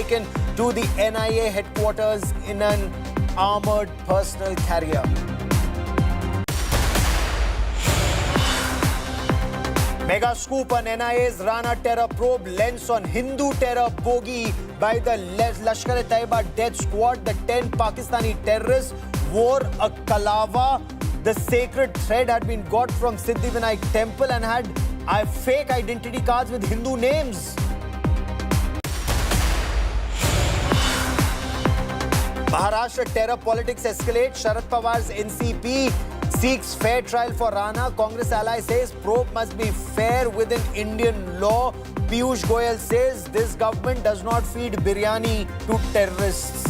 taken to the NIA headquarters in an armored personal carrier. Mega scoop on NIA's Rana terror probe lens on Hindu terror bogey by the Lashkar-e-Taiba death squad. The 10 Pakistani terrorists wore a kalava. The sacred thread had been got from Siddhivinayak temple and had fake identity cards with Hindu names. Maharashtra terror politics escalate. Sharad Pawar's NCP seeks fair trial for Rana. Congress ally says probe must be fair within Indian law. Piyush Goyal says this government does not feed biryani to terrorists.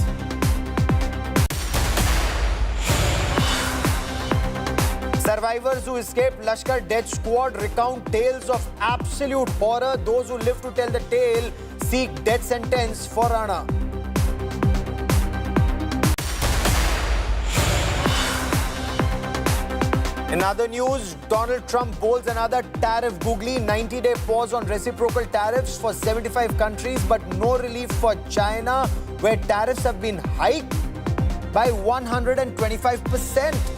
Survivors who escaped Lashkar death squad recount tales of absolute horror. Those who live to tell the tale seek death sentence for Rana. In other news, Donald Trump bowls another tariff googly. 90-day pause on reciprocal tariffs for 75 countries, but no relief for China, where tariffs have been hiked by 125%.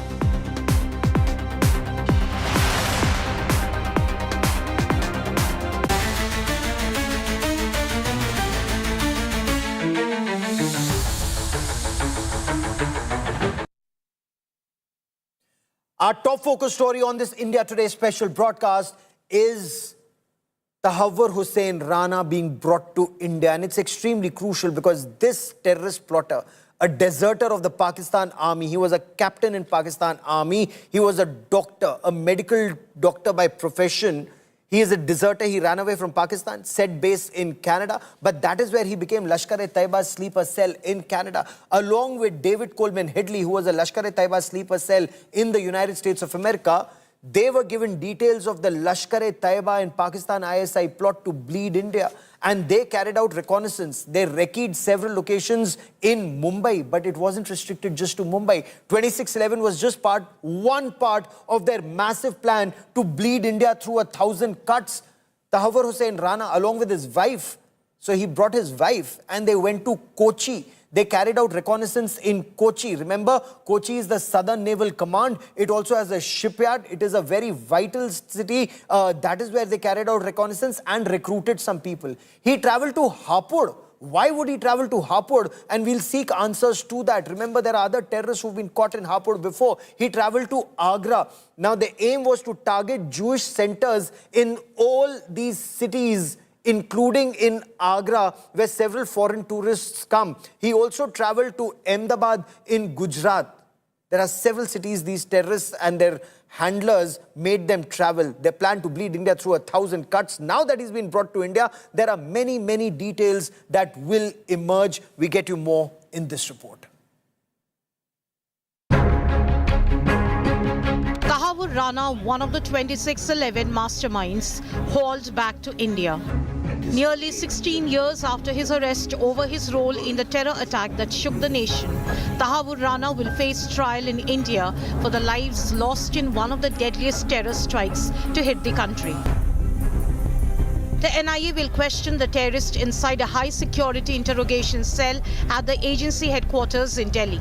Our top focus story on this India Today special broadcast is Tahawwur Hussain Rana being brought to India. And it's extremely crucial because this terrorist plotter, a deserter of the Pakistan army, he was a captain in Pakistan army, he was a doctor, a medical doctor by profession. He is a deserter. He ran away from Pakistan, set base in Canada. But that is where he became Lashkar-e-Taiba's sleeper cell in Canada, along with David Coleman Headley, who was a Lashkar-e-Taiba sleeper cell in the United States of America. They were given details of the Lashkar-e-Taiba and Pakistan ISI plot to bleed India. And they carried out reconnaissance. They recce'd several locations in Mumbai, but it wasn't restricted just to Mumbai. 2611 was just one part of their massive plan to bleed India through 1,000 cuts. Tahawwur Hussain Rana, along with his wife, so he brought his wife and they went to Kochi. They carried out reconnaissance in Kochi. Remember, Kochi is the Southern Naval Command. It also has a shipyard. It is a very vital city. That is where they carried out reconnaissance and recruited some people. He traveled to Hapur. Why would he travel to Hapur? And we'll seek answers to that. Remember, there are other terrorists who've been caught in Hapur before. He traveled to Agra. Now, the aim was to target Jewish centers in all these cities, including in Agra, where several foreign tourists come. He also traveled to Ahmedabad in Gujarat. There are several cities these terrorists and their handlers made them travel. They plan to bleed India through 1,000 cuts. Now that he's been brought to India, there are many, many details that will emerge. We get you more in this report. Tahawwur Rana, one of the 2611 masterminds, hauled back to India. Nearly 16 years after his arrest over his role in the terror attack that shook the nation, Tahawwur Rana will face trial in India for the lives lost in one of the deadliest terror strikes to hit the country. The NIA will question the terrorist inside a high-security interrogation cell at the agency headquarters in Delhi.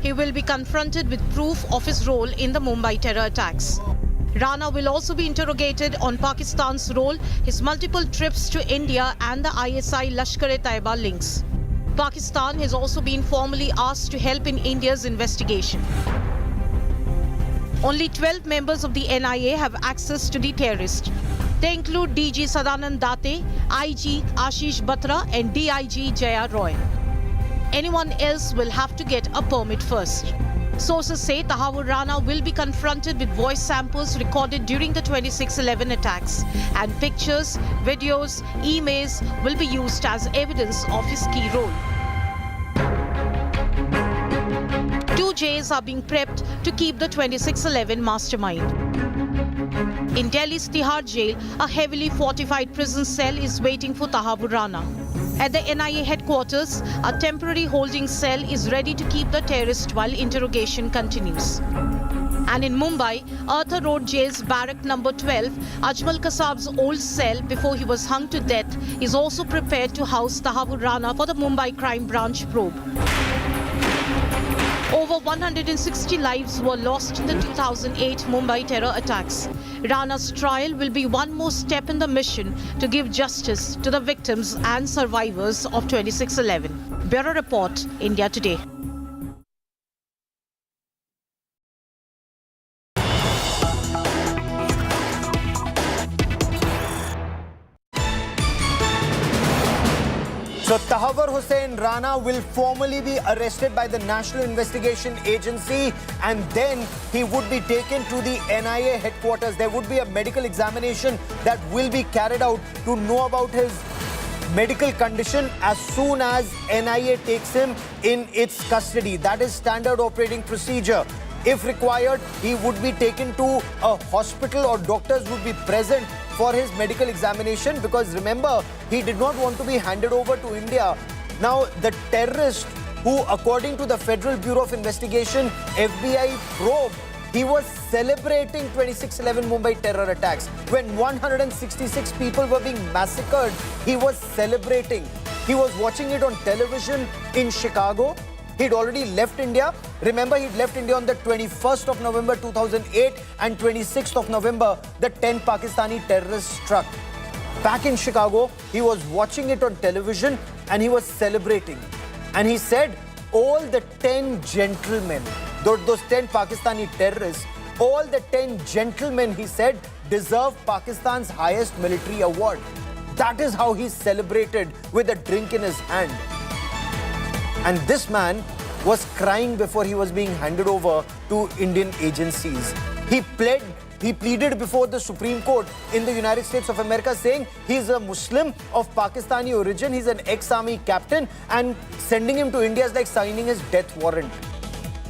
He will be confronted with proof of his role in the Mumbai terror attacks. Rana will also be interrogated on Pakistan's role, his multiple trips to India and the ISI Lashkar-e-Taiba links. Pakistan has also been formally asked to help in India's investigation. Only 12 members of the NIA have access to the terrorist. They include DG Sadanand Date, IG Ashish Batra and DIG Jaya Roy. Anyone else will have to get a permit first. Sources say Tahawwur Rana will be confronted with voice samples recorded during the 2611 attacks, and pictures, videos, emails will be used as evidence of his key role. 2 jails are being prepped to keep the 2611 mastermind. In Delhi's Tihar jail, a heavily fortified prison cell is waiting for Tahawwur Rana. At the NIA headquarters, a temporary holding cell is ready to keep the terrorist while interrogation continues. And in Mumbai, Arthur Road Jail's barrack number 12, Ajmal Kasab's old cell before he was hung to death, is also prepared to house Tahawwur Rana for the Mumbai Crime Branch probe. Over 160 lives were lost in the 2008 Mumbai terror attacks. Rana's trial will be one more step in the mission to give justice to the victims and survivors of 26/11. Bureau Report, India Today. So Tahawwur Hussain Rana will formally be arrested by the National Investigation Agency, and then he would be taken to the NIA headquarters. There would be a medical examination that will be carried out to know about his medical condition as soon as NIA takes him in its custody. That is standard operating procedure. If required, he would be taken to a hospital or doctors would be present for his medical examination, because remember, he did not want to be handed over to India. Now, the terrorist who, according to the Federal Bureau of Investigation, FBI probe, he was celebrating 26/11 Mumbai terror attacks. When 166 people were being massacred, he was celebrating. He was watching it on television in Chicago. He'd already left India. Remember, he'd left India on the 21st of November 2008, and 26th of November, the 10 Pakistani terrorists struck. Back in Chicago, he was watching it on television and he was celebrating. And he said, all the 10 gentlemen, those 10 Pakistani terrorists, all the 10 gentlemen, he said, deserve Pakistan's highest military award. That is how he celebrated, with a drink in his hand. And this man was crying before he was being handed over to Indian agencies. He pleaded before the Supreme Court in the United States of America, saying he's a Muslim of Pakistani origin, he's an ex-army captain, and sending him to India is like signing his death warrant.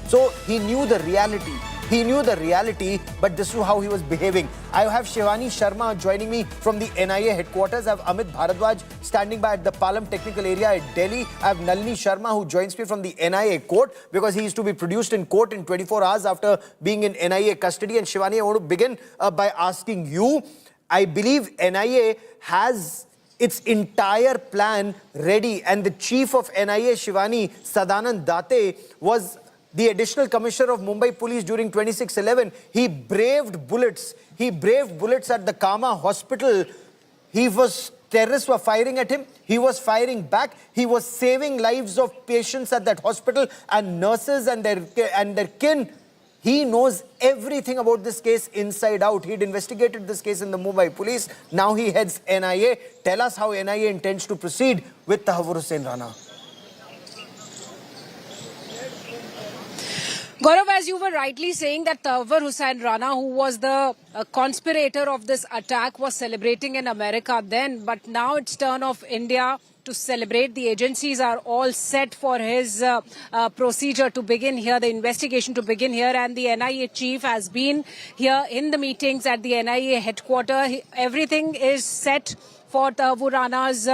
So he knew the reality. He knew the reality, but this is how he was behaving. I have Shivani Sharma joining me from the NIA headquarters. I have Amit Bharadwaj standing by at the Palam Technical Area at Delhi. I have Nalini Sharma, who joins me from the NIA court, because he is to be produced in court in 24 hours after being in NIA custody. And Shivani, I want to begin by asking you, I believe NIA has its entire plan ready, and the chief of NIA, Shivani, Sadanand Date, was the additional commissioner of Mumbai police during 26/11. He braved bullets. He braved bullets at the Kama hospital. Terrorists were firing at him. He was firing back. He was saving lives of patients at that hospital and nurses and their kin. He knows everything about this case inside out. He'd investigated this case in the Mumbai police. Now he heads NIA. Tell us how NIA intends to proceed with Tahawwur Hussain Rana. Gaurav, as you were rightly saying, that Tahawwur Hussain Rana, who was the conspirator of this attack, was celebrating in America then, but now it's turn of India to celebrate. The agencies are all set for his procedure to begin here, the investigation to begin here, and the NIA chief has been here in the meetings at the NIA headquarters. Everything is set for Tahawwur Rana's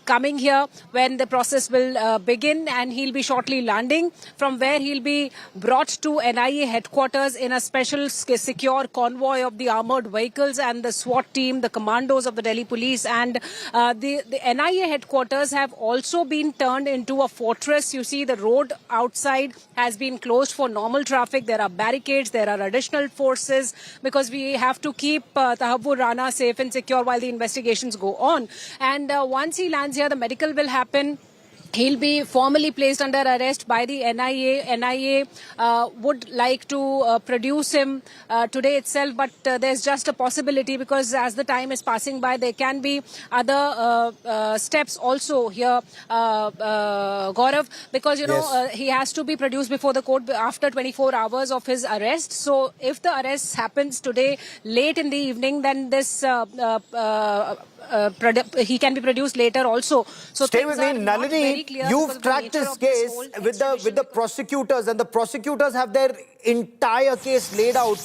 coming here, when the process will begin, and he'll be shortly landing, from where he'll be brought to NIA headquarters in a special secure convoy of the armored vehicles and the SWAT team, the commandos of the Delhi police. And the NIA headquarters have also been turned into a fortress. You see, the road outside has been closed for normal traffic. There are barricades, there are additional forces, because we have to keep Tahawwur Rana safe and secure while the investigations go on. And once he lands here, the medical will happen. He'll be formally placed under arrest by the NIA. NIA would like to produce him today itself, but there's just a possibility, because as the time is passing by, there can be other steps also here, Gaurav, because, you know, he has to be produced before the court after 24 hours of his arrest. So if the arrest happens today late in the evening, then this he can be produced later also. So stay with me, Nalini. You've tracked this case with the prosecutors, and the prosecutors have their entire case laid out.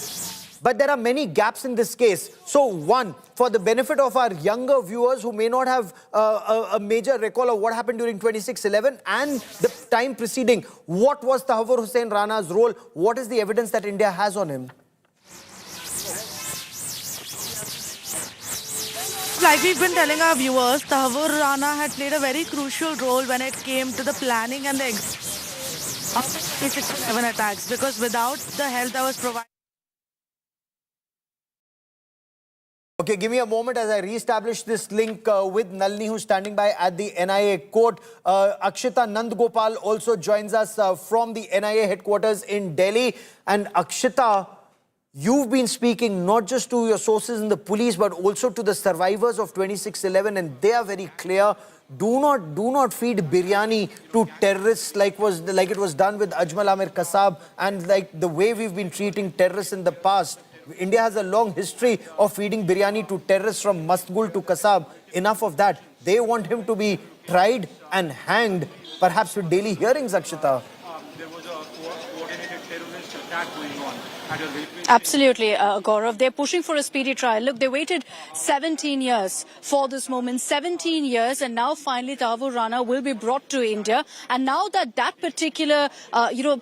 But there are many gaps in this case. So one, for the benefit of our younger viewers who may not have a major recall of what happened during 26/11 and the time preceding, what was Tahawwur Hussain Rana's role? What is the evidence that India has on him? Like we've been telling our viewers, Tahawwur Rana had played a very crucial role when it came to the planning and the of the 26/11 attacks, because without the help that was provided. Okay, give me a moment as I re-establish this link with Nalini, who's standing by at the NIA court. Akshita Nandgopal also joins us from the NIA headquarters in Delhi. And Akshita, you've been speaking not just to your sources in the police, but also to the survivors of 26/11, and they are very clear. Do not feed biryani to terrorists like it was done with Ajmal Amir Kasab, and like the way we've been treating terrorists in the past. India has a long history of feeding biryani to terrorists from Mastgul to Kasab. Enough of that. They want him to be tried and hanged, perhaps with daily hearings, Akshita. There was a coordinated terrorist attack going on at a railway. Absolutely, Gaurav. They're pushing for a speedy trial. Look, they waited 17 years for this moment, 17 years, and now finally Tahawwur Rana will be brought to India. And now that particular,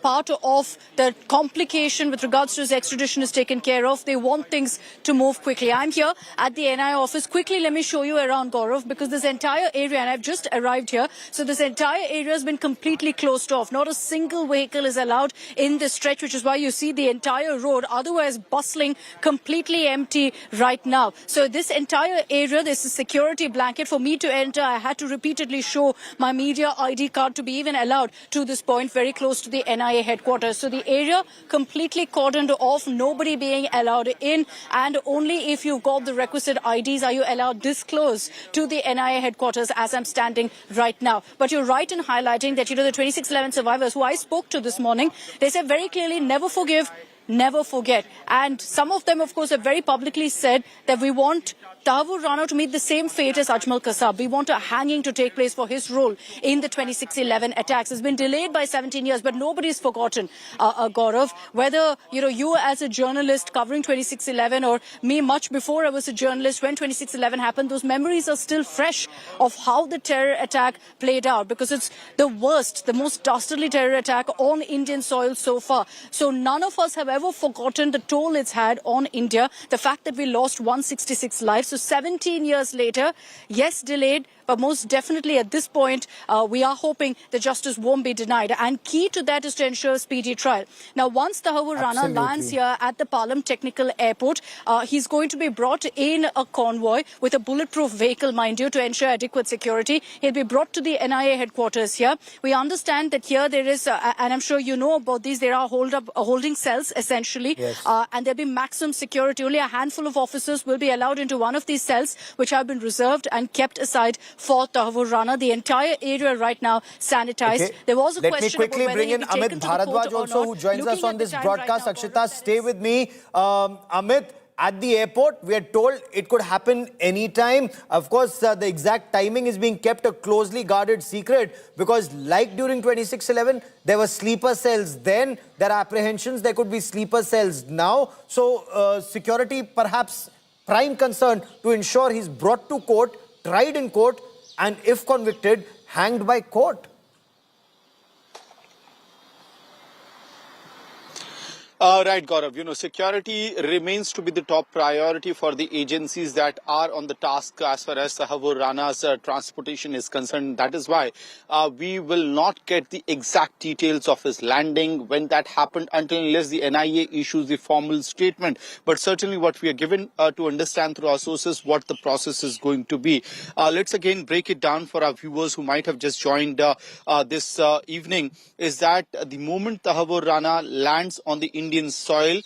part of the complication with regards to his extradition is taken care of, they want things to move quickly. I'm here at the NI office. Quickly, let me show you around, Gaurav, because this entire area, and I've just arrived here, so this entire area has been completely closed off. Not a single vehicle is allowed in this stretch, which is why you see the entire road otherwise bustling, completely empty right now. So this entire area, there's a security blanket. For me to enter, I had to repeatedly show my media ID card to be even allowed to this point, very close to the NIA headquarters. So the area completely cordoned off, nobody being allowed in, and only if you've got the requisite IDs are you allowed this close to the NIA headquarters as I'm standing right now. But you're right in highlighting that, the 26/11 survivors who I spoke to this morning, they said very clearly, never forgive, never forget. And some of them, of course, have very publicly said that we want Tahawwur Rana to meet the same fate as Ajmal Kasab. We want a hanging to take place for his role in the 26/11 attacks. It's been delayed by 17 years, but nobody's forgotten, Gaurav. Whether, you as a journalist covering 26/11 or me much before I was a journalist when 26/11 happened, those memories are still fresh of how the terror attack played out, because it's the worst, the most dastardly terror attack on Indian soil so far. So none of us have ever forgotten the toll it's had on India, the fact that we lost 166 lives. So 17 years later, yes, delayed, but most definitely at this point, we are hoping that justice won't be denied. And key to that is to ensure a speedy trial. Now, once Tahawwur Rana lands here at the Palam Technical Airport, he's going to be brought in a convoy with a bulletproof vehicle, mind you, to ensure adequate security. He'll be brought to the NIA headquarters here. We understand that here there is, and I'm sure you know about these, there are holding cells, essentially, yes. And there'll be maximum security. Only a handful of officers will be allowed into one of these cells, which have been reserved and kept aside for Tahawwur Rana. The entire area right now sanitized. Okay. There was a Let question me quickly about bring whether in he'd be Amit taken to the court Bharadwaj or also, not. who joins us Looking on at the this time broadcast. right now, Akshita, Gaurav, stay with me. Amit, at the airport, we are told it could happen anytime. Of course, the exact timing is being kept a closely guarded secret, because like during 26/11, there were sleeper cells then. There are apprehensions there could be sleeper cells now. So security perhaps prime concern to ensure he's brought to court, tried in court, and if convicted, hanged by court. Right, Gaurav. Security remains to be the top priority for the agencies that are on the task as far as Tahawwur Rana's transportation is concerned. That is why we will not get the exact details of his landing, when that happened, until unless the NIA issues the formal statement. But certainly what we are given to understand through our sources what the process is going to be. Let's again break it down for our viewers who might have just joined this evening, is that the moment Tahawwur Rana lands on the Indian soil,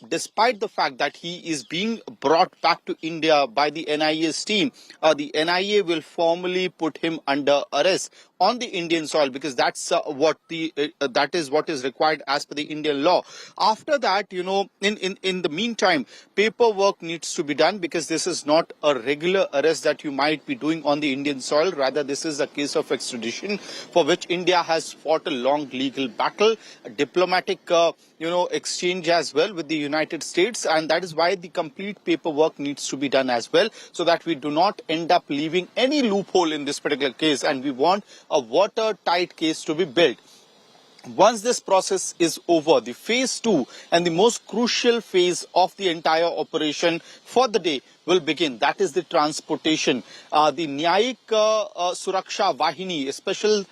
despite the fact that he is being brought back to India by the NIA's team, the NIA will formally put him under arrest on the Indian soil, because that's that is what is required as per the Indian law. After that, in the meantime, paperwork needs to be done, because this is not a regular arrest that you might be doing on the Indian soil. Rather, this is a case of extradition for which India has fought a long legal battle, a diplomatic exchange as well with the United States, and that is why the complete paperwork needs to be done as well, so that we do not end up leaving any loophole in this particular case, and we want a watertight case to be built. Once this process is over, the phase 2 and the most crucial phase of the entire operation for the day will begin. That is the transportation. The Nyayik Suraksha Vahini, a special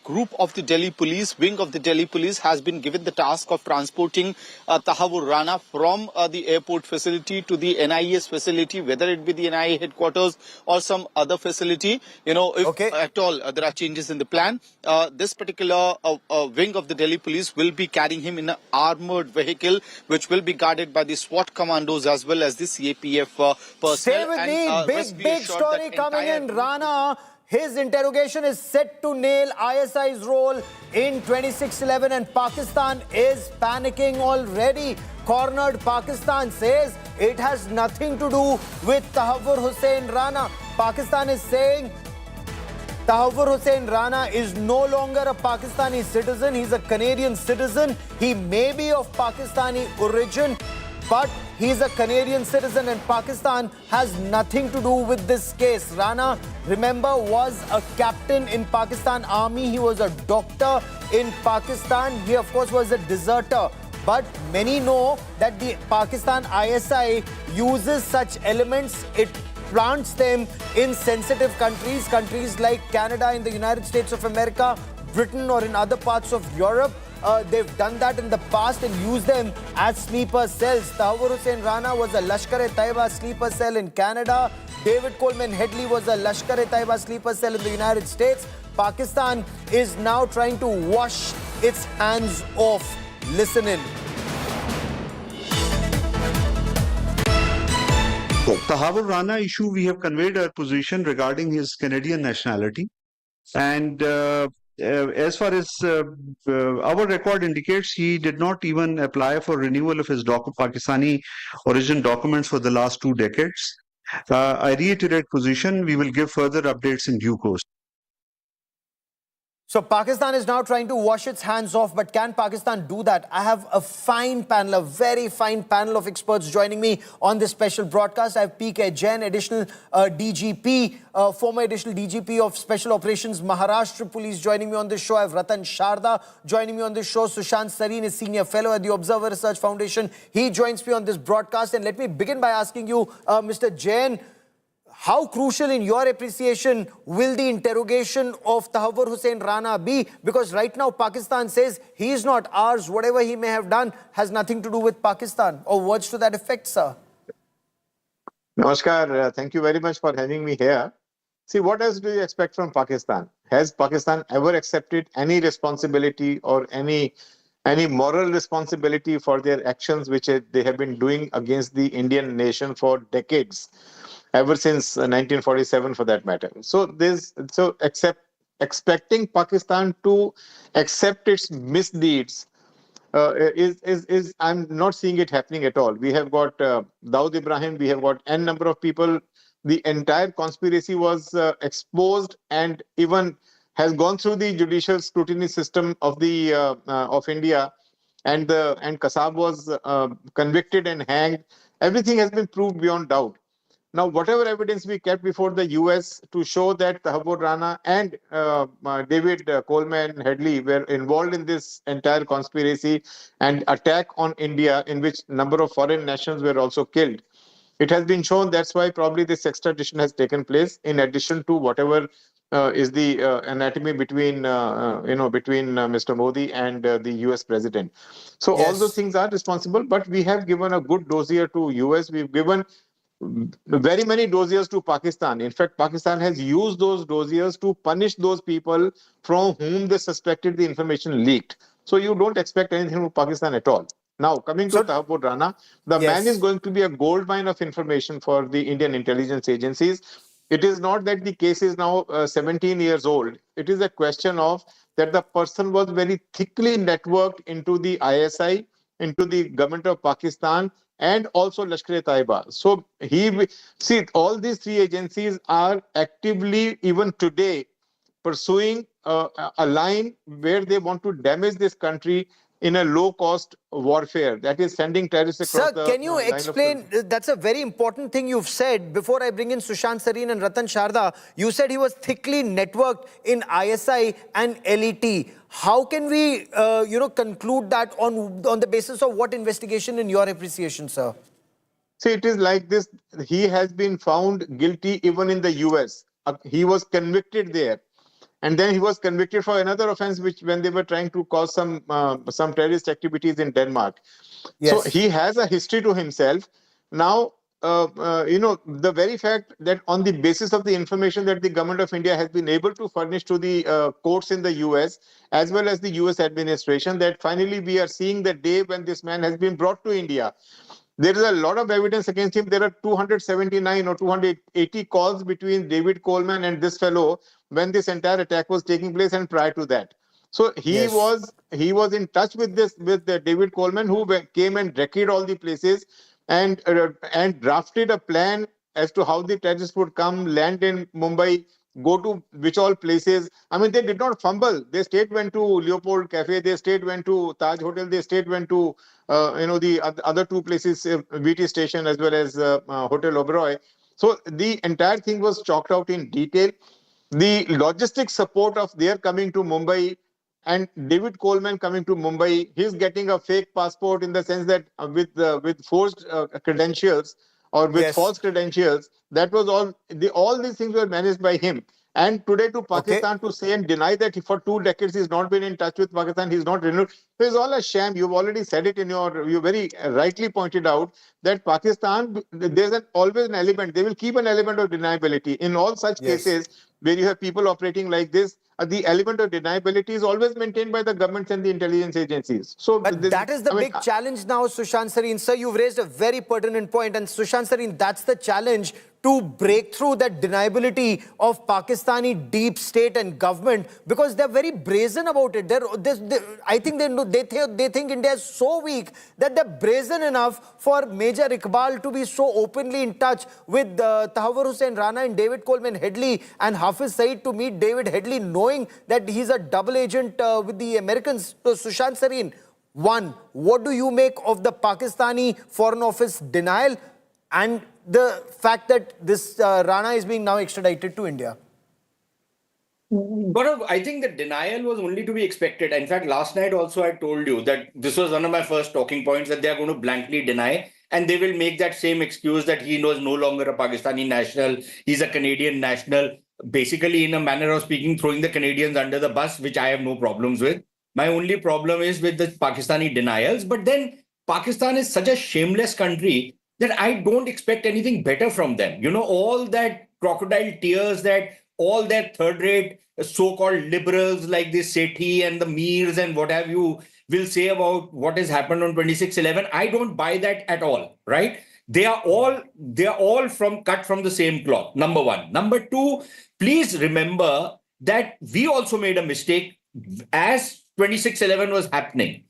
group of the Delhi Police, wing of the Delhi Police, has been given the task of transporting Tahawwur Rana from the airport facility to the NIS facility, whether it be the NIA headquarters or some other facility. If at all there are changes in the plan, this particular wing of the Delhi Police will be carrying him in an armored vehicle, which will be guarded by the SWAT commandos as well as the CAPF personnel. Stay with me. Big story coming in. Rana, his interrogation is set to nail ISI's role in 26/11, and Pakistan is panicking already. Cornered Pakistan says it has nothing to do with Tahawwur Hussain Rana. Pakistan is saying Tahawwur Hussain Rana is no longer a Pakistani citizen. He's a Canadian citizen. He may be of Pakistani origin, but he's a Canadian citizen, and Pakistan has nothing to do with this case. Rana, remember, was a captain in Pakistan Army. He was a doctor in Pakistan. He, of course, was a deserter. But many know that the Pakistan ISI uses such elements. It plants them in sensitive countries like Canada, in the United States of America, Britain, or in other parts of Europe. They've done that in the past and used them as sleeper cells. Tahawwur Hussain Rana was a Lashkar-e-Taiba sleeper cell in Canada. David Coleman Headley was a Lashkar-e-Taiba sleeper cell in the United States. Pakistan is now trying to wash its hands off. Listen in. Tahawwur Rana issue, we have conveyed our position regarding his Canadian nationality. And as far as our record indicates, he did not even apply for renewal of his Pakistani origin documents for the last 2 decades. I reiterate position, we will give further updates in due course. So Pakistan is now trying to wash its hands off, but can Pakistan do that? I have a fine panel, a very fine panel of experts joining me on this special broadcast. I have P.K. Jain, additional DGP, former additional DGP of Special Operations Maharashtra Police, joining me on this show. I have Ratan Sharda joining me on this show. Sushant Sareen is Senior Fellow at the Observer Research Foundation. He joins me on this broadcast. And let me begin by asking you, Mr. Jain, how crucial in your appreciation will the interrogation of Tahawwur Hussain Rana be? Because right now Pakistan says he is not ours. Whatever he may have done has nothing to do with Pakistan. Or words to that effect, sir. Namaskar. Thank you very much for having me here. See, what else do you expect from Pakistan? Has Pakistan ever accepted any responsibility or any moral responsibility for their actions which they have been doing against the Indian nation for decades? Ever since 1947, for that matter. So expecting Pakistan to accept its misdeeds I'm not seeing it happening at all. We have got Dawood Ibrahim, we have got n number of people. The entire conspiracy was exposed and even has gone through the judicial scrutiny system of the of India, and Kasab was convicted and hanged. Everything has been proved beyond doubt. Now, whatever evidence we kept before the US to show that Tahawwur Rana and David Coleman Headley were involved in this entire conspiracy and attack on India, in which number of foreign nationals were also killed, it has been shown. That's why probably this extradition has taken place, in addition to whatever is the anatomy between Mr. Modi and the US president. So all those things are responsible, but we have given a good dossier to US. We've given very many dossiers to Pakistan. In fact, Pakistan has used those dossiers to punish those people from whom they suspected the information leaked. So you don't expect anything from Pakistan at all. Now, coming to Tahawwur Rana, the man is going to be a goldmine of information for the Indian intelligence agencies. It is not that the case is now 17 years old. It is a question of that the person was very thickly networked into the ISI, into the government of Pakistan, and also Lashkar-e-Taiba. So see, all these three agencies are actively, even today, pursuing a line where they want to damage this country in a low-cost warfare, that is sending terrorists across Sir, the can you line of explain? That's a very important thing you've said. Before I bring in Sushant Sareen and Ratan Sharda, you said he was thickly networked in ISI and LET. How can we, conclude that on the basis of what investigation in your appreciation, sir? See, it is like this. He has been found guilty even in the US. He was convicted there. And then he was convicted for another offense, which when they were trying to cause some terrorist activities in Denmark. Yes. So he has a history to himself. Now, the very fact that on the basis of the information that the government of India has been able to furnish to the courts in the US, as well as the US administration, that finally we are seeing the day when this man has been brought to India. There is a lot of evidence against him. There are 279 or 280 calls between David Coleman and this fellow when this entire attack was taking place and prior to that. So he was in touch with David Coleman, who came and recceed all the places and drafted a plan as to how the terrorists would come, land in Mumbai, go to which all places. I mean, they did not fumble. They straight went to Leopold Cafe. They straight went to Taj Hotel. They straight went to the other two places, VT Station as well as Hotel Oberoi. So the entire thing was chalked out in detail. The logistic support of their coming to Mumbai and David Coleman coming to Mumbai, he's getting a fake passport in the sense that with forged credentials or with false credentials. That was all these things were managed by him. And today to Pakistan to say and deny that for 2 decades he's not been in touch with Pakistan, he's not renewed. So it's all a sham. You've already said it you very rightly pointed out that Pakistan, there's always an element. They will keep an element of deniability. In all such cases where you have people operating like this, the element of deniability is always maintained by the governments and the intelligence agencies. So but that is the big challenge now, Sushant Sareen. Sir, you've raised a very pertinent point. And Sushant Sareen, that's the challenge to break through that deniability of Pakistani deep state and government, because they're very brazen about it. I think they think India is so weak that they're brazen enough for Major Iqbal to be so openly in touch with Tahawwur Hussain Rana and David Coleman Headley and Hafiz Saeed to meet David Headley, knowing that he's a double agent with the Americans. So Sushant Sareen, one, what do you make of the Pakistani Foreign Office denial and the fact that this Rana is being now extradited to India? Gaurav, I think the denial was only to be expected. In fact, last night also I told you that this was one of my first talking points, that they are going to blankly deny and they will make that same excuse that he was no longer a Pakistani national, he's a Canadian national, basically in a manner of speaking, throwing the Canadians under the bus, which I have no problems with. My only problem is with the Pakistani denials. But then Pakistan is such a shameless country that I don't expect anything better from them. You know, all that crocodile tears that all their third-rate so-called liberals like this Sethi and the Meers and what have you will say about what has happened on 26/11. I don't buy that at all, right? They are all cut from the same cloth, number one. Number two, please remember that we also made a mistake as 26/11 was happening.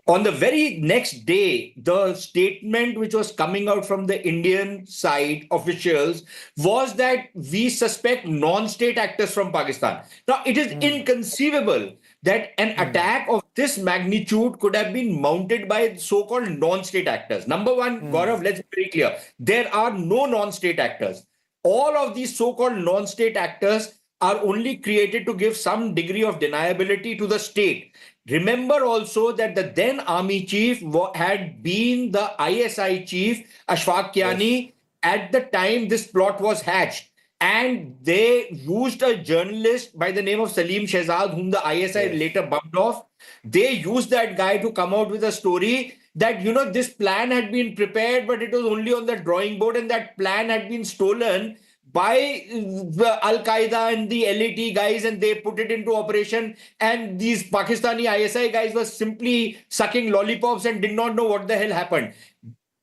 On the very next day, the statement which was coming out from the Indian side officials was that we suspect non-state actors from Pakistan. Now, it is inconceivable that an attack of this magnitude could have been mounted by so-called non-state actors. Number one, Gaurav, let's be very clear. There are no non-state actors. All of these so-called non-state actors are only created to give some degree of deniability to the state. Remember also that the then army chief had been the ISI chief, Ashfaq Kiani, at the time this plot was hatched. And they used a journalist by the name of Salim Shehzad, whom the ISI later bumped off. They used that guy to come out with a story that, you know, this plan had been prepared, but it was only on the drawing board, and that plan had been stolen by the Al-Qaeda and the LET guys, and they put it into operation. And these Pakistani ISI guys were simply sucking lollipops and did not know what the hell happened.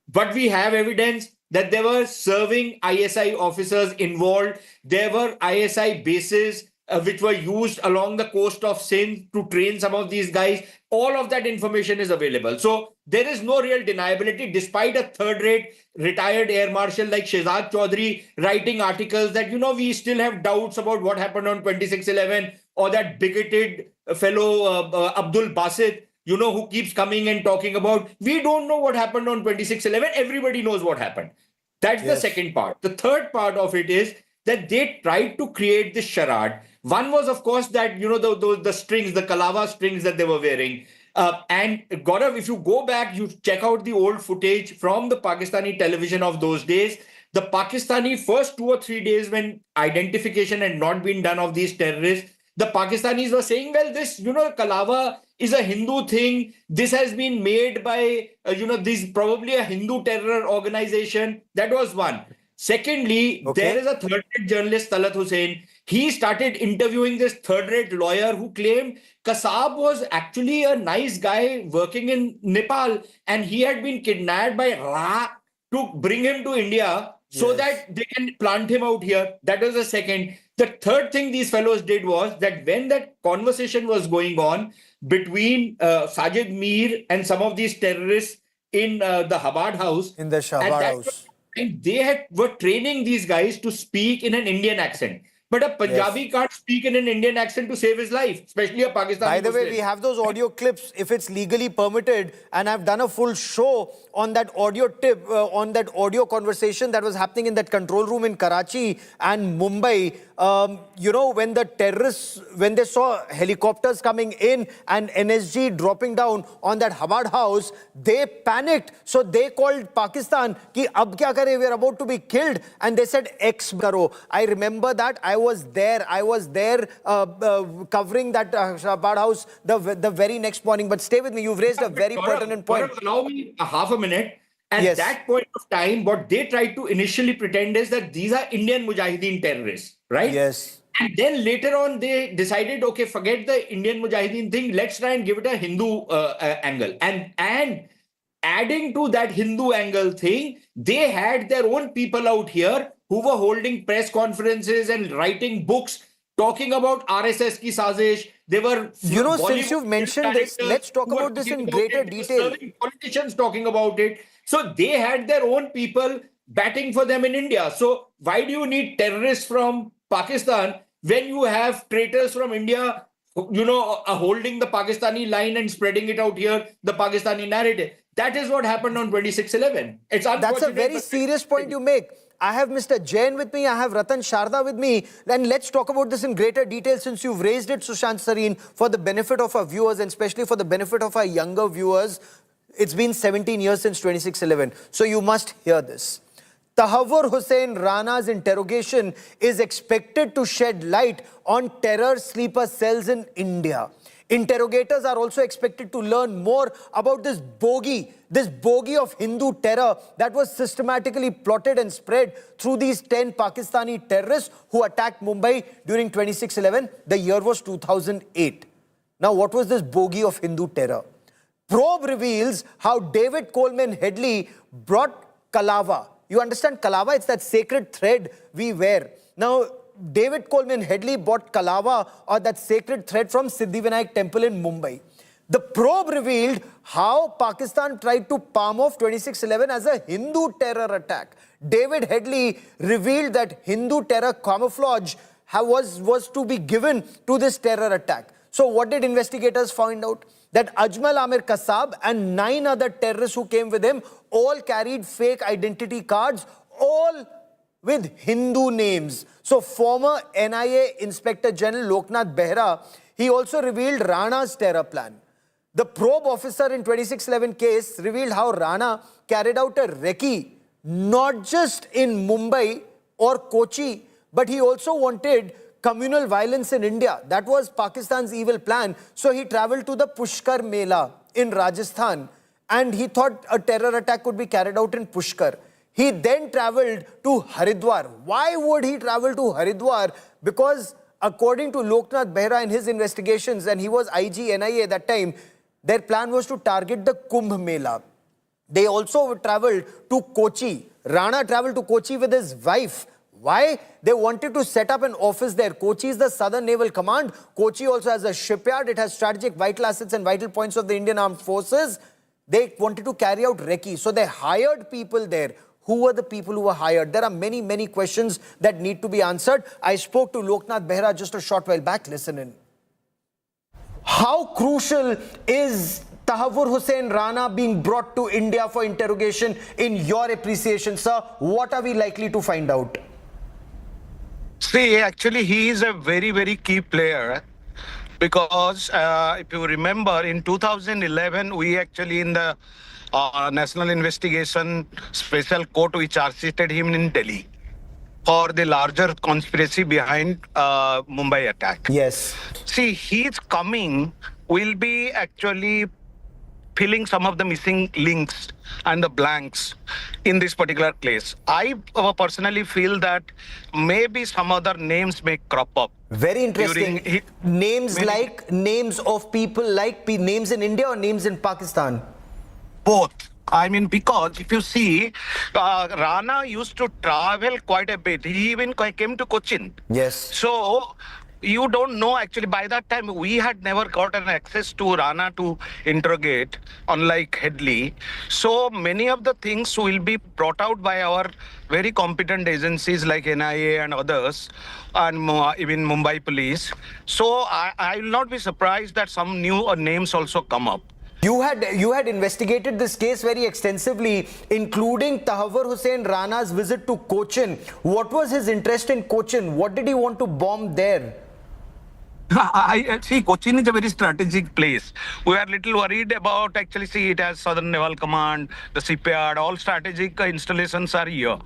But we have evidence. that there were serving ISI officers involved. There were ISI bases which were used along the coast of Sindh to train some of these guys. All of that information is available. So there is no real deniability, despite a third-rate retired air marshal like Shehzad Chaudhry writing articles that, we still have doubts about what happened on 26/11, or that bigoted fellow Abdul Basit, who keeps coming and talking about, we don't know what happened on 26/11. Everybody knows what happened. That's the second part. The third part of it is that they tried to create this charade. One was, of course, that, the strings, the Kalava strings that they were wearing. And Gaurav, if you go back, you check out the old footage from the Pakistani television of those days. The Pakistani first 2 or 3 days when identification had not been done of these terrorists, the Pakistanis were saying, well, this, Kalava is a Hindu thing. This has been made by, this probably a Hindu terror organization. That was one. Secondly, there is a third-rate journalist, Talat Hussain. He started interviewing this third-rate lawyer who claimed Kasab was actually a nice guy working in Nepal, and he had been kidnapped by Ra to bring him to India so that they can plant him out here. That was the second. The third thing these fellows did was that when that conversation was going on between Sajid Mir and some of these terrorists in the Habad house, In the Shahbad house. and they were training these guys to speak in an Indian accent. But a Punjabi can't speak in an Indian accent to save his life, especially a Pakistani By the way, Muslim. we have those audio clips if it's legally permitted, and I've done a full show on that audio on that audio conversation that was happening in that control room in Karachi and Mumbai. When the terrorists, when they saw helicopters coming in and NSG dropping down on that Habad house, they panicked. So they called Pakistan, ki ab kya kare, we are about to be killed. And they said, X karo. I remember that. I was there covering that Habad house the very next morning. But stay with me. You've raised a very pertinent point. Gaurav, allow me a half a minute. At that point of time, what they tried to initially pretend is that these are Indian Mujahideen terrorists, right? Yes. And then later on, they decided, okay, forget the Indian Mujahideen thing. Let's try and give it a Hindu angle. And adding to that Hindu angle thing, they had their own people out here who were holding press conferences and writing books talking about RSS ki sazish. They were, since you've mentioned this, let's talk about this in greater detail. Politicians talking about it. So they had their own people batting for them in India. So why do you need terrorists from Pakistan when you have traitors from India, holding the Pakistani line and spreading it out here, the Pakistani narrative? That is what happened on 26/11. It's unfortunate. That's a very serious point you make. I have Mr. Jain with me, I have Ratan Sharda with me, and let's talk about this in greater detail since you've raised it, Sushant Sareen, for the benefit of our viewers and especially for the benefit of our younger viewers. It's been 17 years since 26/11, so you must hear this. Tahawwur Hussain Rana's interrogation is expected to shed light on terror sleeper cells in India. Interrogators are also expected to learn more about this bogey of Hindu terror that was systematically plotted and spread through these 10 Pakistani terrorists who attacked Mumbai during 26/11. The year was 2008. Now, what was this bogey of Hindu terror? Probe reveals how David Coleman Headley brought Kalava. You understand Kalava? It's that sacred thread we wear. Now, David Coleman Headley bought Kalava, or that sacred thread, from Siddhivinayak temple in Mumbai. The probe revealed how Pakistan tried to palm off 26/11 as a Hindu terror attack. David Headley revealed that Hindu terror camouflage was to be given to this terror attack. So what did investigators find out? That Ajmal Amir Kasab and 9 other terrorists who came with him all carried fake identity cards, all with Hindu names. So former NIA Inspector General Loknath Behra, he also revealed Rana's terror plan. The probe officer in 26/11 case revealed how Rana carried out a recce, not just in Mumbai or Kochi, but he also wanted communal violence in India. That was Pakistan's evil plan. So he traveled to the Pushkar Mela in Rajasthan, and he thought a terror attack could be carried out in Pushkar. He then traveled to Haridwar. Why would he travel to Haridwar? Because according to Loknath Behra in his investigations, and he was IG NIA at that time, their plan was to target the Kumbh Mela. They also traveled to Kochi Rana traveled to Kochi with his wife. Why? They wanted to set up an office there. Kochi is the Southern Naval Command. Kochi also has a shipyard. It has strategic vital assets and vital points of the Indian Armed Forces. They wanted to carry out recce. So they hired people there. Who were the people who were hired? There are many, many questions that need to be answered. I spoke to Loknath Behra just a short while back. Listen in. How crucial is Tahawwur Hussain Rana being brought to India for interrogation in your appreciation, sir? What are we likely to find out? See, actually, he is a very, very key player because if you remember, in 2011, we actually in the National Investigation Special Court, we chargesheeted him in Delhi for the larger conspiracy behind Mumbai attack. Yes. See, his coming will be actually filling some of the missing links and the blanks in this particular case. I personally feel that maybe some other names may crop up. Very interesting. Names of people like names in India or names in Pakistan? Both. I mean, because if you see, Rana used to travel quite a bit. He even came to Cochin. Yes. So you don't know, actually, by that time, we had never gotten access to Rana to interrogate, unlike Headley. So many of the things will be brought out by our very competent agencies like NIA and others, and even Mumbai police. So I will not be surprised that some new names also come up. You had investigated this case very extensively, including Tahawwur Hussain Rana's visit to Cochin. What was his interest in Cochin? What did he want to bomb there? I see, Cochin is a very strategic place. We are little worried about, actually, see, it has Southern Naval Command, the shipyard, all strategic installations are here.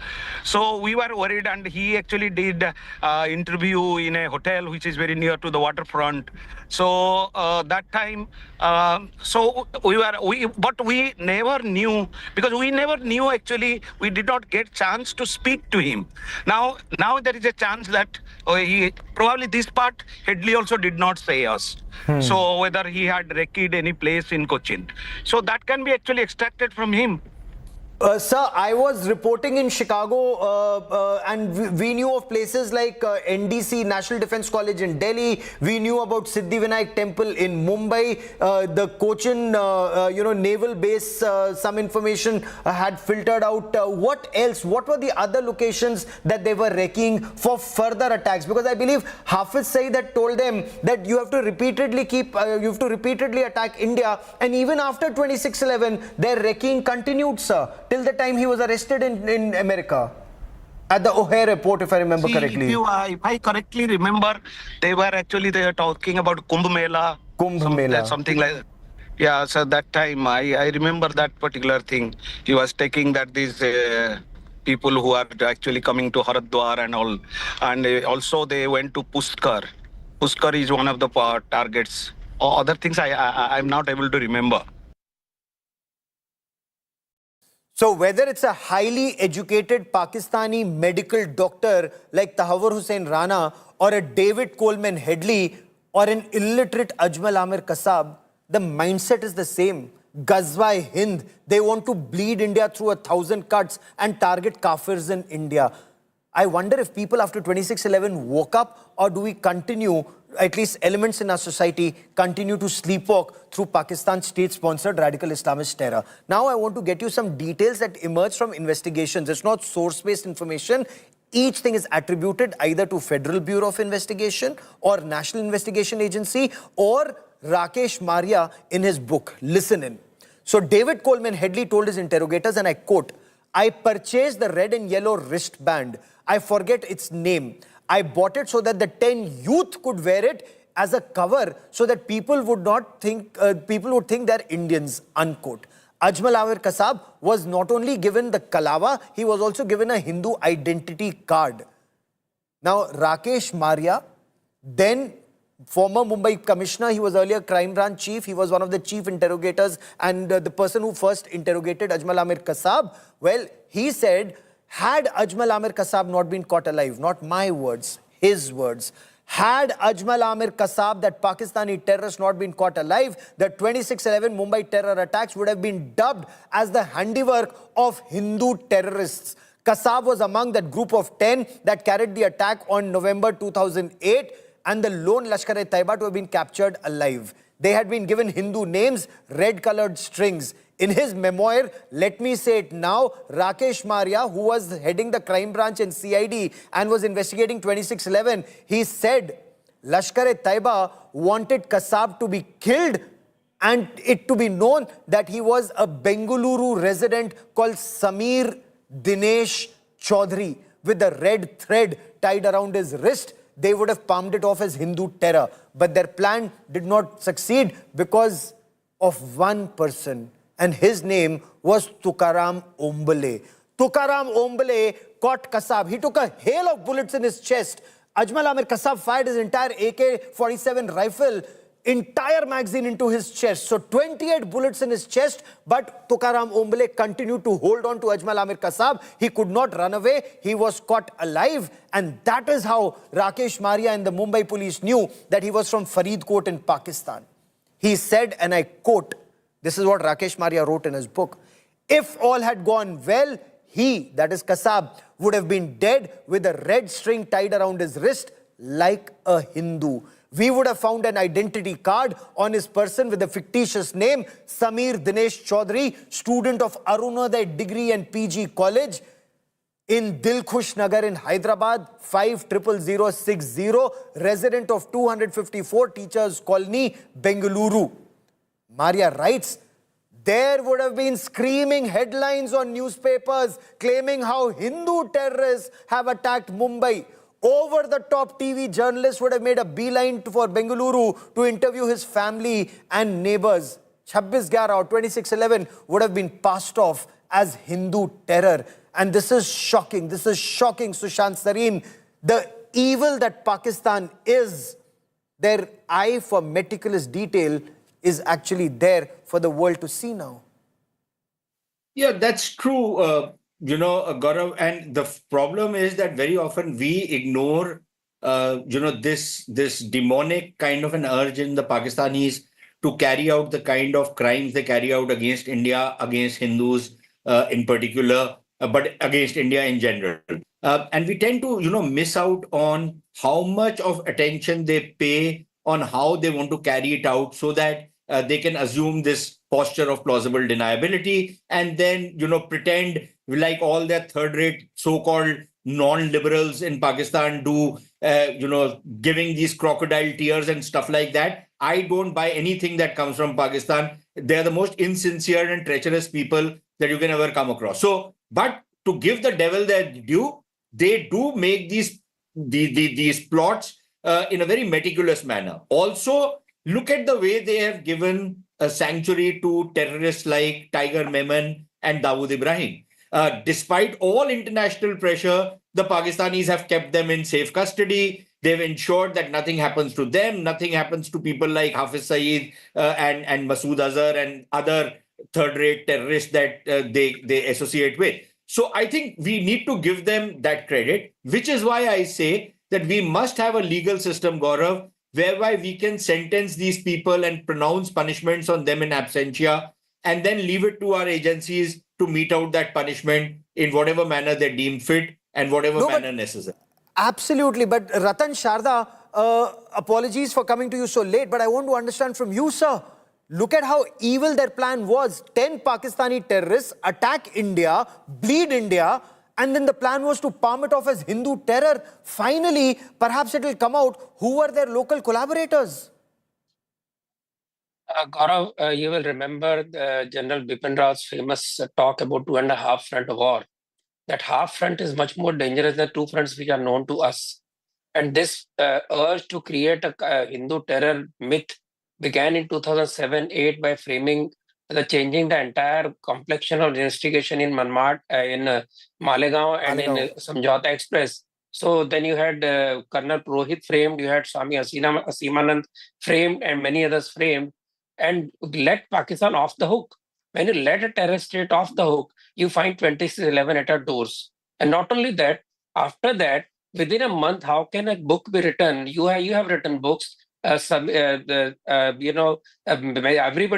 So we were worried, and he actually did interview in a hotel which is very near to the waterfront. So that time, but we never knew, because we never knew, actually, we did not get chance to speak to him. Now there is a chance that he probably this part Headley also did not say us. So whether he had recce'd any place in Cochin. So that can be actually extracted from him. Sir, I was reporting in Chicago and we knew of places like NDC, National Defense College in Delhi. We knew about Siddhivinayak Temple in Mumbai. The Cochin, naval base, some information had filtered out. What else? What were the other locations that they were wrecking for further attacks? Because I believe Hafiz Saeed had told them that you have to repeatedly attack India. And even after 26/11, their wrecking continued, sir, till the time he was arrested in America at the O'Hare airport, if I remember correctly. If I correctly remember, they were talking about Kumbh Mela. Something like that. Yeah, so that time I remember that particular thing. He was taking that these people who are actually coming to Haridwar and all. And also they went to Pushkar. Pushkar is one of the targets. Other things I'm not able to remember. So whether it's a highly educated Pakistani medical doctor like Tahawwur Hussain Rana or a David Coleman Headley or an illiterate Ajmal Amir Kasab, the mindset is the same. Ghazwa Hind, they want to bleed India through 1,000 cuts and target kafirs in India. I wonder if people after 26/11 woke up, or do we continue, at least elements in our society, continue to sleepwalk through Pakistan's state-sponsored radical Islamist terror. Now I want to get you some details that emerge from investigations. It's not source-based information. Each thing is attributed either to Federal Bureau of Investigation or National Investigation Agency or Rakesh Maria in his book. Listen in. So David Coleman Headley told his interrogators, and I quote, "I purchased the red and yellow wristband. I forget its name. I bought it so that the 10 youth could wear it as a cover so that people would think they're Indians," unquote. Ajmal Amir Kasab was not only given the Kalawa, he was also given a Hindu identity card. Now, Rakesh Maria, then former Mumbai commissioner, he was earlier crime branch chief, he was one of the chief interrogators and the person who first interrogated Ajmal Amir Kasab. Well, he said, had Ajmal Amir Kasab not been caught alive, not my words, his words, Had Ajmal Amir Kasab, that Pakistani terrorist, not been caught alive, the 26/11 Mumbai terror attacks would have been dubbed as the handiwork of Hindu terrorists. Kasab was among that group of 10 that carried the attack on November 2008 and the lone Lashkar-e-Taiba to have been captured alive. They had been given Hindu names, red-colored strings. In his memoir, let me say it now, Rakesh Maria, who was heading the crime branch in CID and was investigating 26/11, he said Lashkar-e-Taiba wanted Kasab to be killed and it to be known that he was a Bengaluru resident called Samir Dinesh Chaudhary with a red thread tied around his wrist. They would have palmed it off as Hindu terror. But their plan did not succeed because of one person. And his name was Tukaram Ombole. Tukaram Ombole caught Kasab. He took a hail of bullets in his chest. Ajmal Amir Kasab fired his entire AK-47 rifle, entire magazine into his chest. So 28 bullets in his chest, but Tukaram Ombole continued to hold on to Ajmal Amir Kasab. He could not run away. He was caught alive. And that is how Rakesh Maria and the Mumbai police knew that he was from Faridkot in Pakistan. He said, and I quote, this is what Rakesh Maria wrote in his book, "If all had gone well, he, that is Kasab, would have been dead with a red string tied around his wrist like a Hindu. We would have found an identity card on his person with a fictitious name, Samir Dinesh Chaudhary, student of Arunoday Degree and PG College in Dilkhush Nagar in Hyderabad, 500060, resident of 254 Teachers Colony, Bengaluru." Maria writes, there would have been screaming headlines on newspapers claiming how Hindu terrorists have attacked Mumbai. Over-the-top TV journalists would have made a beeline for Bengaluru to interview his family and neighbors. 26/11 or 26/11 would have been passed off as Hindu terror. And this is shocking. This is shocking, Sushant Sareen. The evil that Pakistan is, their eye for meticulous detail is actually there for the world to see now. Yeah, that's true, Gaurav. And the problem is that very often we ignore, this demonic kind of an urge in the Pakistanis to carry out the kind of crimes they carry out against India, against Hindus in particular, but against India in general. And we tend to, miss out on how much of attention they pay on how they want to carry it out so that they can assume this posture of plausible deniability and then, pretend like all their third-rate so-called non-liberals in Pakistan do, giving these crocodile tears and stuff like that. I don't buy anything that comes from Pakistan. They're the most insincere and treacherous people that you can ever come across. So, but to give the devil their due, they do make these plots in a very meticulous manner. Also, look at the way they have given a sanctuary to terrorists like Tiger Memon and Dawood Ibrahim. Despite all international pressure, the Pakistanis have kept them in safe custody. They've ensured that nothing happens to them, nothing happens to people like Hafiz Saeed and Masood Azhar and other third-rate terrorists that they associate with. So I think we need to give them that credit, which is why I say that we must have a legal system, Gaurav, whereby we can sentence these people and pronounce punishments on them in absentia and then leave it to our agencies to mete out that punishment in whatever manner they deem fit and whatever manner necessary. Absolutely. But Ratan Sharda, apologies for coming to you so late, but I want to understand from you, sir. Look at how evil their plan was. 10 Pakistani terrorists attack India, bleed India, and then the plan was to palm it off as Hindu terror. Finally, perhaps it will come out who were their local collaborators. Gaurav, you will remember General Bipin Rawat's famous talk about 2.5 front war. That half front is much more dangerous than 2 fronts which are known to us. And this urge to create a Hindu terror myth began in 2007-8 by changing the entire complexion of the investigation in Malegaon and in Samjhauta Express. So then you had Colonel Purohit framed, you had Swami Asimanand framed, and many others framed, and let Pakistan off the hook. When you let a terror state off the hook, you find 26/11 at our doors. And not only that, after that, within a month, how can a book be written? You have written books. Everybody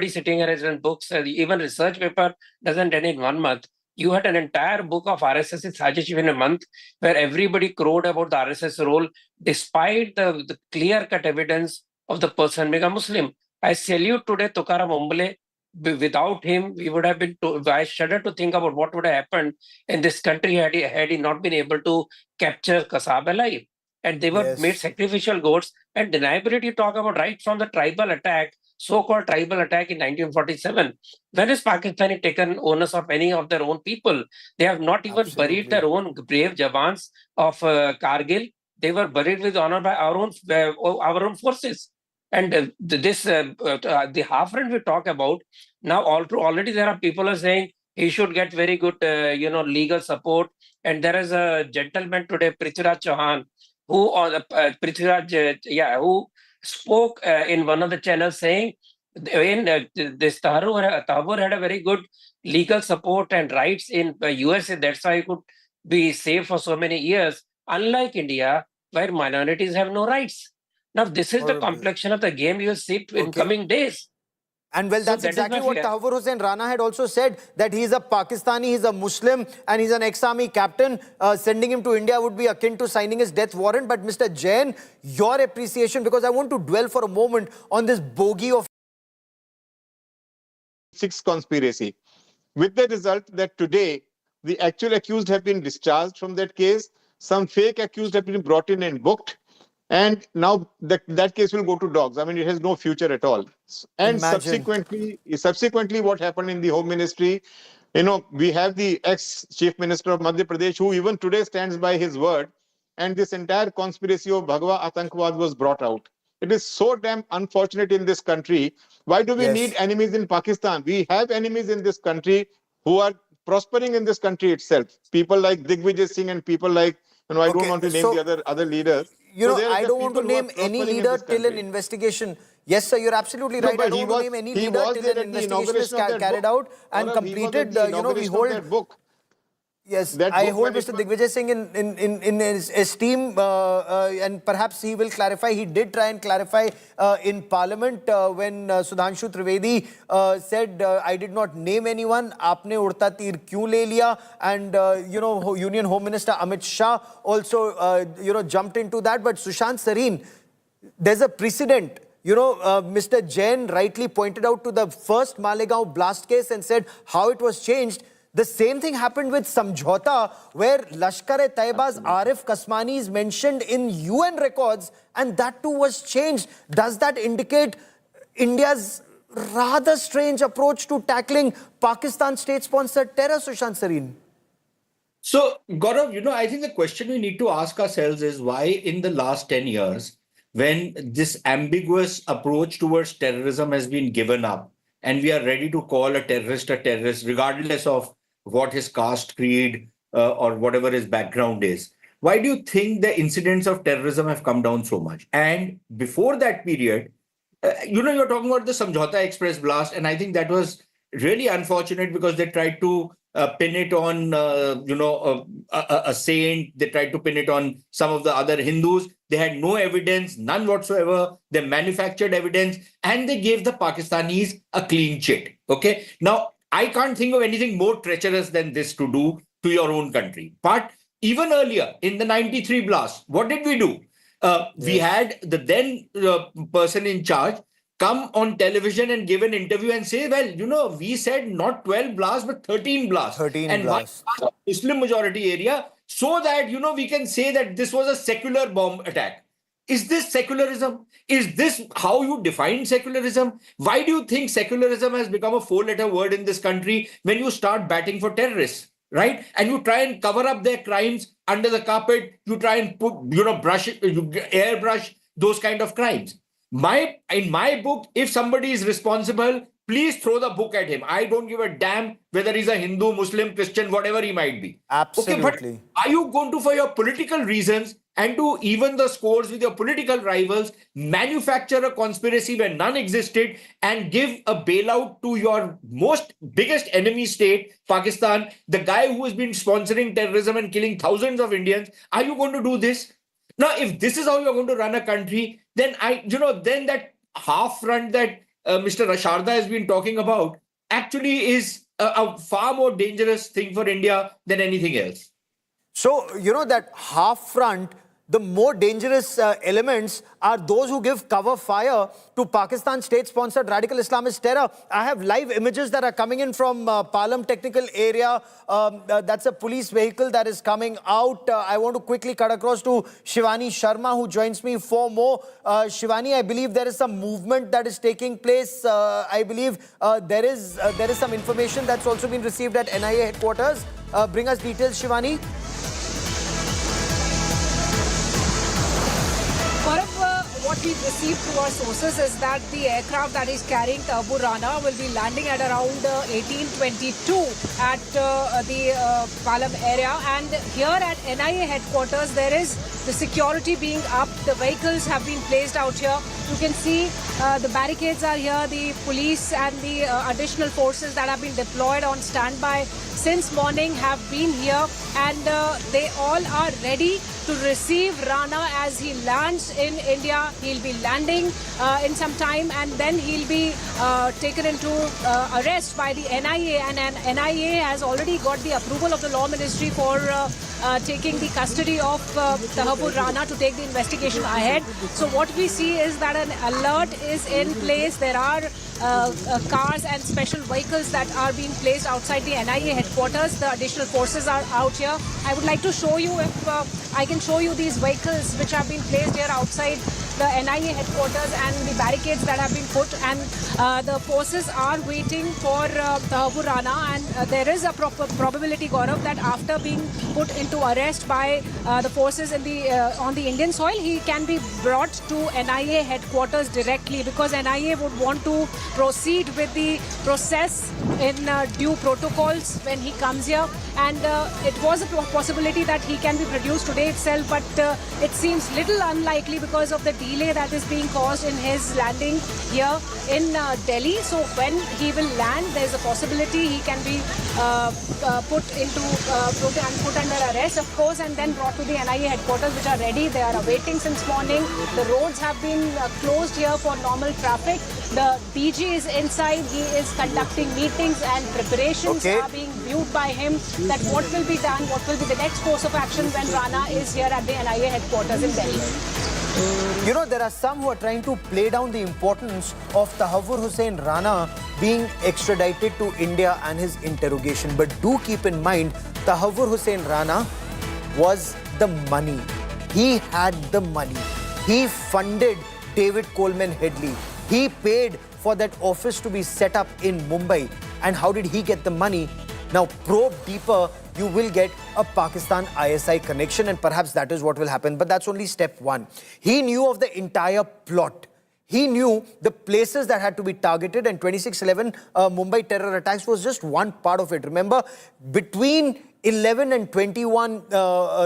sitting here has written books. Even research paper doesn't end in 1 month. You had an entire book of RSS's chargesheet in a month, where everybody crowed about the RSS role, despite the clear-cut evidence of the person being a Muslim. I salute today Tukaram Umbale. Without him, we would have been. I shudder to think about what would have happened in this country had he not been able to capture Kasab alive. And they were made sacrificial goats. And deniability talk about right from the tribal attack, so-called tribal attack in 1947. When has Pakistani taken onus of any of their own people? They have not even buried their own brave Jawans of Kargil. They were buried with honor by our own forces. And the half friend we talk about now, already there are people are saying he should get very good, legal support. And there is a gentleman today, Prithviraj Chauhan, who who spoke in one of the channels saying when this Tahawwur had a very good legal support and rights in USA. That's why he could be safe for so many years. Unlike India, where minorities have no rights. Now, this is the complexion of the game you will see in coming days. And well, that's exactly what Tahawwur Hussain Rana had also said, that he's a Pakistani, he's a Muslim, and he's an ex-army captain. Sending him to India would be akin to signing his death warrant. But Mr. Jain, your appreciation, because I want to dwell for a moment on this bogey of 6 conspiracy, with the result that today the actual accused have been discharged from that case. Some fake accused have been brought in and booked. And now that case will go to dogs. I mean, it has no future at all. And subsequently, what happened in the Home Ministry, we have the ex-Chief Minister of Madhya Pradesh, who even today stands by his word. And this entire conspiracy of Bhagwa Atankwad was brought out. It is so damn unfortunate in this country. Why do we need enemies in Pakistan? We have enemies in this country who are prospering in this country itself. People like Digvijay Singh and people like, I don't want to name the other leaders. I don't want to name any leader till an investigation. Yes, sir, you're absolutely right. I don't want to name any leader till an investigation is carried out and completed. We hold. Yes, I hold Mr. Digvijay Singh in his esteem, and perhaps he will clarify. He did try and clarify in Parliament when Sudhanshu Trivedi said, I did not name anyone. Aapne udta teer kyun le liya? And, Union Home Minister Amit Shah also, jumped into that. But Sushant Sareen, there's a precedent. Mr. Jain rightly pointed out to the first Malegaon blast case and said how it was changed. The same thing happened with Samjhauta, where Lashkar-e-Taiba's Arif Kasmani is mentioned in UN records, and that too was changed. Does that indicate India's rather strange approach to tackling Pakistan state-sponsored terror, Sushant Sareen? So, Gaurav, I think the question we need to ask ourselves is why in the last 10 years, when this ambiguous approach towards terrorism has been given up, and we are ready to call a terrorist, regardless of what his caste, creed, or whatever his background is. Why do you think the incidents of terrorism have come down so much? And before that period, you're talking about the Samjhauta Express blast, and I think that was really unfortunate because they tried to pin it on, a saint. They tried to pin it on some of the other Hindus. They had no evidence, none whatsoever. They manufactured evidence and they gave the Pakistanis a clean chit. Okay. Now, I can't think of anything more treacherous than this to do to your own country. But even earlier in the 93 blast, what did we do? We had the then person in charge come on television and give an interview and say, well, we said not 12 blasts, but 13 blasts. 13 blasts. Muslim majority area, so that, we can say that this was a secular bomb attack. Is this secularism? Is this how you define secularism? Why do you think secularism has become a 4-letter word in this country when you start batting for terrorists, right? And you try and cover up their crimes under the carpet. You try and put, airbrush those kind of crimes. In my book, if somebody is responsible, please throw the book at him. I don't give a damn whether he's a Hindu, Muslim, Christian, whatever he might be. Absolutely. Okay, but are you going to, for your political reasons and to even the scores with your political rivals, manufacture a conspiracy where none existed and give a bailout to your biggest enemy state, Pakistan, the guy who has been sponsoring terrorism and killing thousands of Indians? Are you going to do this? Now, if this is how you're going to run a country, then then that half front that Mr. Rasharda has been talking about actually is a far more dangerous thing for India than anything else. So, that half front, the more dangerous elements are those who give cover fire to Pakistan state-sponsored radical Islamist terror. I have live images that are coming in from Palam technical area. That's a police vehicle that is coming out. I want to quickly cut across to Shivani Sharma, who joins me for more. Shivani, I believe there is some movement that is taking place. I believe there is some information that's also been received at NIA headquarters. Bring us details, Shivani. What we've received through our sources is that the aircraft that is carrying Tahawwur Rana will be landing at around 18:22 at the Palam area. And here at NIA headquarters, there is the security being up. The vehicles have been placed out here. You can see the barricades are here. The police and the additional forces that have been deployed on standby since morning have been here, and they all are ready to receive Rana as he lands in India. He'll be landing in some time, and then he'll be taken into arrest by the NIA, and NIA has already got the approval of the Law Ministry for taking the custody of Tahawwur Rana to take the investigation ahead. So what we see is that an alert is in place. There are cars and special vehicles that are being placed outside the NIA headquarters. The additional forces are out here. I would like to show you, if I can show you these vehicles which have been placed here outside the NIA headquarters and the barricades that have been put, and the forces are waiting for Tahawwur Rana, and there is a probability, Gaurav, that after being put into arrest by the forces in on the Indian soil, he can be brought to NIA headquarters directly, because NIA would want to proceed with the process in due protocols when he comes here. And it was a possibility that he can be produced today itself, but it seems little unlikely because of the delay that is being caused in his landing here in Delhi. So when he will land, there's a possibility he can be put under arrest, of course, and then brought to the NIA headquarters, which are ready. They are awaiting since morning. The roads have been closed here for normal traffic. The DG is inside. He is conducting meetings, and preparations are being viewed by him, that what will be done, what will be the next course of action when Rana is here at the NIA headquarters in Delhi. There are some who are trying to play down the importance of Tahawwur Hussain Rana being extradited to India and his interrogation. But do keep in mind, Tahawwur Hussain Rana was the money. He had the money. He funded David Coleman Headley. He paid for that office to be set up in Mumbai. And how did he get the money? Now, probe deeper, you will get a Pakistan ISI connection, and perhaps that is what will happen. But that's only step one. He knew of the entire plot. He knew the places that had to be targeted, and 26/11 Mumbai terror attacks was just one part of it. Remember, between 11 and 21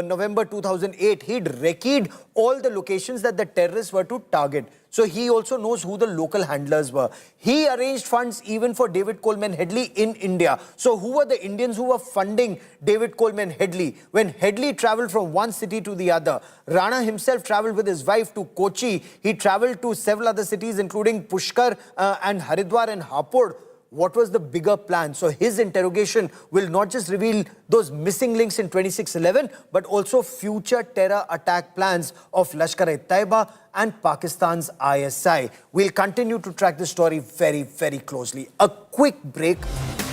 November 2008, he'd recceed all the locations that the terrorists were to target. So he also knows who the local handlers were. He arranged funds even for David Coleman Headley in India. So who were the Indians who were funding David Coleman Headley? When Headley traveled from one city to the other, Rana himself traveled with his wife to Kochi. He traveled to several other cities, including Pushkar and Haridwar and Hapur. What was the bigger plan? So his interrogation will not just reveal those missing links in 26/11, but also future terror attack plans of Lashkar-e-Taiba and Pakistan's ISI. We'll continue to track this story very, very closely. A quick break,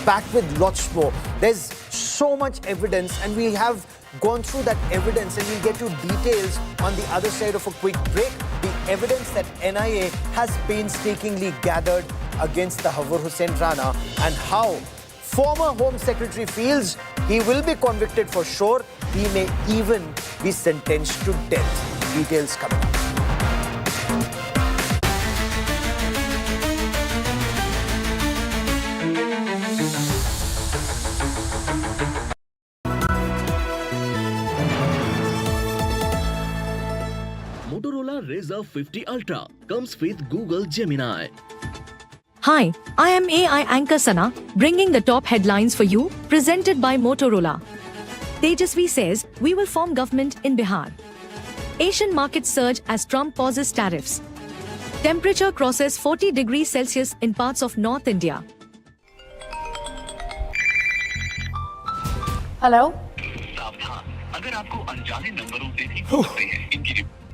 back with lots more. There's so much evidence, and we have gone through that evidence, and we'll get you details on the other side of a quick break. The evidence that NIA has painstakingly gathered against Tahawwur Hussain Rana, and how former Home Secretary feels he will be convicted for sure. He may even be sentenced to death. Details coming up. Razr 50 Ultra comes with Google Gemini. Hi, I am AI anchor Sana, bringing the top headlines for you, presented by Motorola. Tejasvi says, we will form government in Bihar. Asian markets surge as Trump pauses tariffs. Temperature crosses 40 degrees Celsius in parts of North India. Hello?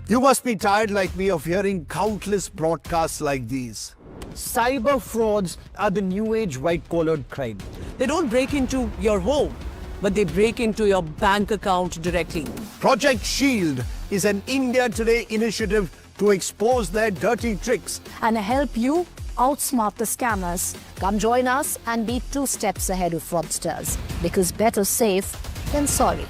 You must be tired like me of hearing countless broadcasts like these. Cyber frauds are the new age white-collared crime. They don't break into your home, but they break into your bank account directly. Project Shield is an India Today initiative to expose their dirty tricks and help you outsmart the scammers. Come join us and be 2 steps ahead of fraudsters, because better safe than sorry.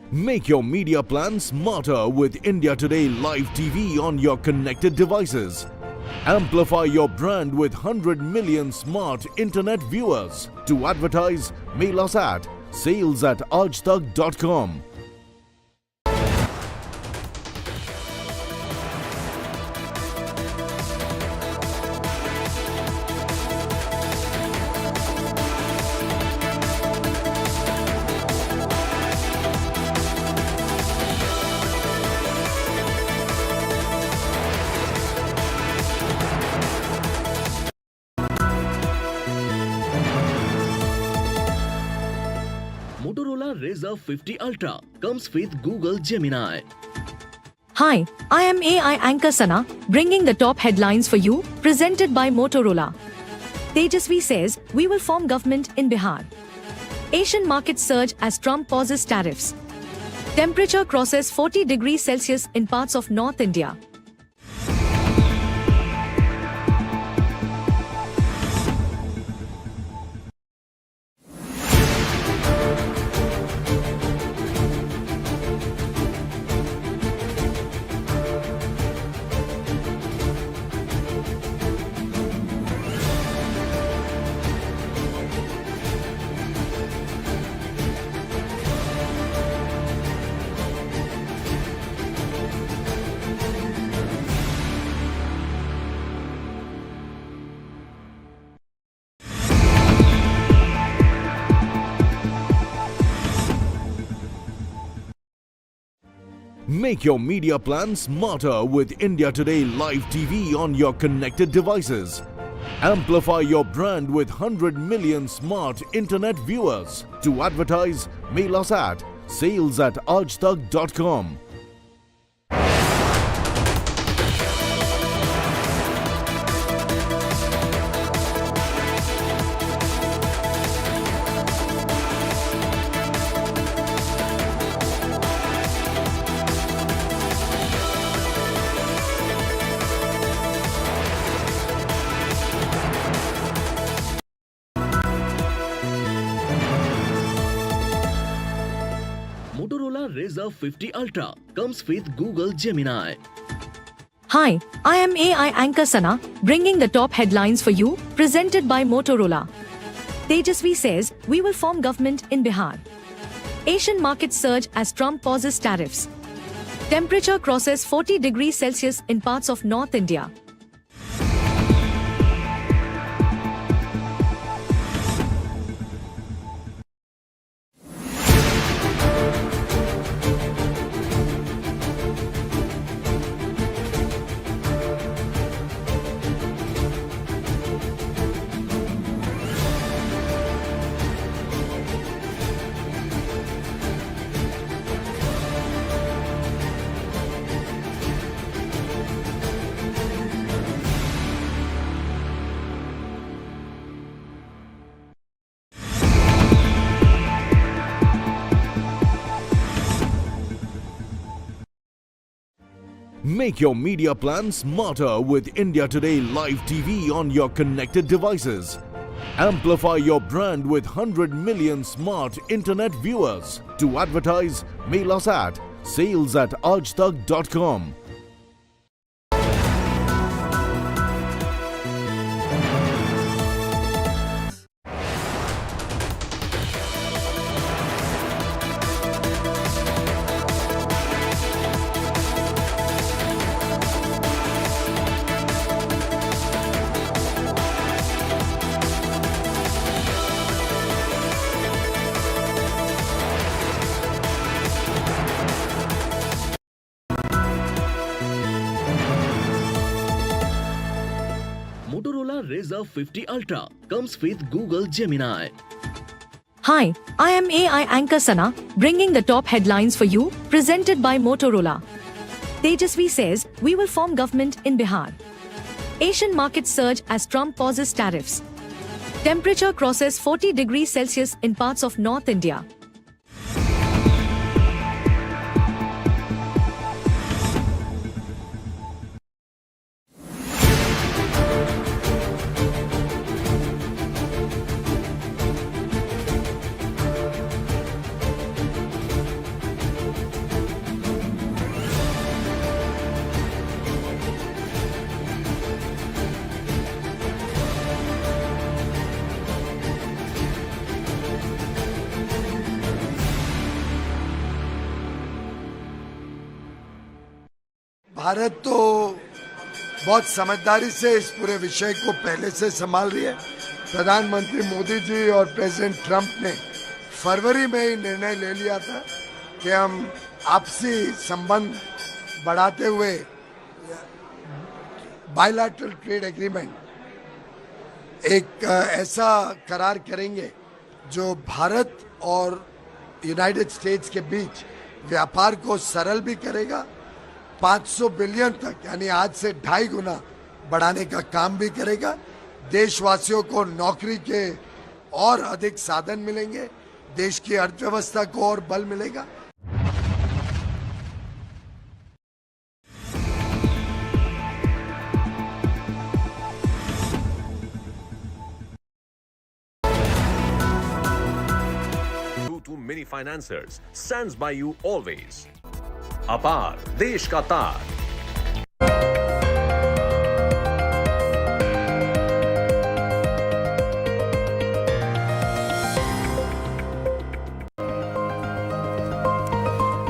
Make your media plan smarter with India Today Live TV on your connected devices. Amplify your brand with 100 million smart internet viewers. To advertise, mail us at sales@aajtak.com. Motorola Razr 50 Ultra comes with Google Gemini. Hi, I am AI anchor Sana, bringing the top headlines for you, presented by Motorola. Tejasvi says, we will form government in Bihar. Asian markets surge as Trump pauses tariffs. Temperature crosses 40 degrees Celsius in parts of North India. Make your media plan smarter with India Today Live TV on your connected devices. Amplify your brand with 100 million smart internet viewers. To advertise, mail us at sales@aajtak.com. Motorola Razr 50 Ultra comes with Google Gemini. Hi, I am AI anchor Sana, bringing the top headlines for you, presented by Motorola. Tejasvi says, we will form government in Bihar. Asian markets surge as Trump pauses tariffs. Temperature crosses 40 degrees Celsius in parts of North India. Make your media plan smarter with India Today Live TV on your connected devices. Amplify your brand with 100 million smart internet viewers. To advertise, mail us at sales@aajtak.com. Razr 50 Ultra comes with Google Gemini. Hi, I am AI anchor Sana, bringing the top headlines for you, presented by Motorola. Tejasvi says, we will form government in Bihar. Asian markets surge as Trump pauses tariffs. Temperature crosses 40 degrees Celsius in parts of North India. Bharat तो बहुत समझदारी से इस पूरे विषय को पहले से संभाल रही है। प्रधानमंत्री मोदी जी और प्रेसिडेंट ट्रंप ने फरवरी में ही निर्णय ले लिया था कि हम आपसी संबंध बढ़ाते हुए बायलैटरल ट्रेड एग्रीमेंट एक ऐसा करार करेंगे जो भारत और यूनाइटेड स्टेट्स के बीच व्यापार को सरल भी करेगा, 500 बिलियन तक यानी आज से 2.5 गुना बढ़ाने का काम भी करेगा। देशवासियों को नौकरी के और अधिक साधन मिलेंगे, देश की अर्थव्यवस्था को और बल मिलेगा। To many financiers stands by you always. अपार देश का तार।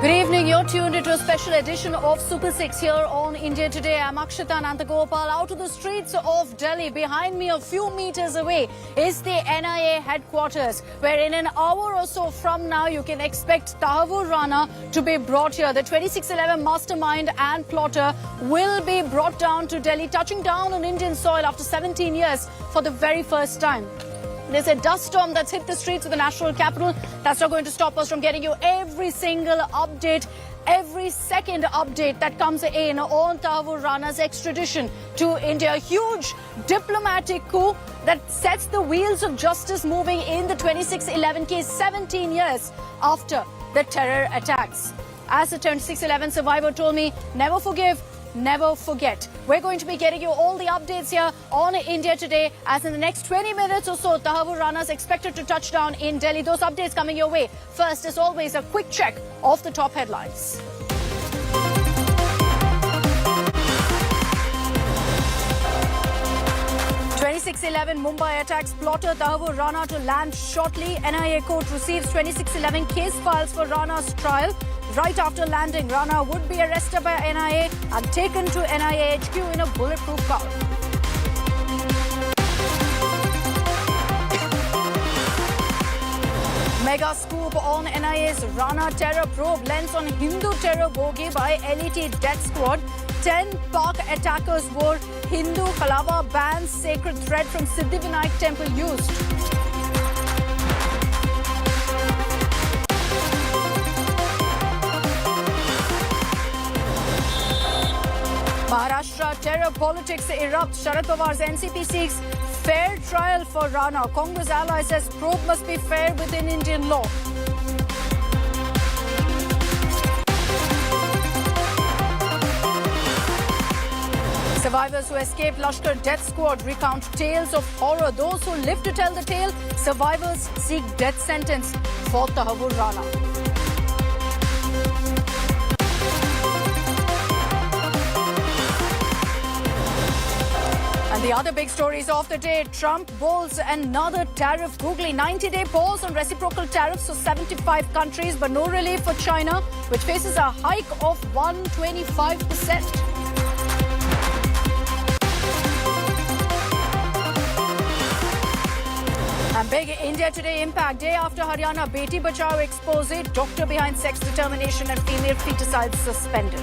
Good evening, you're tuned into a special edition of Super 6 here on India Today. I'm Akshita Nantagopal out to the streets of Delhi. Behind me, a few meters away, is the NIA headquarters, where in an hour or so from now, you can expect Tahawwur Rana to be brought here. The 2611 mastermind and plotter will be brought down to Delhi, touching down on Indian soil after 17 years for the very first time. There's a dust storm that's hit the streets of the national capital. That's not going to stop us from getting you every single update, every second update that comes in on Tahawwur Rana's extradition to India. A huge diplomatic coup that sets the wheels of justice moving in the 2611 case, 17 years after the terror attacks. As the 2611 survivor told me, never forgive, never forget. We're going to be getting you all the updates here on India Today, as in the next 20 minutes or so, Tahawwur Rana is expected to touch down in Delhi. Those updates coming your way. First, as always, a quick check of the top headlines. (2611) Mumbai attacks plotter Tahawwur Rana to land shortly. NIA court receives 2611 case files for Rana's trial. Right after landing, Rana would be arrested by NIA and taken to NIA HQ in a bulletproof car. Mega scoop on NIA's Rana terror probe lens on Hindu terror bogey by LET death squad. 10 Pak attackers wore Hindu Kalava bands, sacred thread from Siddhivinayak temple used. Maharashtra terror politics erupt. Sharad Pawar's NCP seeks fair trial for Rana. Congress ally says probe must be fair within Indian law. Survivors who escaped Lashkar death squad recount tales of horror. Those who live to tell the tale, survivors seek death sentence for Tahawwur Rana. And the other big stories of the day, Trump bowls another tariff googly. 90-day pause on reciprocal tariffs for 75 countries, but no relief for China, which faces a hike of 125%. And big India Today impact. Day after Haryana Beti Bachao expose, doctor behind sex determination and female feticide suspended.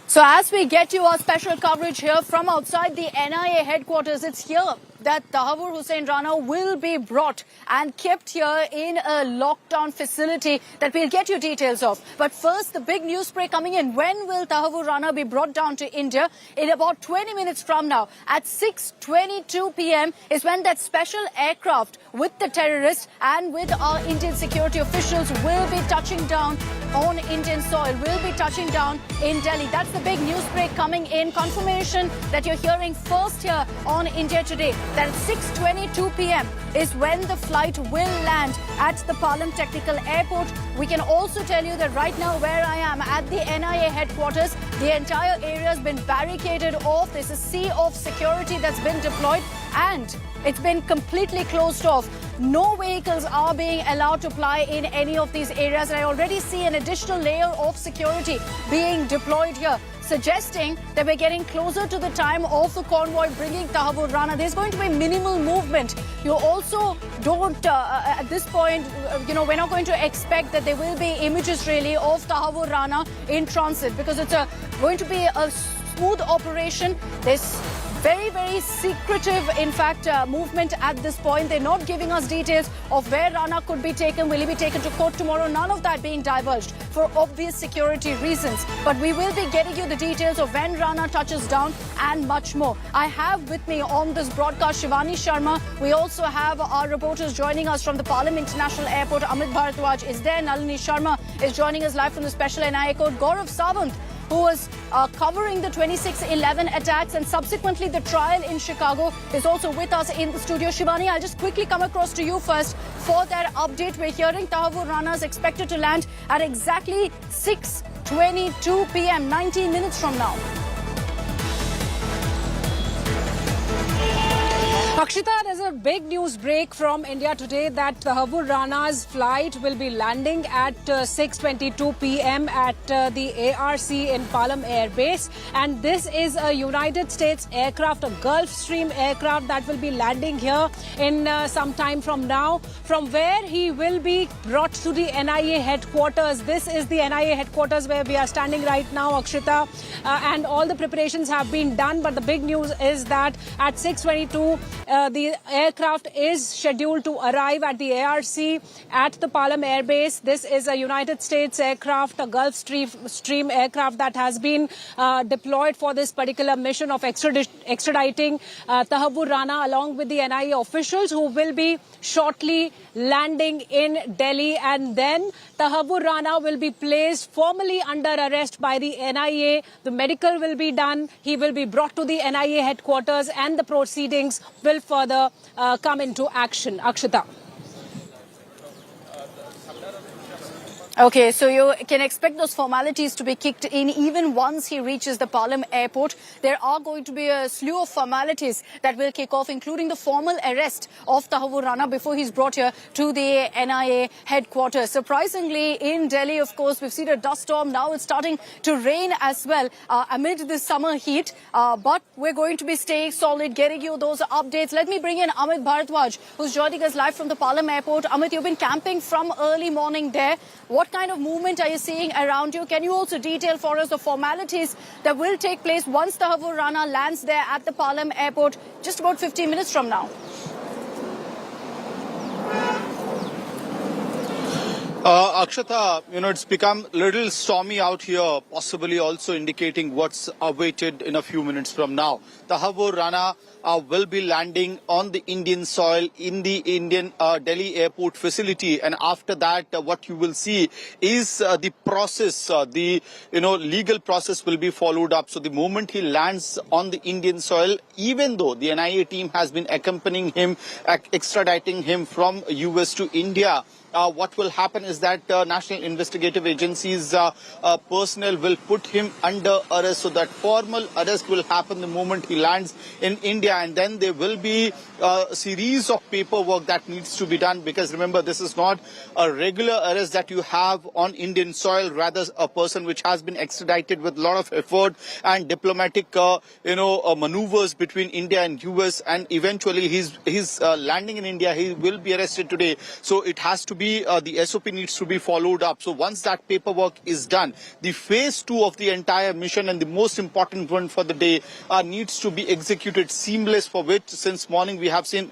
So as we get you our special coverage here from outside the NIA headquarters, it's here that Tahawwur Hussain Rana will be brought and kept here in a lockdown facility that we'll get you details of. But first, the big news break coming in. When will Tahawwur Rana be brought down to India? In about 20 minutes from now, at 6:22 p.m. is when that special aircraft with the terrorists and with our Indian security officials will be touching down on Indian soil, will be touching down in Delhi. That's the big news break coming in. Confirmation that you're hearing first here on India Today, that at 6:22 p.m. is when the flight will land at the Palam Technical Airport. We can also tell you that right now where I am at the NIA headquarters, the entire area has been barricaded off. There's a sea of security that's been deployed and it's been completely closed off. No vehicles are being allowed to fly in any of these areas. And I already see an additional layer of security being deployed here, suggesting that we're getting closer to the time of the convoy bringing Tahawwur Rana. There's going to be minimal movement. You also don't, at this point, we're not going to expect that there will be images really of Tahawwur Rana in transit, because it's going to be a smooth operation. There's very, very secretive, in fact, movement at this point. They're not giving us details of where Rana could be taken. Will he be taken to court tomorrow? None of that being divulged for obvious security reasons. But we will be getting you the details of when Rana touches down and much more. I have with me on this broadcast Shivani Sharma. We also have our reporters joining us from the Palam International Airport. Amit Bharadwaj is there. Nalini Sharma is joining us live from the special NIA court. Gaurav Sawant, who was covering the 26/11 attacks and subsequently the trial in Chicago, is also with us in the studio. Shivani, I'll just quickly come across to you first for that update. We're hearing Tahawwur Rana is expected to land at exactly 6:22 p.m., 19 minutes from now. Akshita, there's a big news break from India today that Tahawwur Rana's flight will be landing at 6:22 p.m. at the ARC in Palam Air Base. And this is a United States aircraft, a Gulfstream aircraft that will be landing here in some time from now, from where he will be brought to the NIA headquarters. This is the NIA headquarters where we are standing right now, Akshita, and all the preparations have been done. But the big news is that at 6:22, the aircraft is scheduled to arrive at the ARC at the Palam Air Base. This is a United States aircraft, a Gulfstream aircraft that has been deployed for this particular mission of extraditing Tahawwur Rana along with the NIA officials, who will be shortly landing in Delhi. And then Tahawwur Rana will be placed formally under arrest by the NIA. The medical will be done. He will be brought to the NIA headquarters and the proceedings will further come into action. Akshita. Okay, so you can expect those formalities to be kicked in even once he reaches the Palam airport. There are going to be a slew of formalities that will kick off, including the formal arrest of Tahawwur Rana before he's brought here to the NIA headquarters. Surprisingly, in Delhi, of course, we've seen a dust storm. Now it's starting to rain as well amid the summer heat. But we're going to be staying solid, getting you those updates. Let me bring in Amit Bharadwaj, who's joining us live from the Palam airport. Amit, you've been camping from early morning there. What kind of movement are you seeing around you? Can you also detail for us the formalities that will take place once Tahawwur Rana lands there at the Palam airport just about 15 minutes from now? Akshata, it's become a little stormy out here, possibly also indicating what's awaited in a few minutes from now. Tahawwur Rana will be landing on the Indian soil in the Indian Delhi airport facility, and after that what you will see is the process, the legal process will be followed up. So the moment he lands on the Indian soil, even though the NIA team has been accompanying him, extraditing him from US to India, what will happen is that National Investigative Agency's personnel will put him under arrest. So that formal arrest will happen the moment he lands in India, and then there will be a series of paperwork that needs to be done, because remember, this is not a regular arrest that you have on Indian soil, rather a person which has been extradited with a lot of effort and diplomatic maneuvers between India and US, and eventually he's landing in India. He will be arrested today, so it has to be the SOP needs to be followed up. So once that paperwork is done, the phase 2 of the entire mission, and the most important one for the day, needs to be executed seamless, for which since morning we have seen,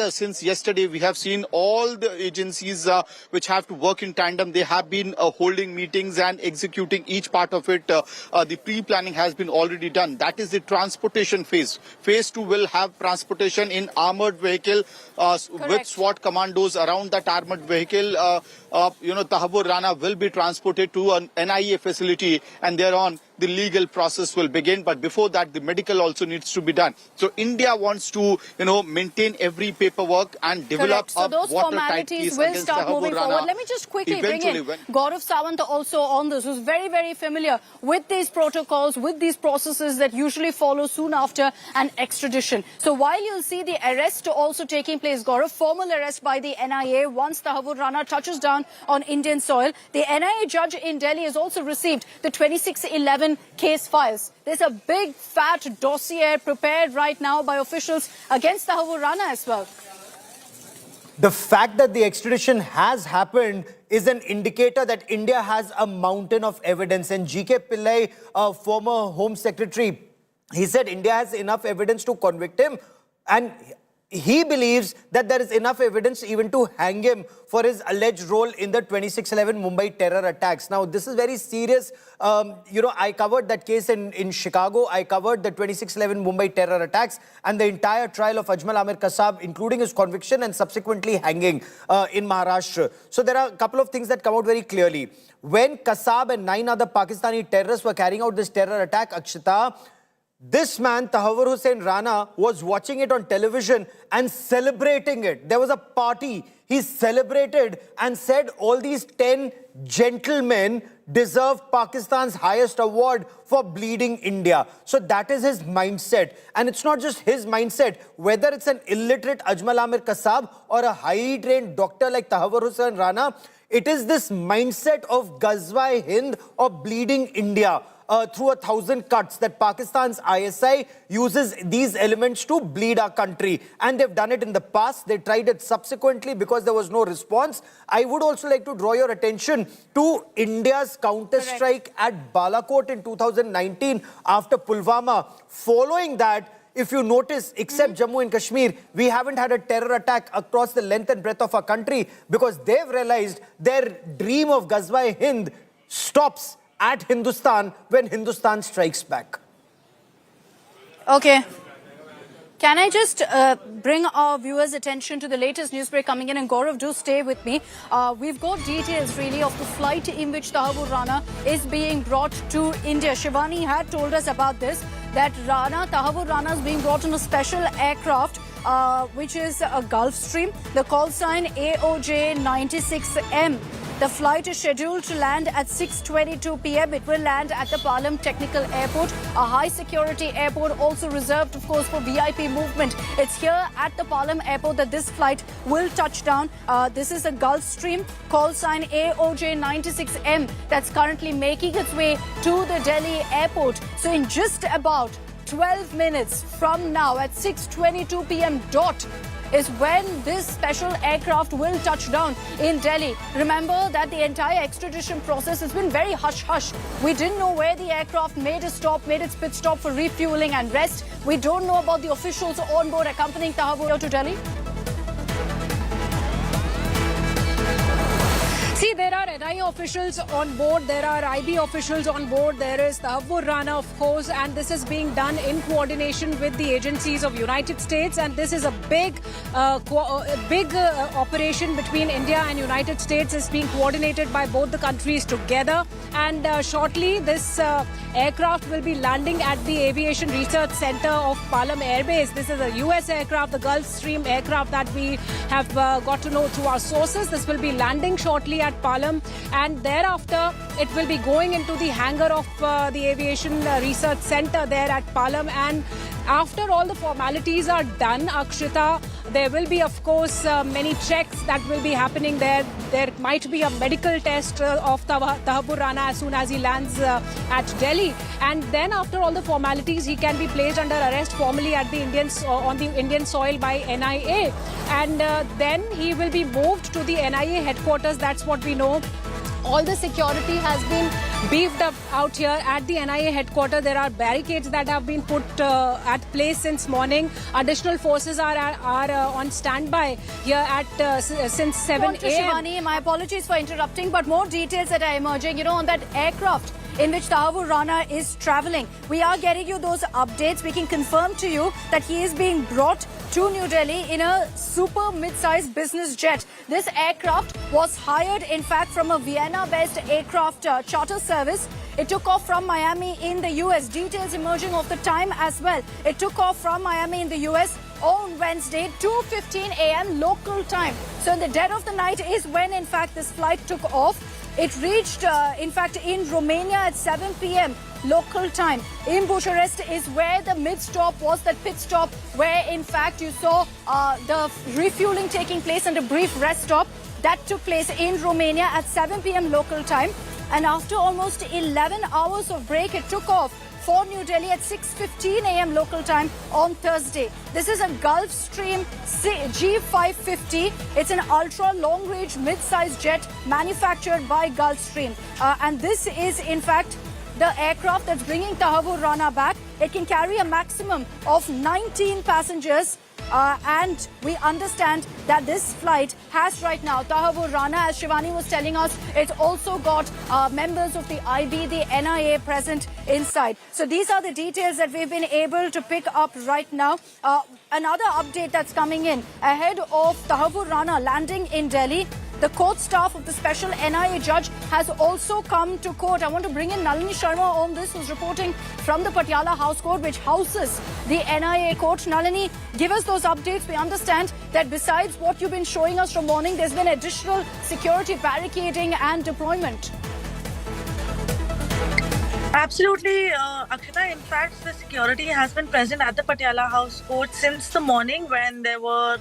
since yesterday we have seen all the agencies which have to work in tandem. They have been holding meetings and executing each part of it. The pre-planning has been already done. That is the transportation phase. Phase 2 will have transportation in armored vehicle with SWAT commandos around that armored vehicle. Tahawwur Rana will be transported to an NIA facility, and thereon the legal process will begin. But before that, the medical also needs to be done. So India wants to, maintain every paperwork and develop So those watertight case formalities will against start Tahawwur moving Rana. forward. Let me just quickly bring in Gaurav Sawant also on this, who's very, very familiar with these protocols, with these processes that usually follow soon after an extradition. So while you'll see the arrest also taking place, Gaurav, formal arrest by the NIA once Tahawwur Rana touches down on Indian soil, the NIA judge in Delhi has also received the 2611 case files. There's a big fat dossier prepared right now by officials against Tahawwur Rana as well. The fact that the extradition has happened is an indicator that India has a mountain of evidence. And G.K. Pillai, former Home Secretary, he said India has enough evidence to convict him, and he believes that there is enough evidence even to hang him for his alleged role in the 2611 Mumbai terror attacks. Now, this is very serious. I covered that case in Chicago. I covered the 2611 Mumbai terror attacks and the entire trial of Ajmal Amir Kasab, including his conviction and subsequently hanging in Maharashtra. So there are a couple of things that come out very clearly. When Kasab and 9 other Pakistani terrorists were carrying out this terror attack, Akshita, this man, Tahawwur Hussain Rana, was watching it on television and celebrating it. There was a party. He celebrated and said all these 10 gentlemen deserve Pakistan's highest award for bleeding India. So that is his mindset. And it's not just his mindset. Whether it's an illiterate Ajmal Amir Kasab or a highly trained doctor like Tahawwur Hussain Rana, it is this mindset of Ghazwa-e-Hind or bleeding India. Through 1,000 cuts that Pakistan's ISI uses these elements to bleed our country. And they've done it in the past. They tried it subsequently because there was no response. I would also like to draw your attention to India's counter-strike at Balakot in 2019 after Pulwama. Following that, if you notice, except Jammu and Kashmir, we haven't had a terror attack across the length and breadth of our country because they've realized their dream of Ghazwa-e-Hind stops at Hindustan when Hindustan strikes back. Okay. Can I just bring our viewers' attention to the latest news break coming in? And Gaurav, do stay with me. We've got details really of the flight in which Tahawwur Rana is being brought to India. Shivani had told us about this, that Tahawwur Rana is being brought on a special aircraft, which is a Gulfstream. The call sign AOJ 96M. The flight is scheduled to land at 6:22 p.m. It will land at the Palam Technical Airport, a high-security airport also reserved, of course, for VIP movement. It's here at the Palam Airport that this flight will touch down. This is a Gulfstream, call sign AOJ 96M, that's currently making its way to the Delhi airport. So in just about 12 minutes from now, at 6:22 p.m. dot, is when this special aircraft will touch down in Delhi. Remember that the entire extradition process has been very hush-hush. We didn't know where the aircraft made its pit stop for refueling and rest. We don't know about the officials on board accompanying Tahawwur to Delhi. See, there are NIA officials on board, there are IB officials on board, there is Tahawwur Rana, of course, and this is being done in coordination with the agencies of United States, and this is a big operation between India and United States. Is being coordinated by both the countries together, and shortly this aircraft will be landing at the Aviation Research Center of Palam Air Base. This is a US aircraft, the Gulfstream aircraft that we have got to know through our sources. This will be landing shortly at Palam, and thereafter it will be going into the hangar of the Aviation Research Center there at Palam. And after all the formalities are done, Akshita, there will be, of course, many checks that will be happening there. There might be a medical test of Tahawwur Rana as soon as he lands at Delhi. And then after all the formalities, he can be placed under arrest formally at the on the Indian soil by NIA. And then he will be moved to the NIA headquarters. That's what we know. All the security has been beefed up out here at the NIA headquarters. There are barricades that have been put at place since morning. Additional forces are on standby here at since 7 a.m. Shivani, my apologies for interrupting, but more details that are emerging, on that aircraft in which Tahawwur Rana is travelling. We are getting you those updates. We can confirm to you that he is being brought to New Delhi in a super mid-sized business jet. This aircraft was hired, in fact, from a Vienna-based aircraft charter service. It took off from Miami in the US. Details emerging of the time as well. It took off from Miami in the US on Wednesday, 2:15 a.m. local time. So in the dead of the night is when, in fact, this flight took off. It reached, in fact, in Romania at 7 p.m. local time. In Bucharest is where the mid-stop was, that pit stop, where, in fact, you saw the refueling taking place and a brief rest stop. That took place in Romania at 7 p.m. local time. And after almost 11 hours of break, it took off for New Delhi at 6:15 a.m. local time on Thursday. This is a Gulfstream G550. It's an ultra long-range mid-sized jet manufactured by Gulfstream. And this is, in fact, the aircraft that's bringing Tahawwur Rana back. It can carry a maximum of 19 passengers. And we understand that this flight has right now Tahawwur Rana, as Shivani was telling us, it's also got members of the IB, the NIA present inside. So these are the details that we've been able to pick up right now. Another update that's coming in ahead of Tahawwur Rana landing in Delhi. The court staff of the special NIA judge has also come to court. I want to bring in Nalini Sharma on this, who's reporting from the Patiala House Court, which houses the NIA court. Nalini, give us those updates. We understand that besides what you've been showing us from morning, there's been additional security barricading and deployment. Absolutely, Akshita. In fact, the security has been present at the Patiala House Court since the morning when there were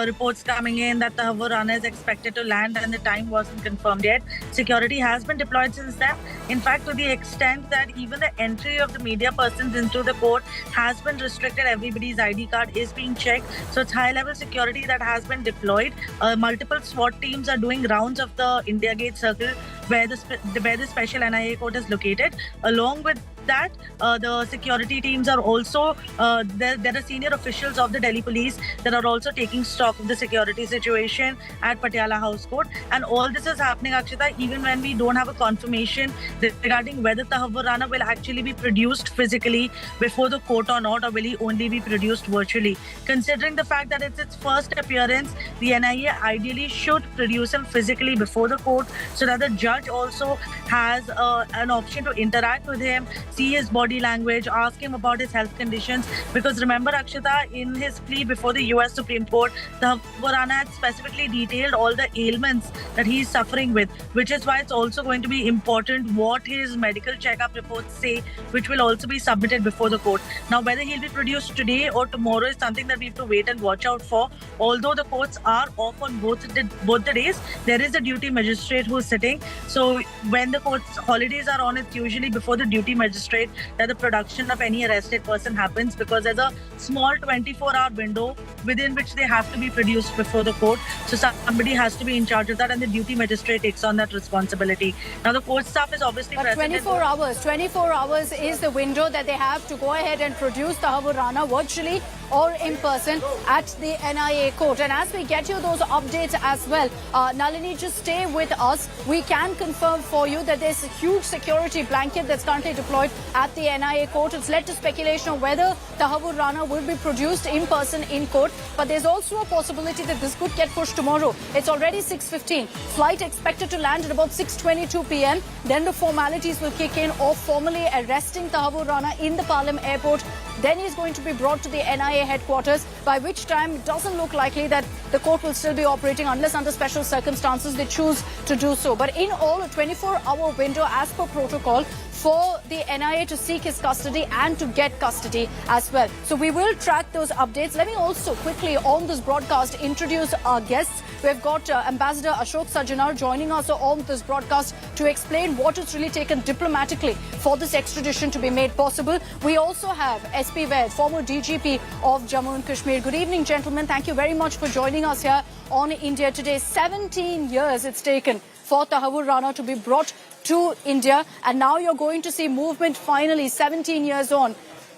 reports coming in that Tahawwur Rana is expected to land and the time wasn't confirmed yet. Security has been deployed since then. In fact, to the extent that even the entry of the media persons into the court has been restricted. Everybody's ID card is being checked. So it's high-level security that has been deployed. Multiple SWAT teams are doing rounds of the India Gate Circle where the special NIA court is located. Along with that, the security teams are also, there are senior officials of the Delhi police that are also taking stock of the security situation at Patiala House Court. And all this is happening, Akshita, even when we don't have a confirmation regarding whether Tahawwur Rana will actually be produced physically before the court or not, or will he only be produced virtually. Considering the fact that it's its first appearance, the NIA ideally should produce him physically before the court so that the judge also has an option to interact with him, see his body language, ask him about his health conditions. Because remember, Akshita, in his plea before the US Supreme Court, Tahawwur Rana had specifically detailed all the ailments that he is suffering with, which is why it's also going to be important what his medical checkup reports say, which will also be submitted before the court. Now, whether he'll be produced today or tomorrow is something that we have to wait and watch out for. Although the courts are off on both the days, there is a duty magistrate who's sitting. So when the court's holidays are on, it's usually before the duty magistrate magistrate that the production of any arrested person happens, because there's a small 24-hour window within which they have to be produced before the court. So somebody has to be in charge of that, and the duty magistrate takes on that responsibility. Now the court staff is obviously But present. 24 hours is the window that they have to go ahead and produce Tahawwur Rana virtually or in person at the NIA court. And as we get you those updates as well, Nalini, just stay with us. We can confirm for you that there's a huge security blanket that's currently deployed at the NIA court. It's led to speculation of whether Tahawwur Rana will be produced in person in court. But there's also a possibility that this could get pushed tomorrow. It's already 6:15. Flight expected to land at about 6:22 p.m. Then the formalities will kick in of formally arresting Tahawwur Rana in the Palam airport. Then he's going to be brought to the NIA headquarters, by which time it doesn't look likely that the court will still be operating unless under special circumstances they choose to do so. But in all, a 24-hour window as per protocol for the NIA to seek his custody and to get custody as well. So we will track those updates. Let me also quickly on this broadcast introduce our guests. We've got Ambassador Ashok Sajjanar joining us on this broadcast to explain what it's really taken diplomatically for this extradition to be made possible. We also have SP Vaid, former DGP of Jammu and Kashmir. Good evening, gentlemen. Thank you very much for joining us here on India Today. 17 years it's taken for Tahawwur Rana to be brought to India, and now you're going to see movement finally 17 years on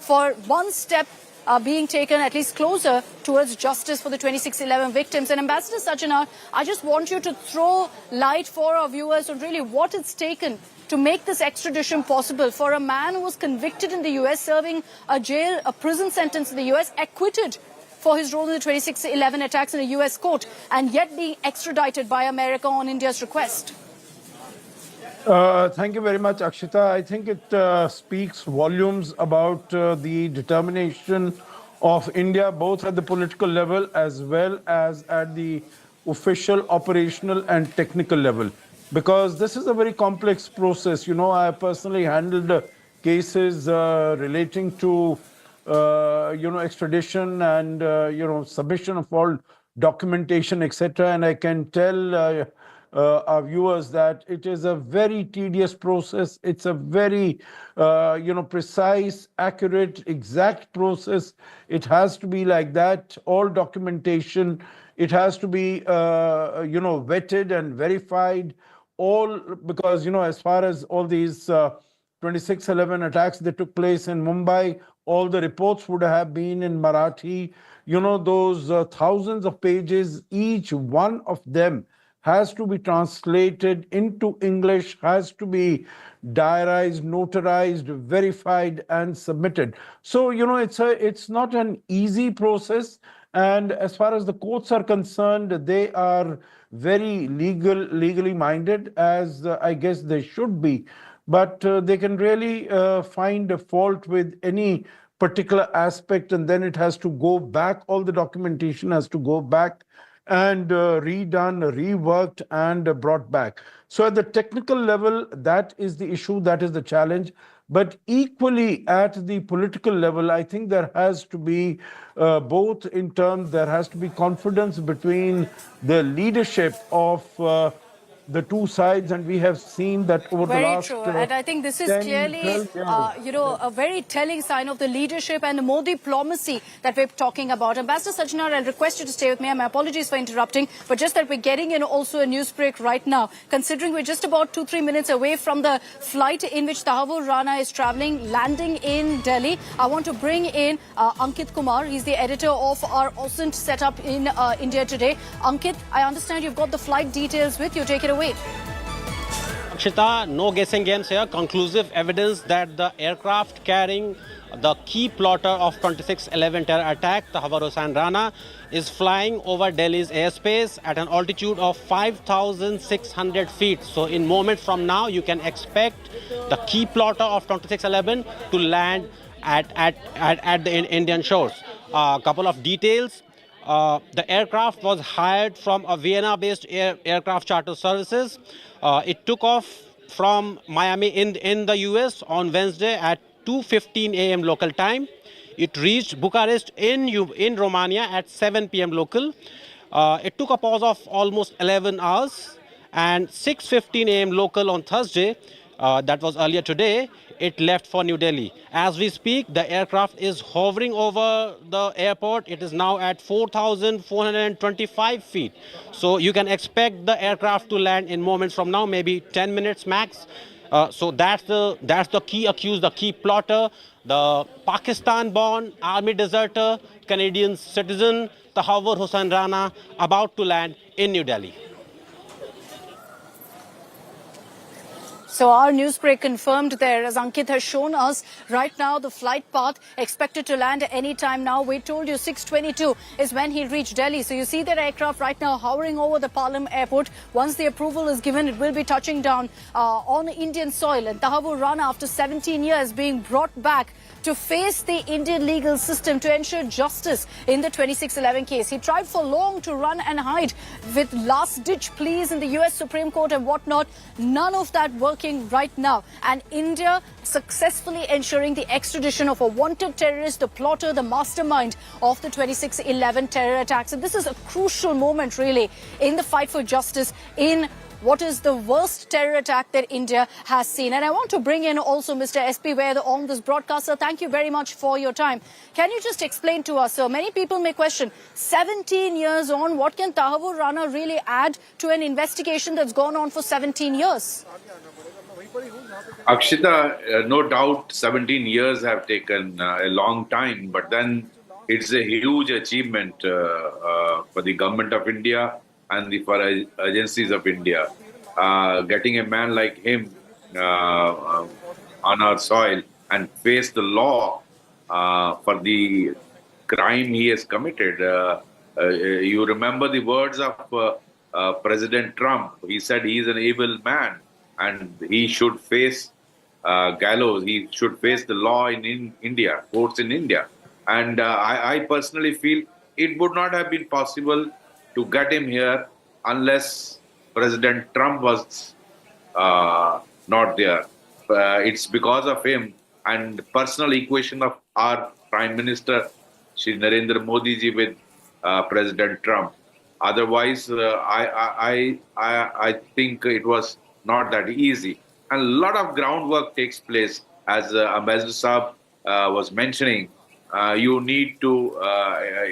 for one step being taken at least closer towards justice for the 2611 victims. And Ambassador Sajjanar, I just want you to throw light for our viewers on really what it's taken to make this extradition possible for a man who was convicted in the US, serving a prison sentence in the US, acquitted for his role in the 2611 attacks in a US court, and yet being extradited by America on India's request. Thank you very much, Akshita. I think it speaks volumes about the determination of India, both at the political level as well as at the official, operational and technical level. Because this is a very complex process. You know, I personally handled cases relating to, extradition and, submission of all documentation, etc. And I can tell our viewers that it is a very tedious process. It's a very, precise, accurate, exact process. It has to be like that. All documentation, it has to be, vetted and verified. All because, as far as all these 2611 attacks that took place in Mumbai, all the reports would have been in Marathi. Those thousands of pages, each one of them has to be translated into English, has to be diarized, notarized, verified, and submitted. So, it's not an easy process. And as far as the courts are concerned, they are very legally minded, as I guess they should be. But they can really find a fault with any particular aspect, and then it has to go back. All the documentation has to go back and redone, reworked, and brought back. So at the technical level, that is the issue, that is the challenge. But equally at the political level, I think there has to be both in terms, there has to be confidence between the leadership of the two sides, and we have seen that over the last... Very true. And I think this is clearly, a very telling sign of the leadership and the more diplomacy that we're talking about. Ambassador Sajjanar, I'll request you to stay with me. My apologies for interrupting, but just that we're getting in also a news break right now. Considering we're just about 2-3 minutes away from the flight in which Tahawwur Rana is traveling, landing in Delhi, I want to bring in Ankit Kumar. He's the editor of our OSINT setup in India Today. Ankit, I understand you've got the flight details with you. Take it away. Akshita, no guessing games here. Conclusive evidence that the aircraft carrying the key plotter of 2611 terror attack, Tahawwur Hussain Rana, is flying over Delhi's airspace at an altitude of 5,600 feet. So in moments from now, you can expect the key plotter of 2611 to land at the Indian shores. A couple of details. The aircraft was hired from a Vienna-based aircraft charter services. It took off from Miami in the US on Wednesday at 2:15 a.m. local time. It reached Bucharest in Romania at 7 p.m. local. It took a pause of almost 11 hours, and 6:15 a.m. local on Thursday, that was earlier today, it left for New Delhi. As we speak, the aircraft is hovering over the airport. It is now at 4,425 feet. So you can expect the aircraft to land in moments from now, maybe 10 minutes max. So that's the key accused, the key plotter, the Pakistan-born army deserter, Canadian citizen, Tahawwur Hussain Rana, about to land in New Delhi. So our news break confirmed there, as Ankit has shown us. Right now, the flight path expected to land any time now. We told you 6:22 is when he reached Delhi. So you see that aircraft right now hovering over the Palam airport. Once the approval is given, it will be touching down on Indian soil. And Tahawwur Rana, after 17 years, being brought back to face the Indian legal system to ensure justice in the 2611 case. He tried for long to run and hide with last-ditch pleas in the US Supreme Court and whatnot. None of that working right now. And India successfully ensuring the extradition of a wanted terrorist, the plotter, the mastermind of the 2611 terror attacks. And this is a crucial moment, really, in the fight for justice in what is the worst terror attack that India has seen. And I want to bring in also Mr. S.P. Vaid on this broadcast. Sir, thank you very much for your time. Can you just explain to us, sir, many people may question, 17 years on, what can Tahawwur Rana really add to an investigation that's gone on for 17 years? Akshita, no doubt 17 years have taken a long time, but then it's a huge achievement for the government of India and for agencies of India. Getting a man like him on our soil and face the law for the crime he has committed. You remember the words of President Trump. He said he is an evil man and he should face gallows. He should face the law in India, courts in India. And I personally feel it would not have been possible to get him here unless President Trump was not there. It's because of him and personal equation of our Prime Minister, Shri Narendra Modi ji, with President Trump. Otherwise, I think it was not that easy. And a lot of groundwork takes place, as Ambassador Saab was mentioning. You need to,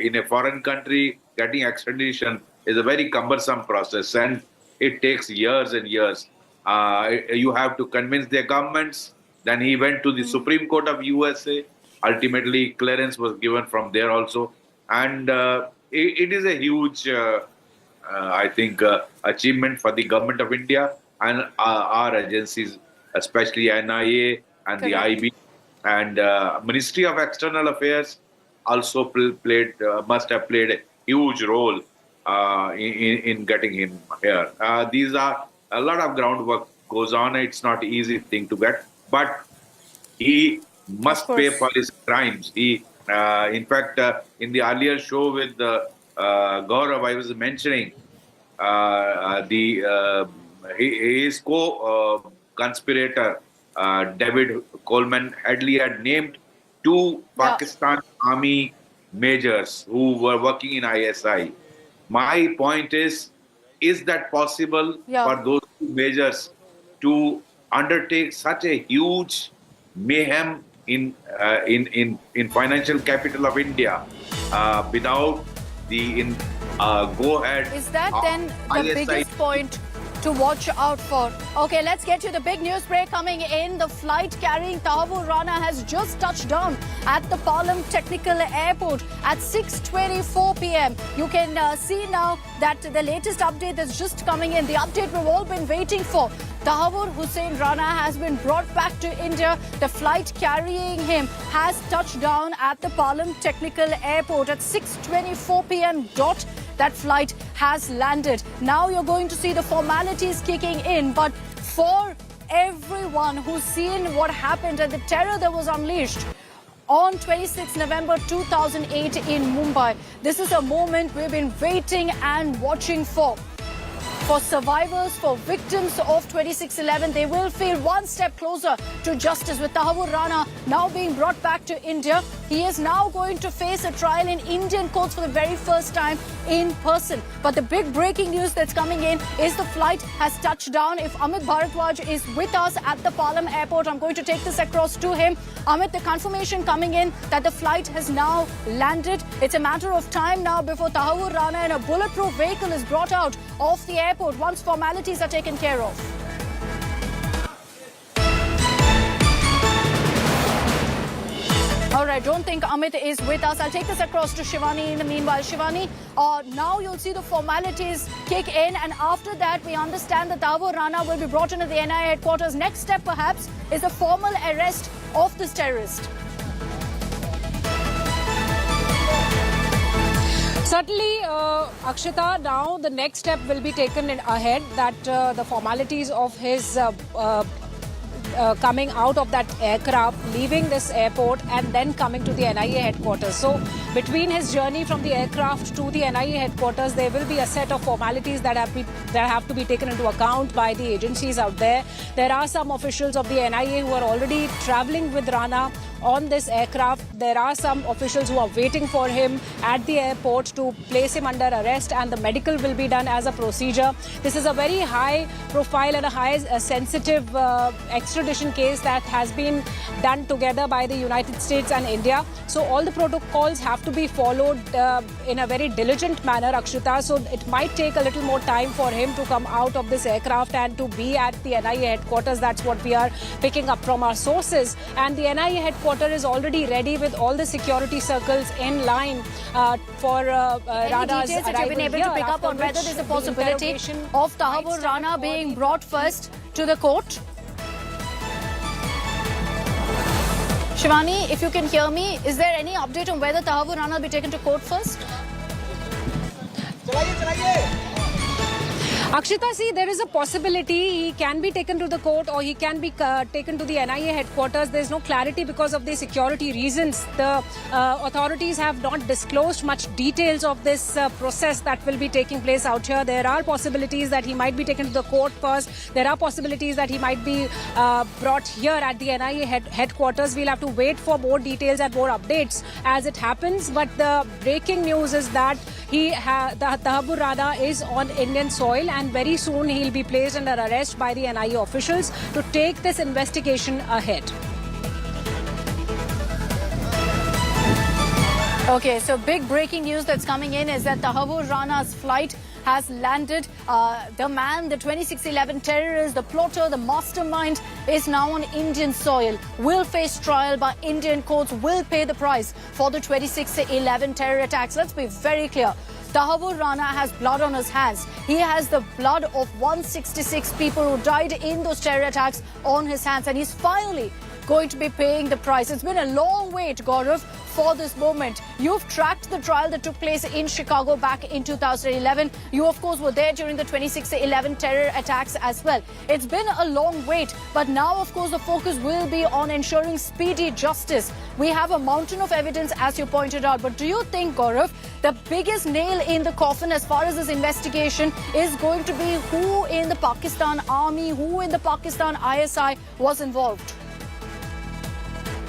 in a foreign country, getting extradition is a very cumbersome process and it takes years and years. You have to convince their governments. Then he went to the Supreme Court of USA. Ultimately, clearance was given from there also. And it is a huge, I think, achievement for the government of India and our agencies, especially NIA and the IB. And Ministry of External Affairs also must have played a huge role in getting him here. These are a lot of groundwork goes on. It's not an easy thing to get, but he must pay for his crimes. He, in fact, in the earlier show with Gaurav, I was mentioning his co-conspirator, David Coleman Hadley, had named 2 Pakistan army majors who were working in ISI. My point is that possible for those 2 majors to undertake such a huge mayhem in financial capital of India without the go-ahead? Is that then the ISI biggest point to watch out for? Okay, let's get to the big news break coming in. The flight carrying Tahawwur Rana has just touched down at the Palam Technical Airport at 6:24 p.m. You can see now that the latest update that's just coming in, the update we've all been waiting for. Tahawwur Hussain Rana has been brought back to India. The flight carrying him has touched down at the Palam Technical Airport at 6:24 p.m. dot. That flight has landed. Now you're going to see the formalities kicking in. But for everyone who's seen what happened and the terror that was unleashed on 26 November 2008 in Mumbai, this is a moment we've been waiting and watching for. For survivors, for victims of 2611, they will feel one step closer to justice with Tahawwur Rana now being brought back to India. He is now going to face a trial in Indian courts for the very first time in person. But the big breaking news that's coming in is the flight has touched down. If Amit Bharadwaj is with us at the Palam airport, I'm going to take this across to him. Amit, the confirmation coming in that the flight has now landed. It's a matter of time now before Tahawwur Rana in a bulletproof vehicle is brought out of the airport once formalities are taken care of. All right, don't think Amit is with us. I'll take this across to Shivani in the meanwhile. Shivani, now you'll see the formalities kick in, and after that, we understand that Tahawwur Rana will be brought into the NIA headquarters. Next step, perhaps, is the formal arrest of this terrorist. Certainly, Akshita, now the next step will be taken ahead, that the formalities of his coming out of that aircraft, leaving this airport and then coming to the NIA headquarters. So between his journey from the aircraft to the NIA headquarters, there will be a set of formalities that have to be taken into account by the agencies out there. There are some officials of the NIA who are already traveling with Rana on this aircraft. There are some officials who are waiting for him at the airport to place him under arrest, and the medical will be done as a procedure. This is a very high profile and a high sensitive extradition case that has been done together by the United States and India. So all the protocols have to be followed in a very diligent manner, Akshita. So it might take a little more time for him to come out of this aircraft and to be at the NIA headquarters. That's what we are picking up from our sources. And the NIA headquarters is already ready with all the security circles in line for Rana's details that you've been able to pick up on whether there's a possibility of Tahawwur Rana being brought first to the court? Shivani, if you can hear me, is there any update on whether Tahawwur Rana will be taken to court first? Akshita, see, there is a possibility he can be taken to the court or he can be taken to the NIA headquarters. There is no clarity because of the security reasons. The authorities have not disclosed much details of this process that will be taking place out here. There are possibilities that he might be taken to the court first. There are possibilities that he might be brought here at the NIA headquarters. We'll have to wait for more details and more updates as it happens. But the breaking news is that Tahawwur Rana is on Indian soil, and very soon he'll be placed under arrest by the NIA officials to take this investigation ahead. Okay, so big breaking news that's coming in is that Tahawwur Rana's flight has landed. The man, the 2611 terrorist, the plotter, the mastermind is now on Indian soil, will face trial by Indian courts, will pay the price for the 2611 terror attacks. Let's be very clear. Tahawwur Rana has blood on his hands. He has the blood of 166 people who died in those terror attacks on his hands, and he's finally going to be paying the price. It's been a long wait, Gaurav, for this moment. You've tracked the trial that took place in Chicago back in 2011. You, of course, were there during the 2611 terror attacks as well. It's been a long wait, but now, of course, the focus will be on ensuring speedy justice. We have a mountain of evidence, as you pointed out, but do you think, Gaurav, the biggest nail in the coffin as far as this investigation is going to be who in the Pakistan army, who in the Pakistan ISI was involved?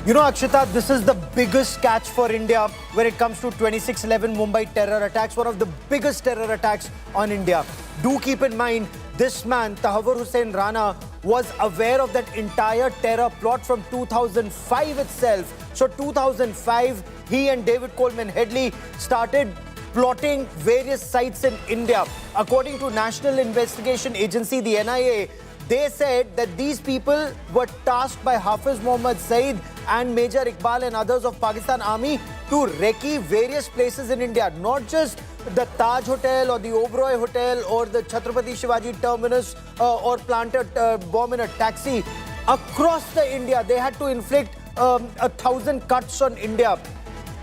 You know, Akshita, this is the biggest catch for India when it comes to 2611 Mumbai terror attacks, one of the biggest terror attacks on India. Do keep in mind, this man, Tahawwur Hussain Rana, was aware of that entire terror plot from 2005 itself. So 2005, he and David Coleman Headley started plotting various sites in India. According to National Investigation Agency, the NIA, they said that these people were tasked by Hafiz Mohammad Saeed and Major Iqbal and others of Pakistan Army to recce various places in India, not just the Taj Hotel or the Oberoi Hotel or the Chhatrapati Shivaji Terminus or plant a bomb in a taxi. Across the India, they had to inflict 1,000 cuts on India.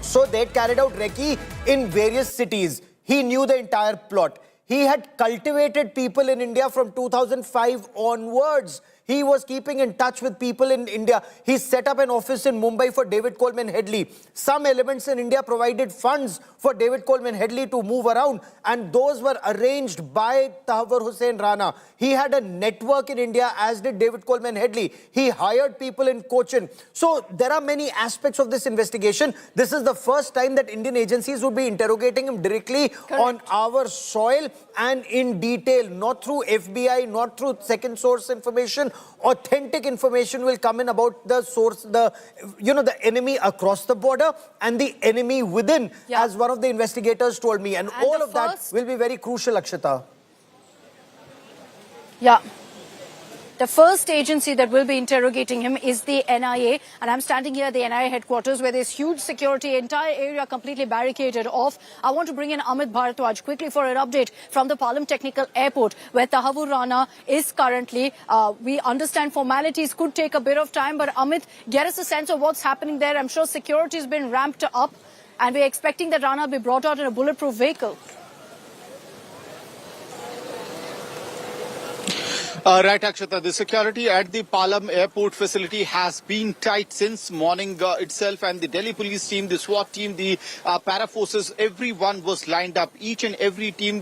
So they carried out recce in various cities. He knew the entire plot. He had cultivated people in India from 2005 onwards. He was keeping in touch with people in India. He set up an office in Mumbai for David Coleman Headley. Some elements in India provided funds for David Coleman Headley to move around, and those were arranged by Tahawwur Hussain Rana. He had a network in India, as did David Coleman Headley. He hired people in Cochin. So there are many aspects of this investigation. This is the first time that Indian agencies would be interrogating him directly on our soil and in detail, not through FBI, not through second source information. Authentic information will come in about the source, the enemy across the border and the enemy within, as one of the investigators told me. And all of that will be very crucial, Akshata. Yeah. The first agency that will be interrogating him is the NIA, and I'm standing here at the NIA headquarters where there's huge security, entire area completely barricaded off. I want to bring in Amit Bharadwaj quickly for an update from the Palam Technical Airport where Tahawwur Rana is currently. We understand formalities could take a bit of time, but Amit, get us a sense of what's happening there. I'm sure security has been ramped up and we're expecting that Rana be brought out in a bulletproof vehicle. Right, Akshata. The security at the Palam airport facility has been tight since morning itself, and the Delhi police team, the SWAT team, the para forces, everyone was lined up. Each and every team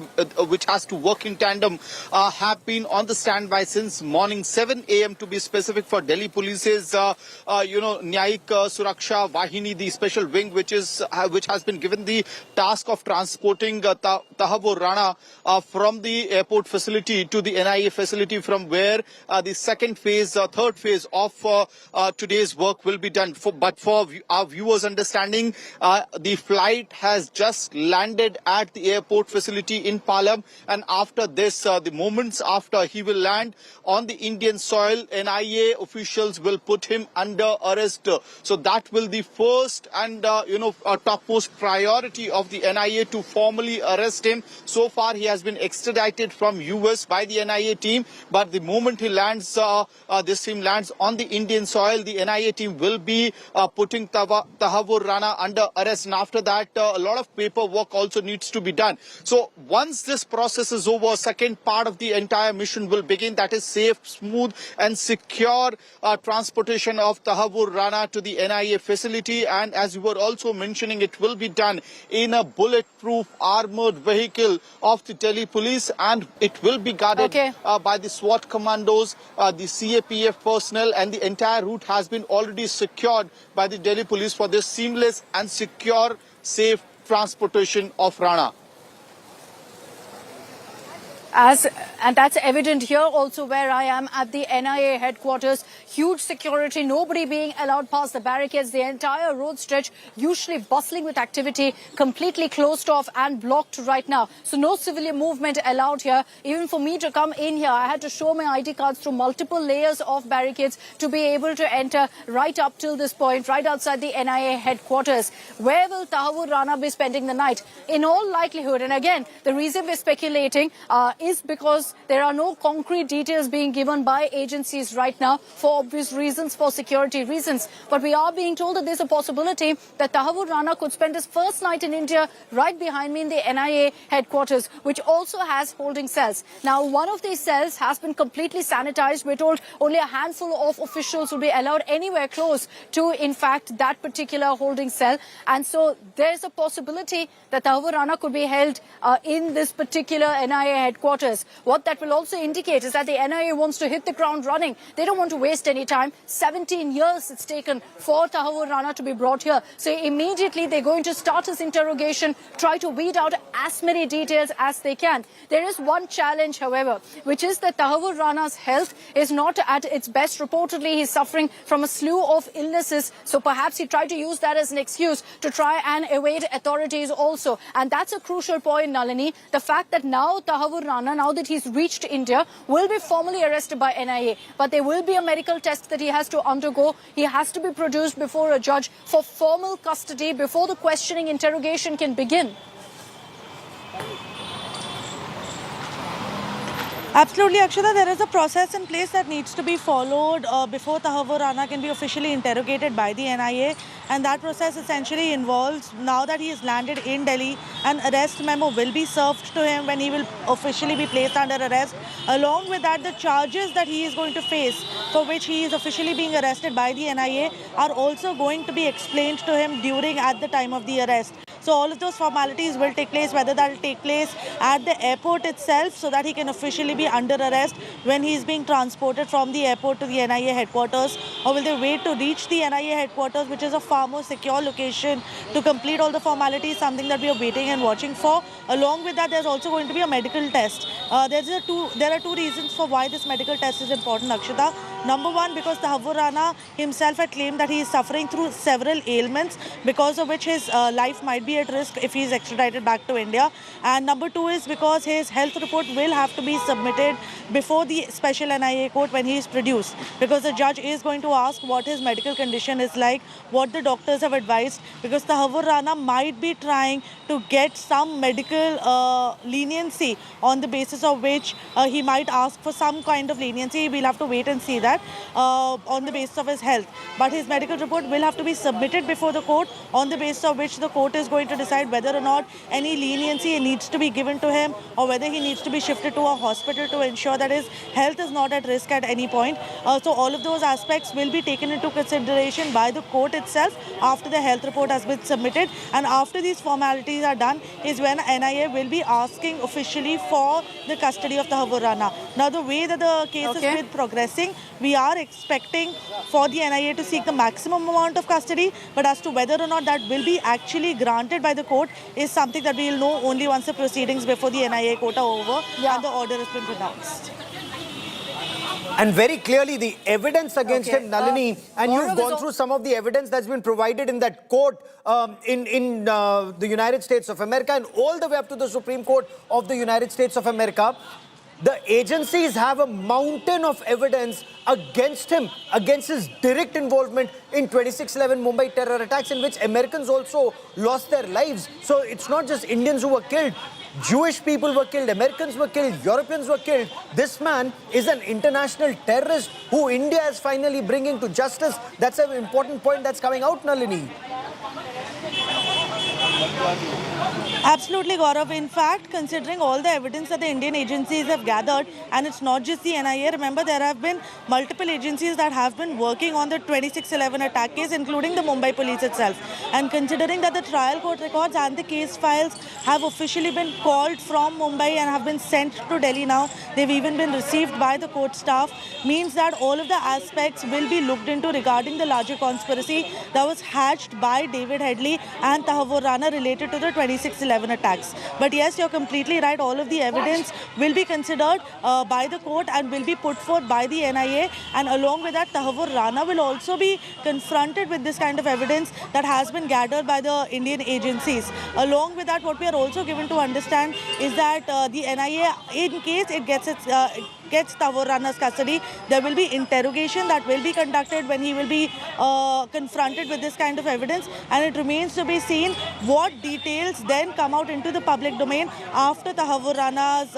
which has to work in tandem have been on the standby since morning, 7 a.m. to be specific for Delhi police's, Nyayik Suraksha Vahini, the special wing which has been given the task of transporting Tahawwur Rana from the airport facility to the NIA facility, from where the third phase of today's work will be done. But for our viewers' understanding, the flight has just landed at the airport facility in Palam, and after this, the moments after he will land on the Indian soil, NIA officials will put him under arrest. So that will be the first and topmost priority of the NIA to formally arrest him. So far, he has been extradited from US by the NIA team, but the moment he lands, this team lands on the Indian soil, the NIA team will be putting Tahawwur Rana under arrest, and after that, a lot of paperwork also needs to be done. So once this process is over, second part of the entire mission will begin, that is safe, smooth and secure transportation of Tahawwur Rana to the NIA facility. And as you were also mentioning, it will be done in a bulletproof armored vehicle of the Delhi police, and it will be guarded by the SWAT commandos, the CAPF personnel, and the entire route has been already secured by the Delhi police for this seamless and secure, safe transportation of Rana. And that's evident here also where I am at the NIA headquarters. Huge security, nobody being allowed past the barricades. The entire road stretch, usually bustling with activity, completely closed off and blocked right now. So no civilian movement allowed here. Even for me to come in here, I had to show my ID cards through multiple layers of barricades to be able to enter right up till this point, right outside the NIA headquarters. Where will Tahawwur Rana be spending the night? In all likelihood, and again, the reason we're speculating is because there are no concrete details being given by agencies right now for obvious reasons, for security reasons. But we are being told that there's a possibility that Tahawwur Rana could spend his first night in India right behind me in the NIA headquarters, which also has holding cells. Now, one of these cells has been completely sanitized. We're told only a handful of officials will be allowed anywhere close to, in fact, that particular holding cell. And so there's a possibility that Tahawwur Rana could be held in this particular NIA headquarters. What that will also indicate is that the NIA wants to hit the ground running. They don't want to waste any time. 17 years it's taken for Tahawwur Rana to be brought here. So immediately they're going to start his interrogation, try to weed out as many details as they can. There is one challenge, however, which is that Tahawwur Rana's health is not at its best. Reportedly, he's suffering from a slew of illnesses. So perhaps he tried to use that as an excuse to try and evade authorities also. And that's a crucial point, Nalini. The fact that now Tahawwur Rana, now that he's reached India, will be formally arrested by NIA. But there will be a medical test that he has to undergo. He has to be produced before a judge for formal custody before the questioning interrogation can begin. Absolutely, Akshata. There is a process in place that needs to be followed before Tahawwur Rana can be officially interrogated by the NIA. And that process essentially involves, now that he has landed in Delhi, an arrest memo will be served to him when he will officially be placed under arrest. Along with that, the charges that he is going to face, for which he is officially being arrested by the NIA, are also going to be explained to him at the time of the arrest. So all of those formalities will take place, whether that will take place at the airport itself so that he can officially be under arrest when he is being transported from the airport to the NIA headquarters, or will they wait to reach the NIA headquarters, which is a far more secure location, to complete all the formalities, something that we are waiting and watching for. Along with that, there's also going to be a medical test. There are two reasons for why this medical test is important, Akshita. Number one, because Tahawwur Rana himself had claimed that he is suffering through several ailments, because of which his life might be at risk if he is extradited back to India. And number two is because his health report will have to be submitted before the special NIA court when he is produced, because the judge is going to ask what his medical condition is like, what the doctors have advised, because Tahawwur Rana might be trying to get some medical leniency, on the basis of which he might ask for some kind of leniency. We'll have to wait and see that on the basis of his health. But his medical report will have to be submitted before the court, on the basis of which the court is going to decide whether or not any leniency needs to be given to him, or whether he needs to be shifted to a hospital to ensure that his health is not at risk at any point. So all of those aspects will be taken into consideration by the court itself after the health report has been submitted. And after these formalities are done is when NIA will be asking officially for the custody of Tahawwur Rana. Now, the way that the case has been progressing, we are expecting for the NIA to seek the maximum amount of custody, but as to whether or not that will be actually granted by the court is something that we will know only once the proceedings before the NIA court are over and the order has been pronounced. And very clearly the evidence against him, Nalini, and you've gone through some of the evidence that's been provided in that court in the United States of America and all the way up to the Supreme Court of the United States of America. The agencies have a mountain of evidence against him, against his direct involvement in 26/11 Mumbai terror attacks, in which Americans also lost their lives. So it's not just Indians who were killed. Jewish people were killed, Americans were killed, Europeans were killed. This man is an international terrorist who India is finally bringing to justice. That's an important point that's coming out, Nalini. Absolutely, Gaurav. In fact, considering all the evidence that the Indian agencies have gathered, and it's not just the NIA, remember there have been multiple agencies that have been working on the 26/11 attack case, including the Mumbai police itself. And considering that the trial court records and the case files have officially been called from Mumbai and have been sent to Delhi now, they've even been received by the court staff, means that all of the aspects will be looked into regarding the larger conspiracy that was hatched by David Headley and Tahawwur Rana related to the 26/11 attacks. But yes, you're completely right. All of the evidence will be considered by the court and will be put forth by the NIA. And along with that, Tahawwur Rana will also be confronted with this kind of evidence that has been gathered by the Indian agencies. Along with that, what we are also given to understand is that the NIA, in case it gets Tahawwur Rana's custody, there will be interrogation that will be conducted when he will be confronted with this kind of evidence, and it remains to be seen what details then come out into the public domain after Tahawwur Rana's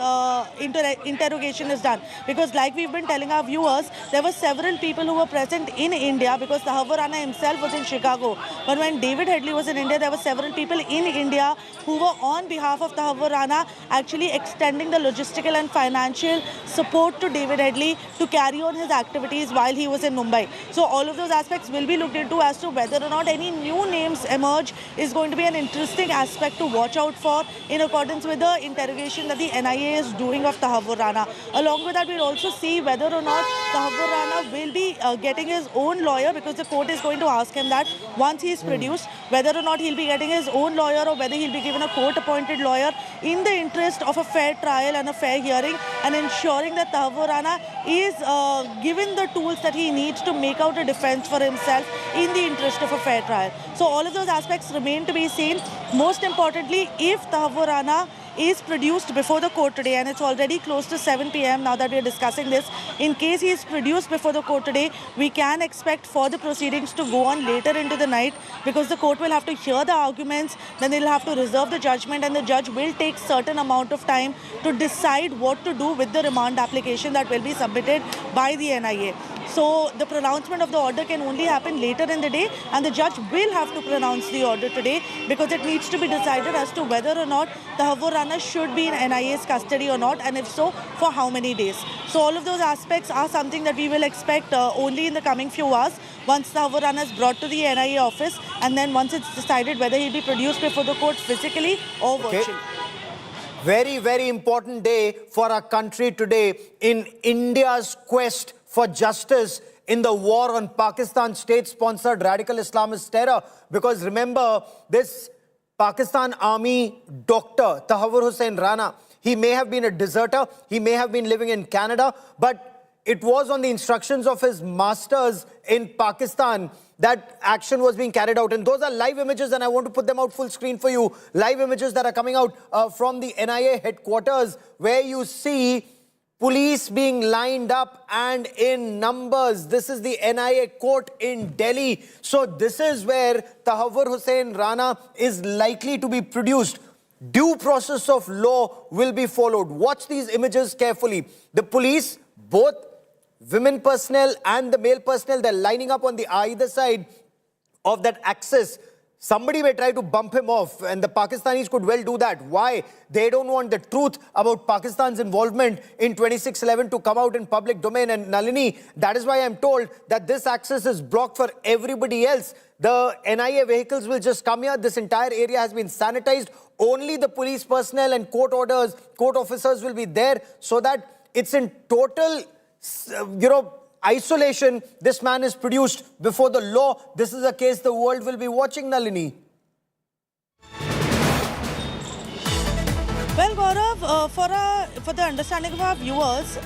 interrogation is done. Because like we've been telling our viewers, there were several people who were present in India, because Tahawwur Rana himself was in Chicago. But when David Headley was in India, there were several people in India who were on behalf of Tahawwur Rana actually extending the logistical and financial support to David Headley to carry on his activities while he was in Mumbai. So all of those aspects will be looked into. As to whether or not any new names emerge is going to be an interesting aspect to watch out for, in accordance with the interrogation that the NIA is doing of Tahawwur Rana. Along with that, we'll also see whether or not Tahawwur Rana will be getting his own lawyer, because the court is going to ask him that once he is produced, whether or not he'll be getting his own lawyer or whether he'll be given a court-appointed lawyer, in the interest of a fair trial and a fair hearing, and ensuring that Tahawwur Rana is given the tools that he needs to make out a defense for himself in the interest of a fair trial. So all of those aspects remain to be seen. Most importantly, if Tahawwur Rana is produced before the court today, and it's already close to 7 p.m. now that we are discussing this, in case he is produced before the court today, we can expect further proceedings to go on later into the night, because the court will have to hear the arguments, then they'll have to reserve the judgment, and the judge will take certain amount of time to decide what to do with the remand application that will be submitted by the NIA. So the pronouncement of the order can only happen later in the day, and the judge will have to pronounce the order today, because it needs to be decided as to whether or not Tahawwur Rana should be in NIA's custody or not, and if so, for how many days. So all of those aspects are something that we will expect only in the coming few hours, once Tahawwur Rana is brought to the NIA office, and then once it's decided whether he'll be produced before the court physically or virtually. Very, very important day for our country today in India's quest for justice in the war on Pakistan state-sponsored radical Islamist terror. Because remember, this Pakistan army doctor, Tahawwur Hussain Rana, he may have been a deserter, he may have been living in Canada, but it was on the instructions of his masters in Pakistan that action was being carried out. And those are live images, and I want to put them out full screen for you. Live images that are coming out from the NIA headquarters, where you see police being lined up and in numbers. This is the NIA court in Delhi. So this is where Tahawwur Hussain Rana is likely to be produced. Due process of law will be followed. Watch these images carefully. The police, both women personnel and the male personnel, they're lining up on the either side of that axis. Somebody may try to bump him off, and the Pakistanis could well do that. Why? They don't want the truth about Pakistan's involvement in 26/11 to come out in public domain. And Nalini, that is why I'm told that this access is blocked for everybody else. The NIA vehicles will just come here. This entire area has been sanitized. Only the police personnel and court orders, court officers will be there, so that it's in total, isolation. This man is produced before the law. This is a case the world will be watching, Nalini. Well, Gaurav, for the understanding of our viewers,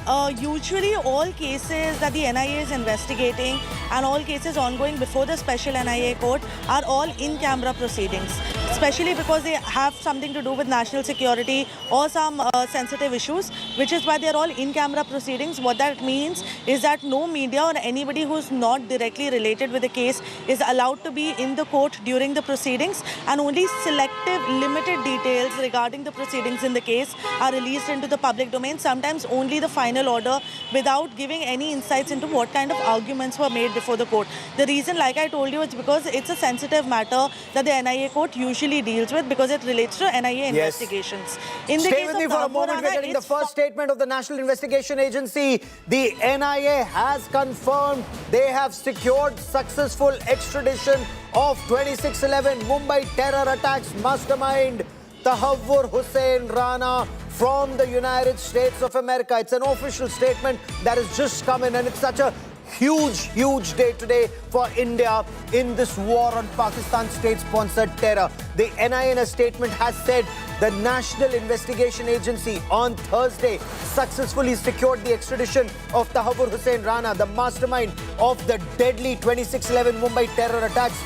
usually all cases that the NIA is investigating and all cases ongoing before the special NIA court are all in-camera proceedings, especially because they have something to do with national security or some sensitive issues, which is why they're all in-camera proceedings. What that means is that no media or anybody who's not directly related with the case is allowed to be in the court during the proceedings, and only selective, limited details regarding the proceedings in the case are released into the public domain, sometimes only the final order, without giving any insights into what kind of arguments were made before the court. The reason, like I told you, it's because it's a sensitive matter that the NIA court usually deals with, because it relates to NIA investigations. In the Stay with me for a moment. We're getting the first statement of the National Investigation Agency. The NIA has confirmed they have secured successful extradition of 26/11 Mumbai terror attacks mastermind Tahawwur Hussain Rana from the United States of America. It's an official statement that has just come in, and it's such a huge day today for India in this war on Pakistan state-sponsored terror. The NIA in a statement has said the National Investigation Agency on Thursday successfully secured the extradition of Tahawwur Hussain Rana, the mastermind of the deadly 26/11 Mumbai terror attacks,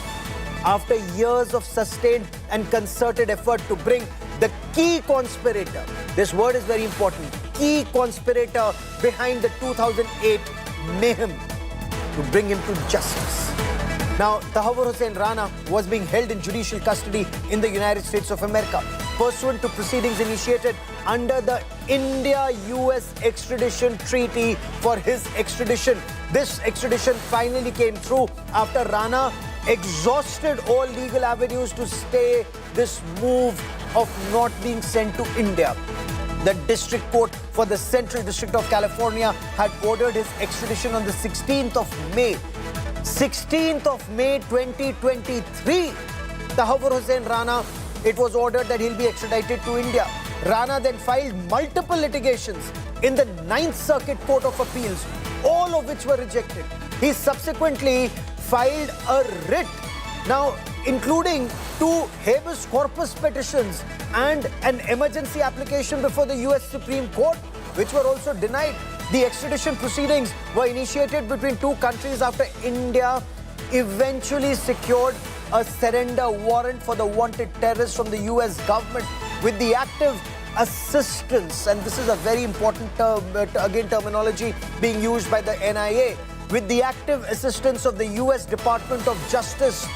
after years of sustained and concerted effort to bring the key conspirator, this word is very important, key conspirator behind the 2008 mayhem, to bring him to justice. Now, Tahawwur Hussain Rana was being held in judicial custody in the United States of America, pursuant to proceedings initiated under the India-US extradition treaty for his extradition. This extradition finally came through after Rana exhausted all legal avenues to stay this move of not being sent to India. The district court for the Central District of California had ordered his extradition on the 16th of May. 16th of May 2023. Tahawwur Hussain Rana, it was ordered that he'll be extradited to India. Rana then filed multiple litigations in the 9th Circuit Court of Appeals, all of which were rejected. He subsequently filed a writ, now including 2 habeas corpus petitions and an emergency application before the US Supreme Court, which were also denied. The extradition proceedings were initiated between 2 countries after India eventually secured a surrender warrant for the wanted terrorist from the US government. With the active assistance, and this is a very important term, again terminology being used by the NIA, with the active assistance of the US Department of Justice,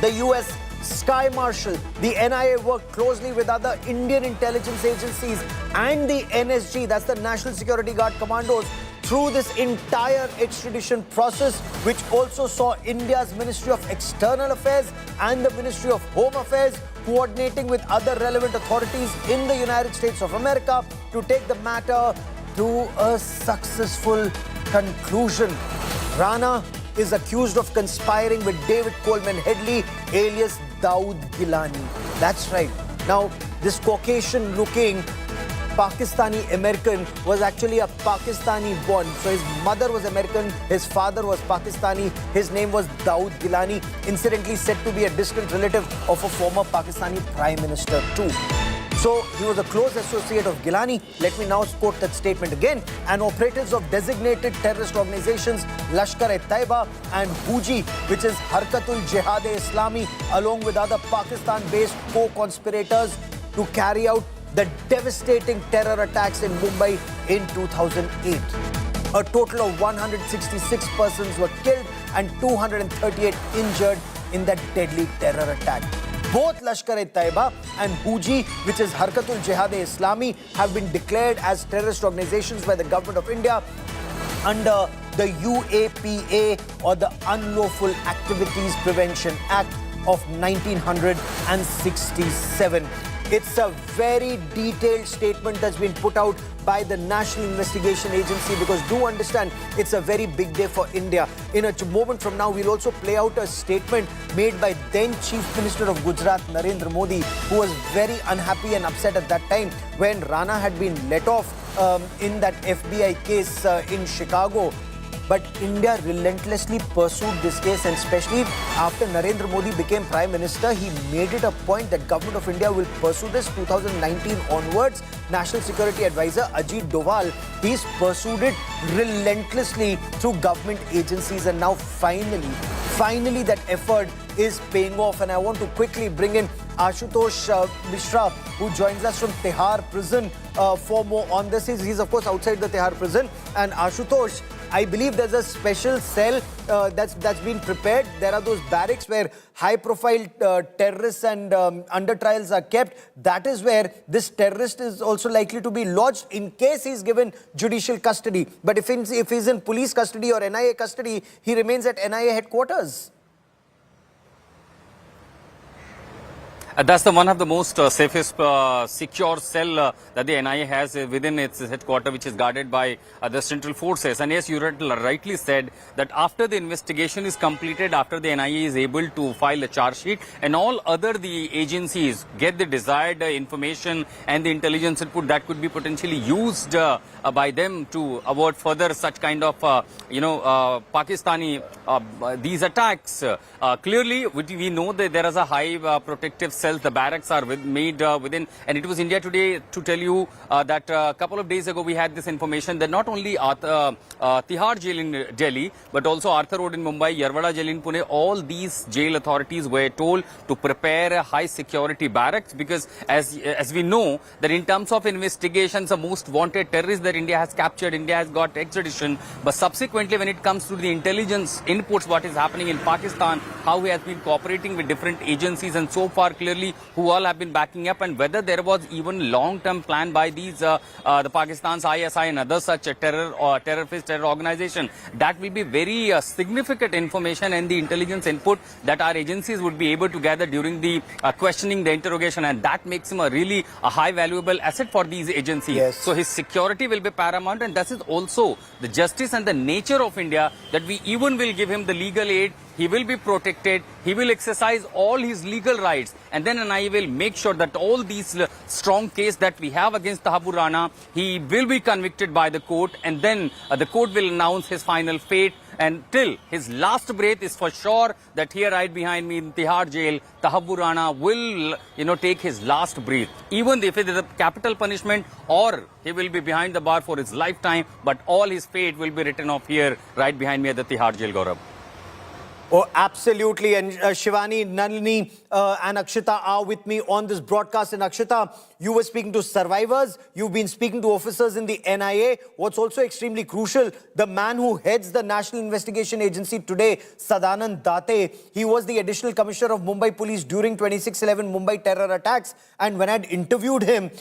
the US Sky Marshal, the NIA worked closely with other Indian intelligence agencies and the NSG, that's the National Security Guard Commandos, through this entire extradition process, which also saw India's Ministry of External Affairs and the Ministry of Home Affairs coordinating with other relevant authorities in the United States of America to take the matter to a successful conclusion. Rana is accused of conspiring with David Coleman Headley, alias Dawood Gilani. That's right. Now, this Caucasian-looking Pakistani American was actually a Pakistani born. So his mother was American, his father was Pakistani, his name was Dawood Gilani, incidentally said to be a distant relative of a former Pakistani Prime Minister too. So he was a close associate of Gilani. Let me now quote that statement again. And operatives of designated terrorist organizations Lashkar-e-Taiba and Bogey, which is Harkatul Jihad-e-Islami, along with other Pakistan-based co-conspirators to carry out the devastating terror attacks in Mumbai in 2008. A total of 166 persons were killed and 238 injured in that deadly terror attack. Both Lashkar-e-Taiba and Bogey, which is Harkatul Jihad-e-Islami, have been declared as terrorist organizations by the Government of India under the UAPA, or the Unlawful Activities Prevention Act of 1967. It's a very detailed statement that's been put out by the National Investigation Agency, because do understand, it's a very big day for India. In a moment from now, we'll also play out a statement made by then Chief Minister of Gujarat, Narendra Modi, who was very unhappy and upset at that time when Rana had been let off in that FBI case in Chicago. But India relentlessly pursued this case, and especially after Narendra Modi became Prime Minister, he made it a point that Government of India will pursue this 2019 onwards. National Security Advisor Ajit Doval, he's pursued it relentlessly through government agencies, and now finally that effort is paying off. And I want to quickly bring in Ashutosh Mishra, who joins us from Tihar prison for more on this. He's of course outside the Tihar prison. And Ashutosh, I believe there's a special cell that's been prepared. There are those barracks where high-profile terrorists and under trials are kept. That is where this terrorist is also likely to be lodged in case he's given judicial custody. But if he's in police custody or NIA custody, he remains at NIA headquarters. That's one of the most safest, secure cell that the NIA has within its headquarters, which is guarded by the central forces. And yes, you rightly said that after the investigation is completed, after the NIA is able to file a charge sheet, and all other the agencies get the desired information and the intelligence input that could be potentially used by them to avoid further such kind of, Pakistani, these attacks. Clearly, we know that there is a high protective cell. The barracks are made within, and it was India Today to tell you that a couple of days ago we had this information that not only Tihar jail in Delhi, but also Arthur Road in Mumbai, Yarwada jail in Pune, all these jail authorities were told to prepare a high security barracks, because as we know that in terms of investigations, the most wanted terrorists that India has captured, India has got extradition, but subsequently when it comes to the intelligence inputs, what is happening in Pakistan, how he has been cooperating with different agencies, and so far clearly who all have been backing up, and whether there was even long-term plan by these the Pakistan's ISI and other such terror organization. That will be very significant information and the intelligence input that our agencies would be able to gather during the questioning, the interrogation, and that makes him a really high valuable asset for these agencies. Yes. So his security will be paramount, and this is also the justice and the nature of India, that we even will give him the legal aid. He will be protected, he will exercise all his legal rights, and then I will make sure that all these strong case that we have against Tahawwur Rana, he will be convicted by the court, and then the court will announce his final fate. And till his last breath is for sure that here right behind me in Tihar jail, Tahawwur Rana will, take his last breath. Even if it is a capital punishment, or he will be behind the bar for his lifetime, but all his fate will be written off here right behind me at the Tihar jail, Gaurav. Oh, absolutely. And Shivani, Nalini and Akshita are with me on this broadcast. And Akshita, you were speaking to survivors. You've been speaking to officers in the NIA. What's also extremely crucial, the man who heads the National Investigation Agency today, Sadanand Date, he was the additional commissioner of Mumbai Police during 26/11 Mumbai terror attacks. And when I'd interviewed him,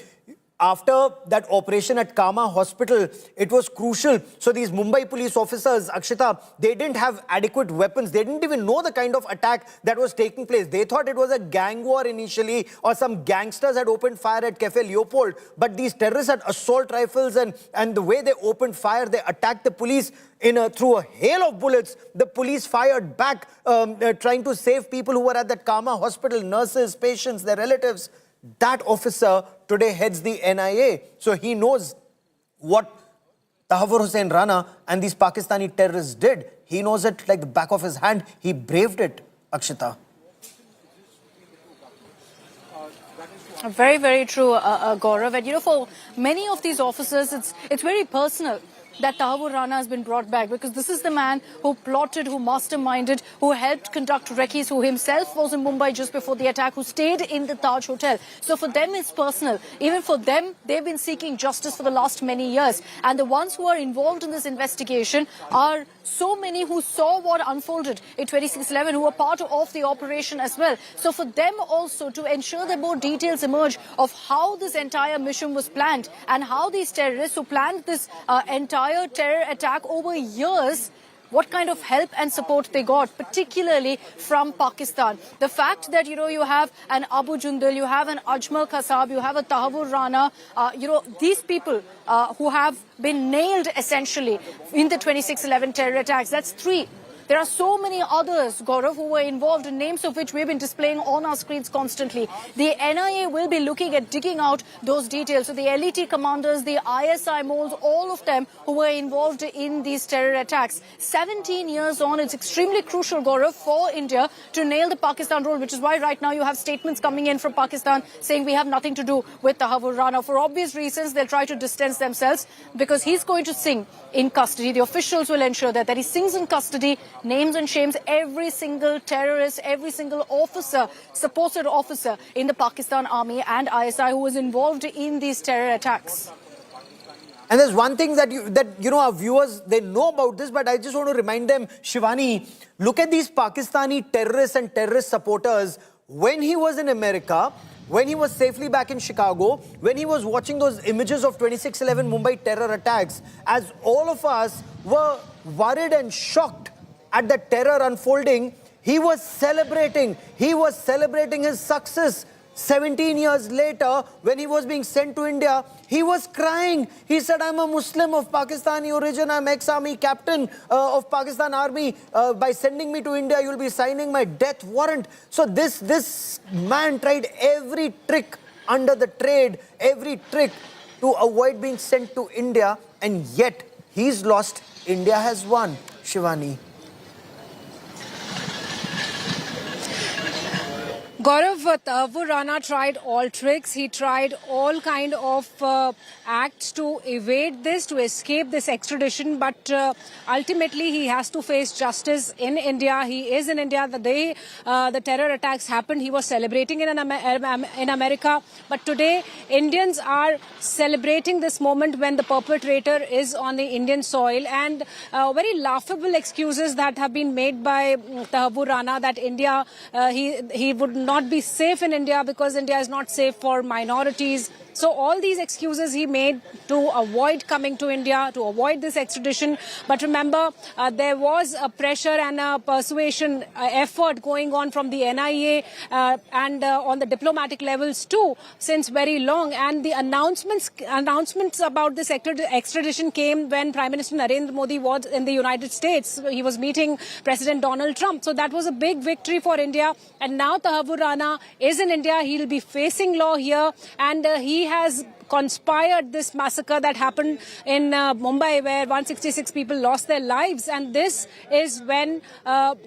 after that operation at Kama Hospital, it was crucial. So these Mumbai police officers, Akshita, they didn't have adequate weapons. They didn't even know the kind of attack that was taking place. They thought it was a gang war initially, or some gangsters had opened fire at Cafe Leopold. But these terrorists had assault rifles, and the way they opened fire, they attacked the police through a hail of bullets. The police fired back, trying to save people who were at that Kama Hospital, nurses, patients, their relatives. That officer today heads the NIA. So he knows what Tahawwur Hussain Rana and these Pakistani terrorists did. He knows it like the back of his hand. He braved it, Akshita. Very, very true, Gaurav. And you know, for many of these officers, it's very personal that Tahawwur Rana has been brought back, because this is the man who plotted, who masterminded, who helped conduct recce's, who himself was in Mumbai just before the attack, who stayed in the Taj Hotel. So for them, it's personal. Even for them, they've been seeking justice for the last many years. And the ones who are involved in this investigation are so many who saw what unfolded in 26/11, who were part of the operation as well. So for them also to ensure that more details emerge of how this entire mission was planned and how these terrorists who planned this entire terror attack over years, what kind of help and support they got, particularly from Pakistan. The fact that, you know, you have an Abu Jundal, you have an Ajmal Kasab, you have a Tahawwur Rana, these people who have been nailed essentially in the 26/11 terror attacks, that's 3. There are so many others, Gaurav, who were involved, in names of which we've been displaying on our screens constantly. The NIA will be looking at digging out those details. So the LET commanders, the ISI moles, all of them who were involved in these terror attacks. 17 years on, it's extremely crucial, Gaurav, for India to nail the Pakistan role, which is why right now you have statements coming in from Pakistan saying we have nothing to do with Tahawwur Rana. For obvious reasons, they'll try to distance themselves because he's going to sing in custody. The officials will ensure that he sings in custody, names and shames every single terrorist, every single officer, supposed officer in the Pakistan Army and ISI who was involved in these terror attacks. And there's one thing that our viewers, they know about this, but I just want to remind them, Shivani, look at these Pakistani terrorists and terrorist supporters. When he was in America, when he was safely back in Chicago, when he was watching those images of 26/11 Mumbai terror attacks, as all of us were worried and shocked at the terror unfolding, he was celebrating his success. 17 years later, when he was being sent to India, he was crying. He said, I'm a Muslim of Pakistani origin. I'm ex-army captain of Pakistan Army. By sending me to India, you'll be signing my death warrant. So this man tried every trick under the trade, every trick to avoid being sent to India. And yet, he's lost. India has won. Shivani. Gaurav, Tahawwur Rana tried all tricks. He tried all kind of acts to evade this, to escape this extradition. But ultimately, he has to face justice in India. He is in India. The day the terror attacks happened, he was celebrating in America. But today, Indians are celebrating this moment when the perpetrator is on the Indian soil. And very laughable excuses that have been made by Tahawwur Rana that India, he would not be safe in India because India is not safe for minorities. So all these excuses he made to avoid coming to India, to avoid this extradition. But remember, there was a pressure and a persuasion effort going on from the NIA and on the diplomatic levels too since very long. And the announcements about this extradition came when Prime Minister Narendra Modi was in the United States. He was meeting President Donald Trump. So that was a big victory for India. And now Tahawwur Rana is in India. He'll be facing law here, and he has conspired this massacre that happened in Mumbai, where 166 people lost their lives. And this is when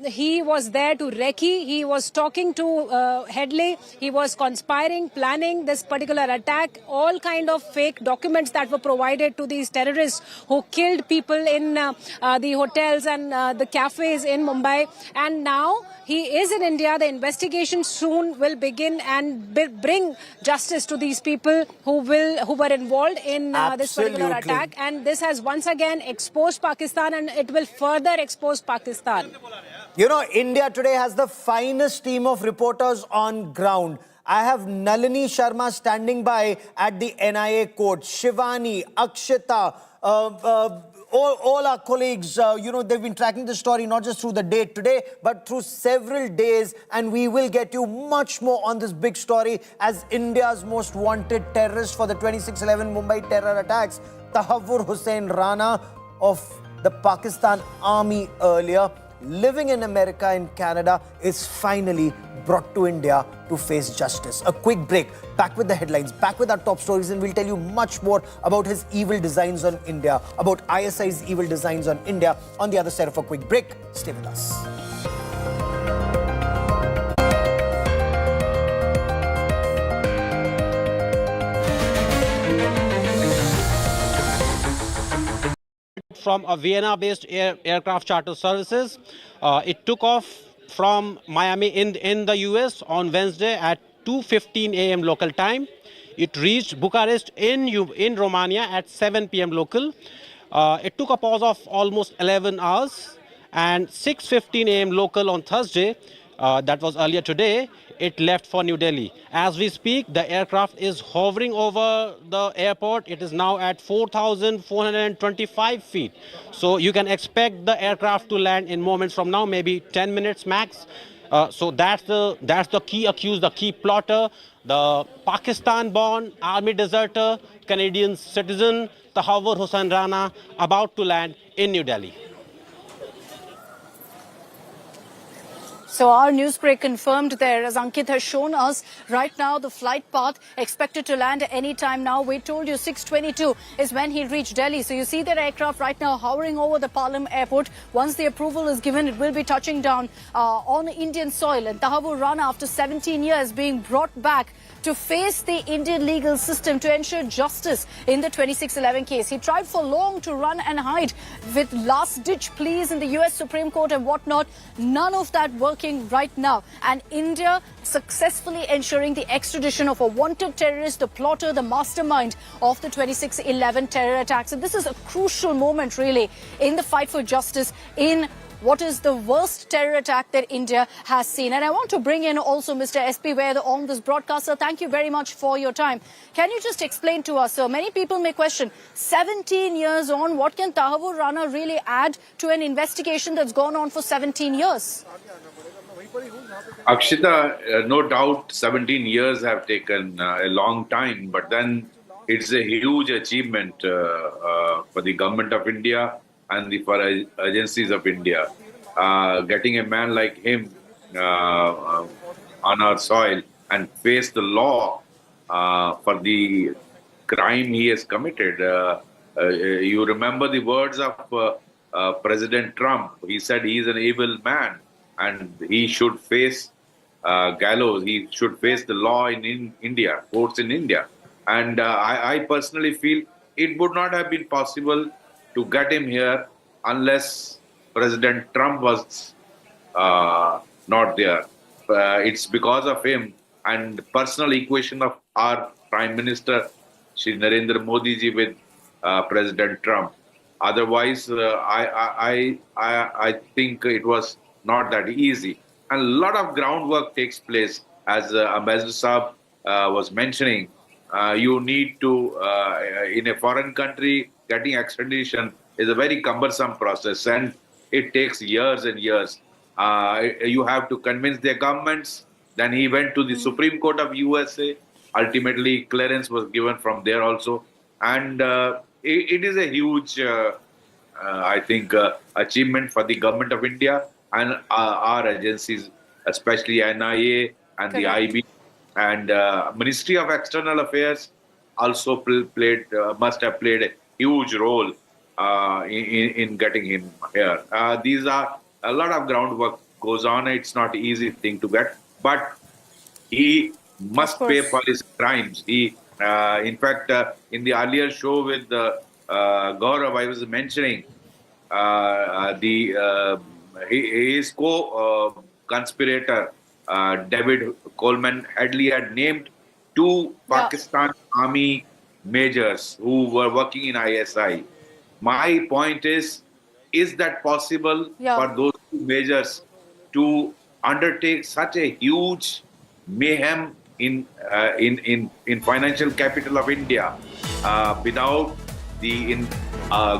he was there to recce. He was talking to Headley. He was conspiring, planning this particular attack. All kind of fake documents that were provided to these terrorists who killed people in the hotels and the cafes in Mumbai. And now he is in India. The investigation soon will begin and bring justice to these people who were involved in this particular attack. And this has once again exposed Pakistan, and it will further expose Pakistan. You know, India today has the finest team of reporters on ground. I have Nalini Sharma standing by at the NIA court. Shivani, Akshita, all our colleagues, they've been tracking the story not just through the day today, but through several days. And we will get you much more on this big story as India's most wanted terrorist for the 26/11 Mumbai terror attacks, Tahawwur Hussain Rana of the Pakistan Army earlier, living in America and Canada, is finally brought to India to face justice. A quick break. Back with the headlines, back with our top stories, and we'll tell you much more about his evil designs on India, about ISI's evil designs on India on the other side of a quick break. Stay with us. From a Vienna-based aircraft charter services. It took off from Miami in the US on Wednesday at 2:15 a.m. local time. It reached Bucharest in Romania at 7 p.m. local. It took a pause of almost 11 hours, and 6:15 a.m. local on Thursday, that was earlier today, it left for New Delhi. As we speak, the aircraft is hovering over the airport. It is now at 4,425 feet. So you can expect the aircraft to land in moments from now, maybe 10 minutes max. So that's the key accused, the key plotter, the Pakistan-born army deserter, Canadian citizen, Tahawwur Hussain Rana, about to land in New Delhi. So our news break confirmed there, as Ankit has shown us. Right now, the flight path expected to land any time now. We told you 6:22 is when he reached Delhi. So you see that aircraft right now hovering over the Palam airport. Once the approval is given, it will be touching down on Indian soil. And Tahawwur Rana, after 17 years, being brought back to face the Indian legal system to ensure justice in the 26/11 case. He tried for long to run and hide with last-ditch pleas in the US Supreme Court and whatnot. None of that working right now. And India successfully ensuring the extradition of a wanted terrorist, the plotter, the mastermind of the 26/11 terror attacks. And this is a crucial moment, really, in the fight for justice in what is the worst terror attack that India has seen. And I want to bring in also Mr. S.P. Vaid on this broadcast. Sir, thank you very much for your time. Can you just explain to us, sir, many people may question, 17 years on, what can Tahawwur Rana really add to an investigation that's gone on for 17 years? Akshita, no doubt 17 years have taken a long time, but then it's a huge achievement for the government of India and the agencies of India. Getting a man like him on our soil and face the law for the crime he has committed. You remember the words of President Trump. He said he is an evil man and he should face gallows. He should face the law in India, courts in India. And I personally feel it would not have been possible to get him here unless President Trump was not there. It's because of him and personal equation of our Prime Minister, Shri Narendra Modi ji, with President Trump. Otherwise, I think it was not that easy. And a lot of groundwork takes place, as Ambassador Saab was mentioning. You need to, in a foreign country, getting extradition is a very cumbersome process and it takes years and years. You have to convince their governments. Then he went to the Supreme Court of USA. Ultimately, clearance was given from there also. And it is a huge, I think, achievement for the government of India and our agencies, especially NIA and the IB and Ministry of External Affairs also must have played a huge role in getting him here. These are a lot of groundwork goes on. It's not easy thing to get, but he must pay for his crimes. He, in fact, in the earlier show with Gaurav, I was mentioning his co-conspirator, David Coleman Hadley, had named 2 Pakistan army majors who were working in ISI. My point is that possible for those 2 majors to undertake such a huge mayhem in financial capital of India without the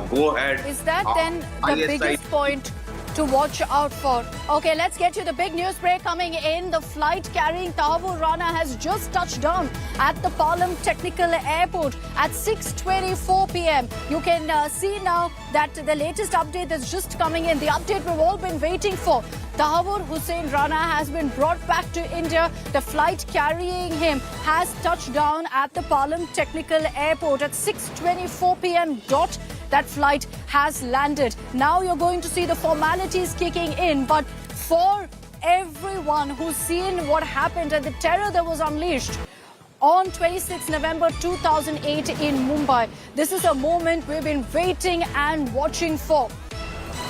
go-ahead? Is that then the ISI biggest point to watch out for? Okay, let's get to the big news break coming in. The flight carrying Tahawwur Rana has just touched down at the Palam Technical Airport at 6:24 p.m. You can see now that the latest update that's just coming in, the update we've all been waiting for. Tahawwur Hussain Rana has been brought back to India. The flight carrying him has touched down at the Palam Technical Airport at 6:24 p.m. dot. That flight has landed. Now you're going to see the formalities kicking in. But for everyone who's seen what happened and the terror that was unleashed on 26 November 2008 in Mumbai, this is a moment we've been waiting and watching for.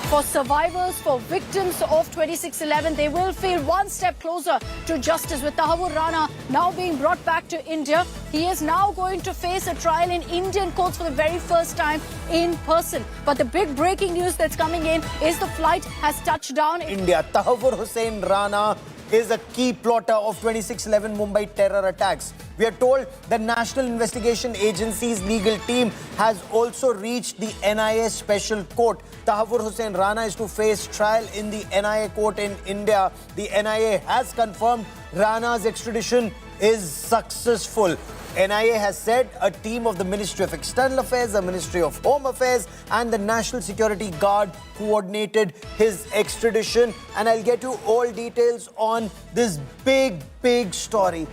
For survivors, for victims of 26/11, they will feel one step closer to justice. With Tahawwur Rana now being brought back to India, he is now going to face a trial in Indian courts for the very first time in person. But the big breaking news that's coming in is the flight has touched down in India. Tahawwur Hussain Rana is a key plotter of 26/11 Mumbai terror attacks. We are told the National Investigation Agency's legal team has also reached the NIA Special Court. Tahawwur Hussain Rana is to face trial in the NIA court in India. The NIA has confirmed Rana's extradition is successful. NIA has said a team of the Ministry of External Affairs, the Ministry of Home Affairs and the National Security Guard coordinated his extradition. And I'll get you all details on this big story.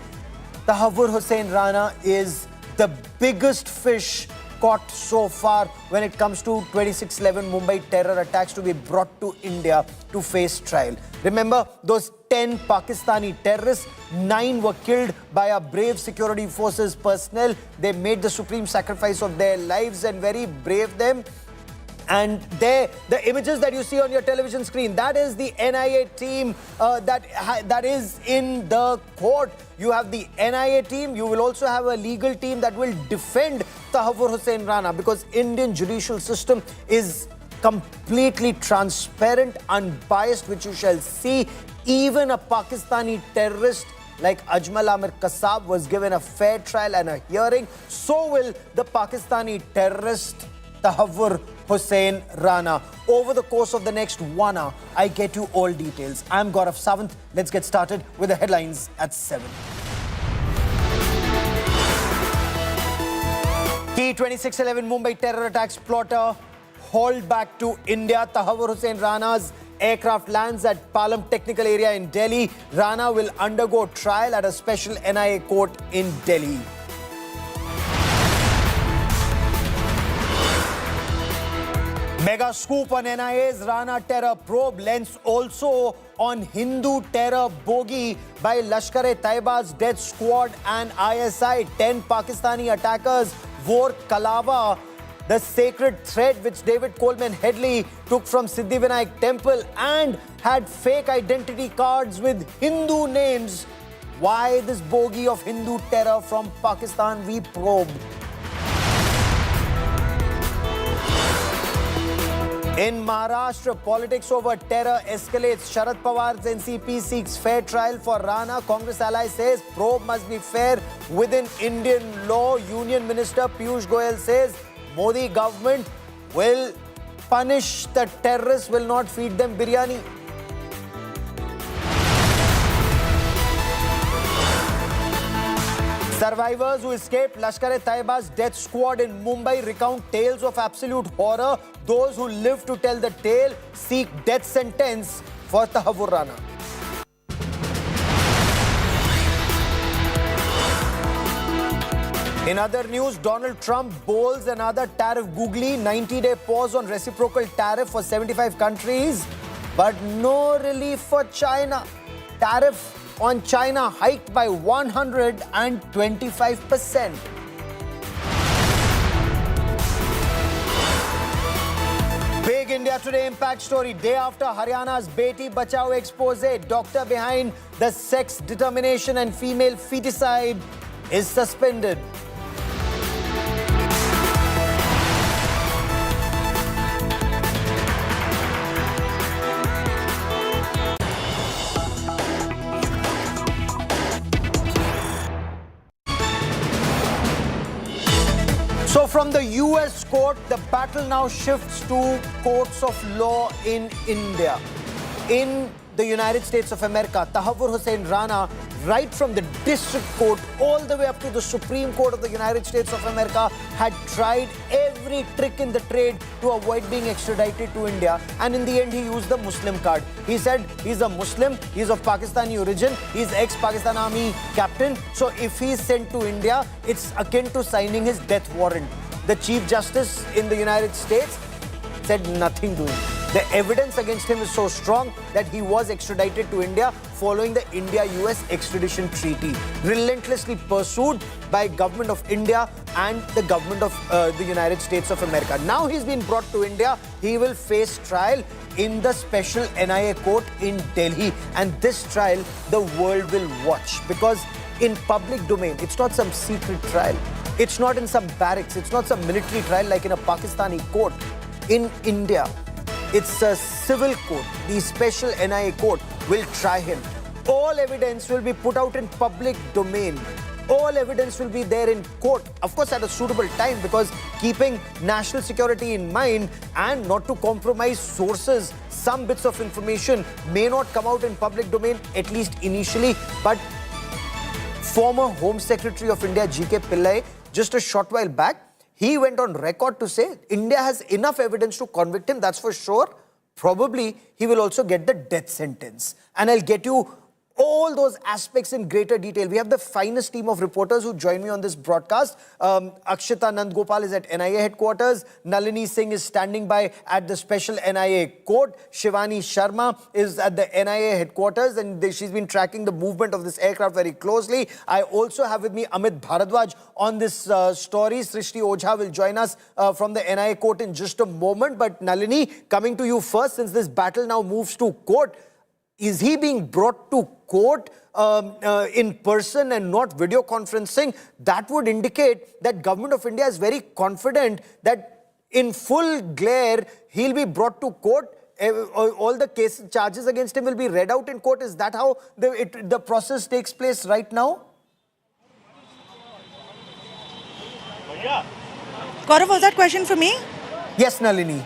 Tahawwur Hussain Rana is the biggest fish caught so far when it comes to 26/11 Mumbai terror attacks to be brought to India to face trial. Remember those 10 Pakistani terrorists, 9 were killed by our brave security forces personnel. They made the supreme sacrifice of their lives and very brave them. And there, the images that you see on your television screen, that is the NIA team that is in the court. You have the NIA team. You will also have a legal team that will defend Tahawwur Hussain Rana, because Indian judicial system is completely transparent, unbiased, which you shall see. Even a Pakistani terrorist like Ajmal Amir Kassab was given a fair trial and a hearing. So will the Pakistani terrorist Tahawwur Hussain Rana. Over the course of the next 1 hour, I get you all details. I'm Gaurav Sawant. Let's get started with the headlines at 7. Key 26/11 Mumbai terror attacks plotter hauled back to India. Tahawwur Hussain Rana's aircraft lands at Palam Technical Area in Delhi. Rana will undergo trial at a special NIA court in Delhi. Mega scoop on NIA's Rana terror probe. Lens also on Hindu terror bogey by Lashkar-e-Taiba's death squad and ISI. 10 Pakistani attackers wore Kalava, the sacred thread which David Coleman Hadley took from Siddhivinayak temple, and had fake identity cards with Hindu names. Why this bogey of Hindu terror from Pakistan? We probe. In Maharashtra, politics over terror escalates. Sharad Pawar's NCP seeks fair trial for Rana. Congress ally says probe must be fair within Indian law. Union Minister Piyush Goyal says Modi government will punish the terrorists, will not feed them biryani. Survivors who escaped Lashkar-e-Taiba's death squad in Mumbai recount tales of absolute horror. Those who live to tell the tale seek death sentence for Tahawwur Rana. In other news, Donald Trump bowls another tariff googly, 90-day pause on reciprocal tariff for 75 countries, but no relief for China. Tariff on China hiked by 125%. Big India Today impact story. Day after Haryana's Beti Bachao expose, doctor behind the sex determination and female feticide is suspended. So from the US court, the battle now shifts to courts of law in India. In the United States of America, Tahawwur Hussain Rana, right from the district court all the way up to the Supreme Court of the United States of America, had tried every trick in the trade to avoid being extradited to India. And in the end, he used the Muslim card. He said he's a Muslim, he's of Pakistani origin, he's ex-Pakistan Army captain. So if he's sent to India, it's akin to signing his death warrant. The Chief Justice in the United States said nothing to him. The evidence against him is so strong that he was extradited to India following the India-US extradition treaty, relentlessly pursued by government of India and the government of the United States of America. Now he's been brought to India. He will face trial in the special NIA court in Delhi. And this trial, the world will watch, because in public domain, it's not some secret trial. It's not in some barracks. It's not some military trial like in a Pakistani court. In India, it's a civil court. The special NIA court will try him. All evidence will be put out in public domain. All evidence will be there in court. Of course, at a suitable time, because keeping national security in mind and not to compromise sources, some bits of information may not come out in public domain, at least initially. But former Home Secretary of India, G.K. Pillai, just a short while back, he went on record to say India has enough evidence to convict him, that's for sure. Probably he will also get the death sentence. And I'll get you all those aspects in greater detail. We have the finest team of reporters who join me on this broadcast. Akshita Nandgopal is at NIA headquarters. Nalini Singh is standing by at the special NIA court. Shivani Sharma is at the NIA headquarters, and she's been tracking the movement of this aircraft very closely. I also have with me Amit Bharadwaj on this story. Srishti Ojha will join us from the NIA court in just a moment. But Nalini, coming to you first, since this battle now moves to court, is he being brought to court in person and not video conferencing? That would indicate that Government of India is very confident that in full glare, he'll be brought to court. All the charges against him will be read out in court. Is that how the process takes place right now? Gaurav, was that question for me? Yes, Nalini.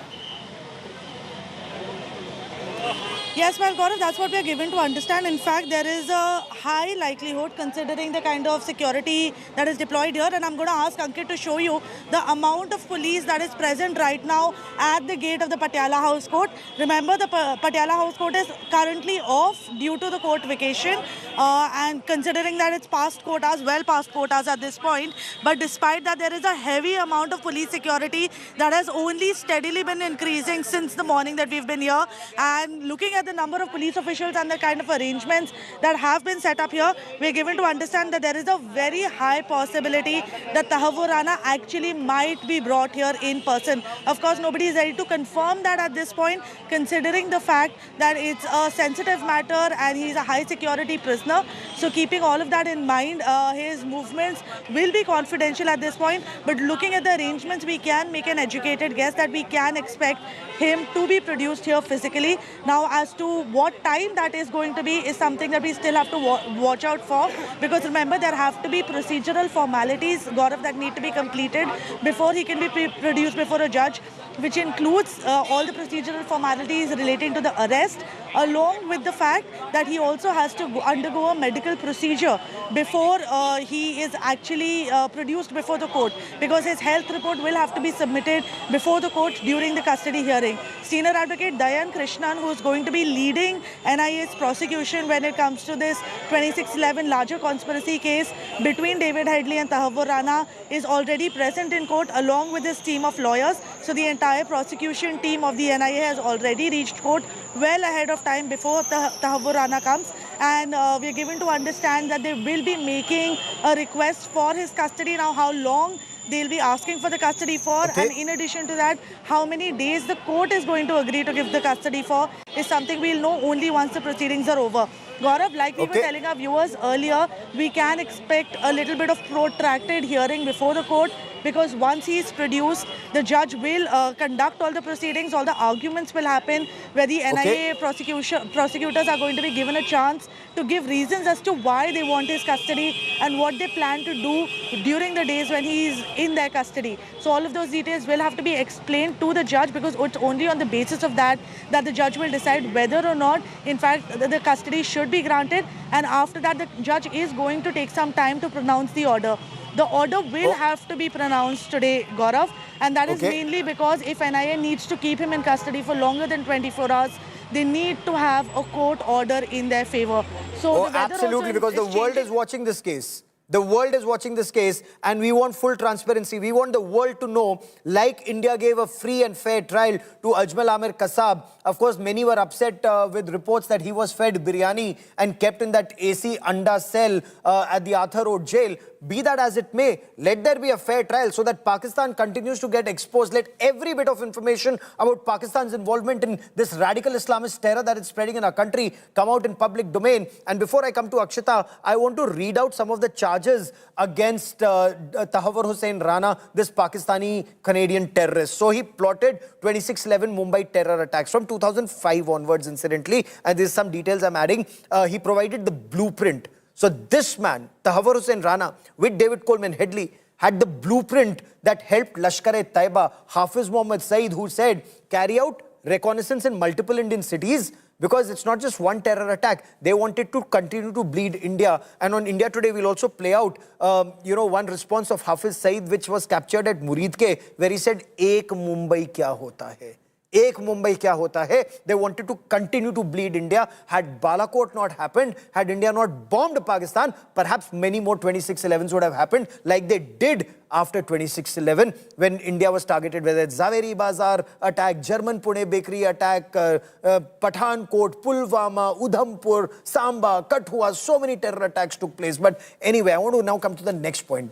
Yes, well, Gaurav, that's what we are given to understand. In fact, there is a high likelihood, considering the kind of security that is deployed here. And I'm going to ask Ankit to show you the amount of police that is present right now at the gate of the Patiala House Court. Remember, the Patiala House Court is currently off due to the court vacation. And considering that it's past quotas, well past quotas at this point. But despite that, there is a heavy amount of police security that has only steadily been increasing since the morning that we've been here. And looking at the number of police officials and the kind of arrangements that have been set up here, we're given to understand that there is a very high possibility that Tahawwur Rana actually might be brought here in person. Of course, nobody is ready to confirm that at this point, considering the fact that it's a sensitive matter and he's a high security prisoner. So keeping all of that in mind, his movements will be confidential at this point. But looking at the arrangements, we can make an educated guess that we can expect him to be produced here physically. Now, as to what time that is going to be is something that we still have to watch out for, because remember, there have to be procedural formalities, Gaurav, that need to be completed before he can be produced before a judge, which includes all the procedural formalities relating to the arrest along with the fact that he also has to undergo a medical procedure before he is actually produced before the court, because his health report will have to be submitted before the court during the custody hearing. Senior Advocate Dayan Krishnan, who is going to be leading NIA's prosecution when it comes to this 2611 larger conspiracy case between David Headley and Tahawwur Rana, is already present in court along with his team of lawyers. So the entire prosecution team of the NIA has already reached court well ahead of time before Tahawwur Rana comes, and we are given to understand that they will be making a request for his custody. Now, how long they'll be asking for the custody for, and in addition to that, how many days the court is going to agree to give the custody for, is something we'll know only once the proceedings are over. Gaurav, like we were telling our viewers earlier, we can expect a little bit of protracted hearing before the court, because once he is produced, the judge will conduct all the proceedings, all the arguments will happen, where the NIA prosecutors are going to be given a chance to give reasons as to why they want his custody and what they plan to do during the days when he is in their custody. So all of those details will have to be explained to the judge, because it's only on the basis of that the judge will decide whether or not, in fact, the custody should be granted. And after that, the judge is going to take some time to pronounce the order. The order will have to be pronounced today, Gaurav, and that is mainly because if NIA needs to keep him in custody for longer than 24 hours, they need to have a court order in their favor. So absolutely, because the world is watching this case. The world is watching this case, and we want full transparency. We want the world to know, like India gave a free and fair trial to Ajmal Amir Kasab. Of course, many were upset with reports that he was fed biryani and kept in that AC Anda cell at the Arthur Road jail. Be that as it may, let there be a fair trial so that Pakistan continues to get exposed. Let every bit of information about Pakistan's involvement in this radical Islamist terror that is spreading in our country come out in public domain. And before I come to Akshita, I want to read out some of the charges against Tahawwur Hussain Rana, this Pakistani-Canadian terrorist. So he plotted 2611 Mumbai terror attacks from 2005 onwards, incidentally. And there's some details I'm adding. He provided the blueprint. So this man, Tahawwur Hussain Rana, with David Coleman Headley, had the blueprint that helped Lashkar-e-Taiba, Hafiz Mohammed Saeed, who said, carry out reconnaissance in multiple Indian cities, because it's not just one terror attack. They wanted to continue to bleed India. And on India Today, we'll also play out, one response of Hafiz Saeed, which was captured at Muridke, where he said, Ek Mumbai kya hota hai? Ek Mumbai kya hota hai? They wanted to continue to bleed India. Had Balakot not happened, had India not bombed Pakistan, perhaps many more 2611s would have happened, like they did after 2611, when India was targeted, whether it's Zaveri Bazar attack, German Pune bakery attack, Pathankot, Pulwama, Udhampur, Samba, Kathua, so many terror attacks took place. But anyway, I want to now come to the next point.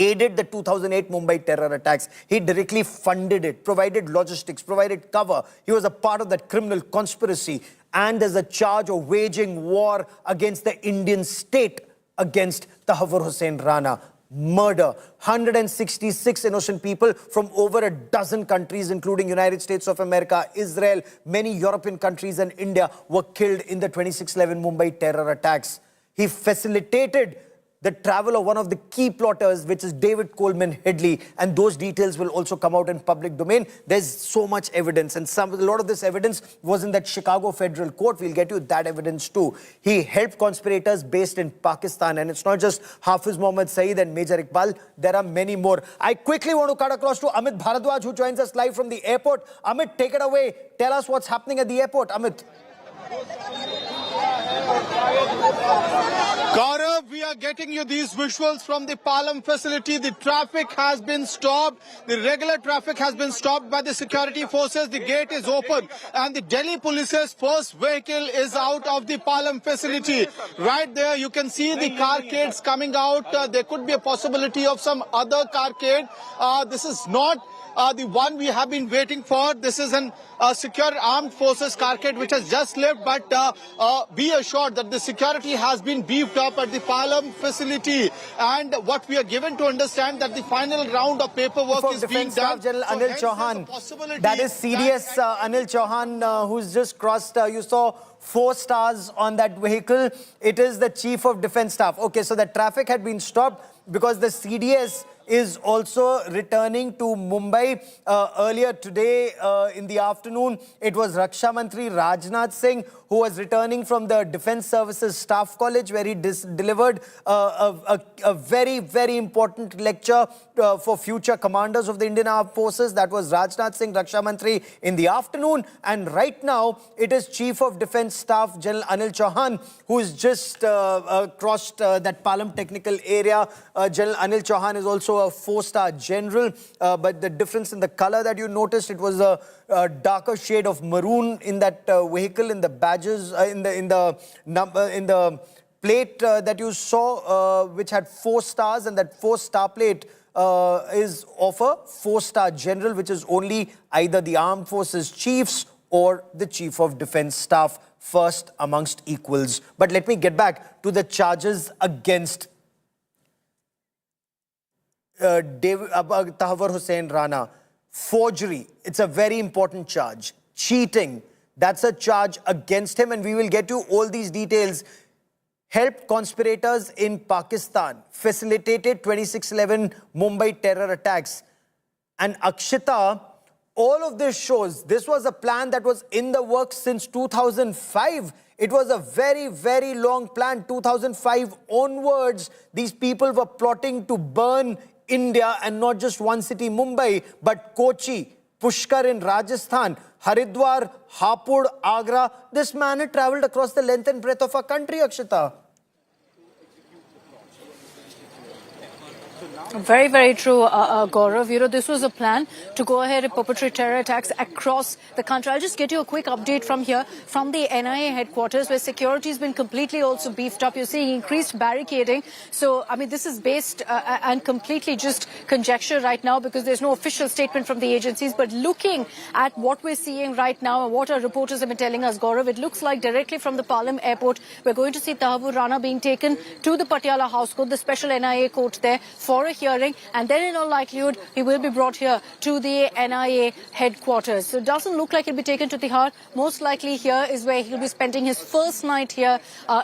Aided the 2008 Mumbai terror attacks. He directly funded it, provided logistics, provided cover. He was a part of that criminal conspiracy. And there's a charge of waging war against the Indian state against Tahawwur Hussain Rana. Murder. 166 innocent people from over a dozen countries, including United States of America, Israel, many European countries and India, were killed in the 2611 Mumbai terror attacks. He facilitated the travel of one of the key plotters, which is David Coleman Headley, and those details will also come out in public domain. There's so much evidence, and a lot of this evidence was in that Chicago federal court. We'll get you that evidence too. He helped conspirators based in Pakistan, and it's not just Hafiz Mohammed Saeed and Major Iqbal. There are many more. I quickly want to cut across to Amit Bharadwaj, who joins us live from the airport. Amit, take it away. Tell us what's happening at the airport. Amit. Gaurav, we are getting you these visuals from the Palam facility. The traffic has been stopped. The regular traffic has been stopped by the security forces. The gate is open, and the Delhi Police's first vehicle is out of the Palam facility. Right there, you can see the carcades coming out. There could be a possibility of some other carcade. This is not the one we have been waiting for. This is an secure armed forces carcade which has just left, but be assured that the security has been beefed up at the Palam facility, and what we are given to understand that the final round of paperwork is being done. General Anil Chauhan, that is CDS Anil Chauhan, who's just crossed. You saw 4 stars on that vehicle. It is the Chief of Defence Staff. Okay, so the traffic had been stopped because the CDS is also returning to Mumbai. Earlier today in the afternoon, it was Raksha Mantri Rajnath Singh who was returning from the Defense Services Staff College, where he delivered a very, very important lecture for future commanders of the Indian Armed Forces. That was Rajnath Singh, Raksha Mantri, in the afternoon. And right now, it is Chief of Defense Staff, General Anil Chauhan, who is just crossed that Palam technical area. General Anil Chauhan is also a 4-star general, but the difference in the color that you noticed, it was a darker shade of maroon in that vehicle, in the badges, in the plate that you saw, which had 4 stars, and that 4-star plate is of a 4-star general, which is only either the Armed Forces Chiefs or the Chief of Defense Staff, first amongst equals. But let me get back to the charges against Tahawwur Hussain Rana. Forgery, it's a very important charge. Cheating, that's a charge against him, and we will get you all these details. Helped conspirators in Pakistan, facilitated 26/11 Mumbai terror attacks. And Akshita, all of this shows this was a plan that was in the works since 2005. It was a very, very long plan. 2005 onwards, these people were plotting to burn India, and not just one city, Mumbai, but Kochi, Pushkar in Rajasthan, Haridwar, Hapur, Agra. This man had travelled across the length and breadth of our country, Akshita. Very, very true, Gaurav. You know, this was a plan to go ahead and perpetrate terror attacks across the country. I'll just get you a quick update from here, from the NIA headquarters, where security has been completely also beefed up. You're seeing increased barricading. So, I mean, this is based and completely just conjecture right now, because there's no official statement from the agencies. But looking at what we're seeing right now and what our reporters have been telling us, Gaurav, it looks like directly from the Palam airport, we're going to see Tahawwur Rana being taken to the Patiala House Court, the special NIA court there, for a hearing, and then in all likelihood he will be brought here to the NIA headquarters. So it doesn't look like he'll be taken to Tihar. Most likely here is where he'll be spending his first night here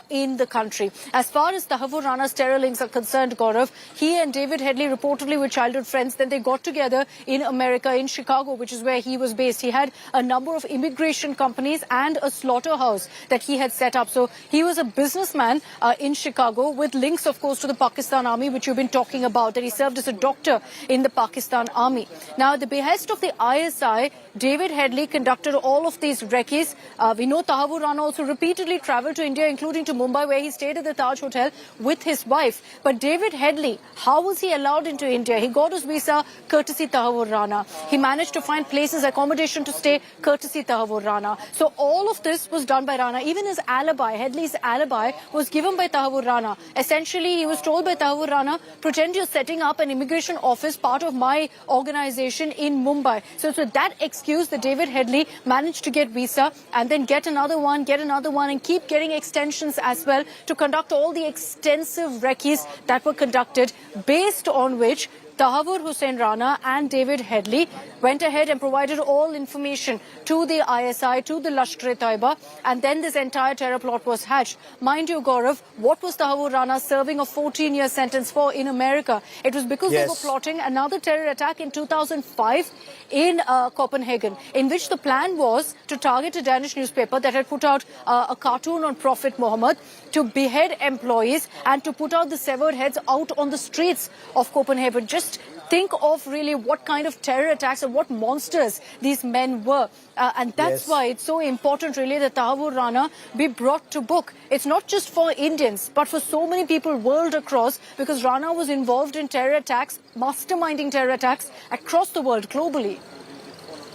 in the country. As far as Tahawwur Rana's terror links are concerned, Gaurav, he and David Headley reportedly were childhood friends. Then they got together in America, in Chicago, which is where he was based. He had a number of immigration companies and a slaughterhouse that he had set up. So he was a businessman in Chicago, with links, of course, to the Pakistan Army, which you've been talking about, that he served as a doctor in the Pakistan Army. Now, at the behest of the ISI, David Headley conducted all of these recce's. We know Tahawwur Rana also repeatedly travelled to India, including to Mumbai, where he stayed at the Taj Hotel with his wife. But David Headley, how was he allowed into India? He got his visa courtesy Tahawwur Rana. He managed to find places, accommodation to stay courtesy Tahawwur Rana. So all of this was done by Rana. Even his alibi, Headley's alibi, was given by Tahawwur Rana. Essentially, he was told by Tahawwur Rana, pretend you're setting up an immigration office, part of my organization in Mumbai. So it's with that excuse that David Headley managed to get visa, and then get another one, and keep getting extensions as well, to conduct all the extensive recce's that were conducted, based on which Tahawwur Hussain Rana and David Headley went ahead and provided all information to the ISI, to the Lashkar-e-Taiba, and then this entire terror plot was hatched. Mind you, Gaurav, what was Tahawwur Rana serving a 14-year sentence for in America? It was because they were plotting another terror attack in 2005 in Copenhagen, in which the plan was to target a Danish newspaper that had put out a cartoon on Prophet Muhammad, to behead employees and to put out the severed heads out on the streets of Copenhagen. Just think of really what kind of terror attacks and what monsters these men were. And that's why it's so important really that Tahawwur Rana be brought to book. It's not just for Indians, but for so many people world across, because Rana was involved in terror attacks, masterminding terror attacks across the world, globally.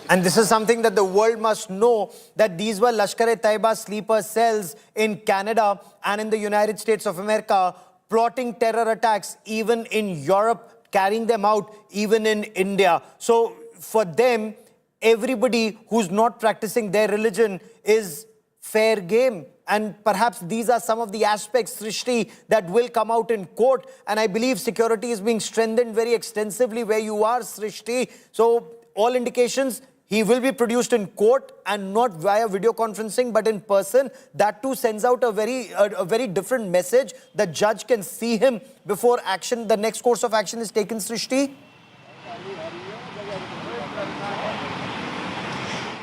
And this is something that the world must know, that these were Lashkar-e-Taiba sleeper cells in Canada and in the United States of America, plotting terror attacks even in Europe, carrying them out even in India. So for them, everybody who's not practicing their religion is fair game. And perhaps these are some of the aspects, Srishti, that will come out in court. And I believe security is being strengthened very extensively where you are, Srishti. So all indications, he will be produced in court, and not via video conferencing, but in person. That too sends out a very different message. The judge can see him before action, the next course of action is taken, Srishti.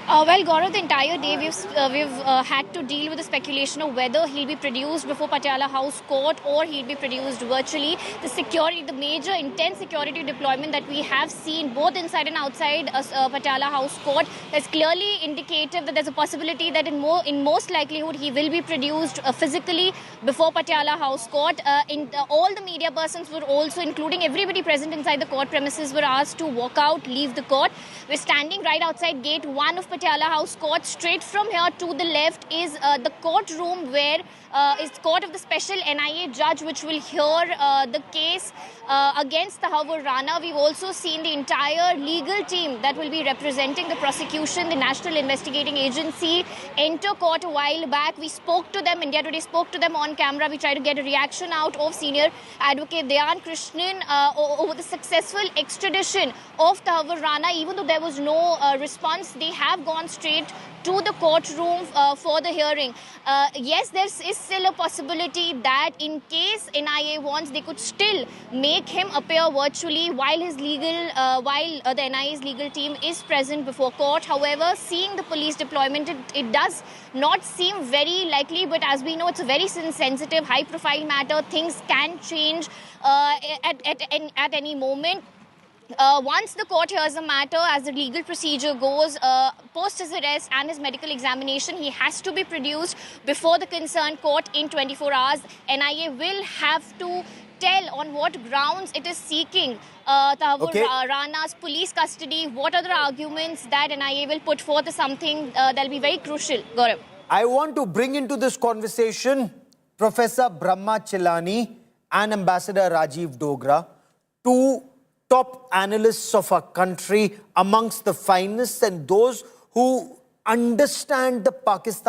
Well, Gaurav, the entire day we've had to deal with the speculation of whether he'll be produced before Patiala House Court or he'll be produced virtually. The security, the major intense security deployment that we have seen both inside and outside Patiala House Court is clearly indicative that there's a possibility that in most likelihood he will be produced physically before Patiala House Court. All the media persons were also, including everybody present inside the court premises, were asked to walk out, leave the court. We're standing right outside gate 1 of Patiala House Court. Straight from here to the left is the courtroom where is court of the special NIA judge, which will hear the case against Tahawwur Rana. We've also seen the entire legal team that will be representing the prosecution, the National Investigating Agency, enter court a while back. We spoke to them, India Today spoke to them on camera. We tried to get a reaction out of senior advocate Dayan Krishnan over the successful extradition of Tahawwur Rana. Even though there was no response, they have gone straight to the courtroom for the hearing. Yes, there is still a possibility that in case NIA wants, they could still make him appear virtually while his the NIA's legal team is present before court. However, seeing the police deployment, it does not seem very likely. But as we know, it's a very sensitive, high-profile matter. Things can change at any moment. Once the court hears the matter, as the legal procedure goes, post his arrest and his medical examination, he has to be produced before the concerned court in 24 hours. NIA will have to tell on what grounds it is seeking Tahawwur Rana's police custody. What are the arguments that NIA will put forth is something that will be very crucial. Gaurav. I want to bring into this conversation Professor Brahma Chilani and Ambassador Rajiv Dogra, two top analysts of our country, amongst the finest and those who understand the Pakistan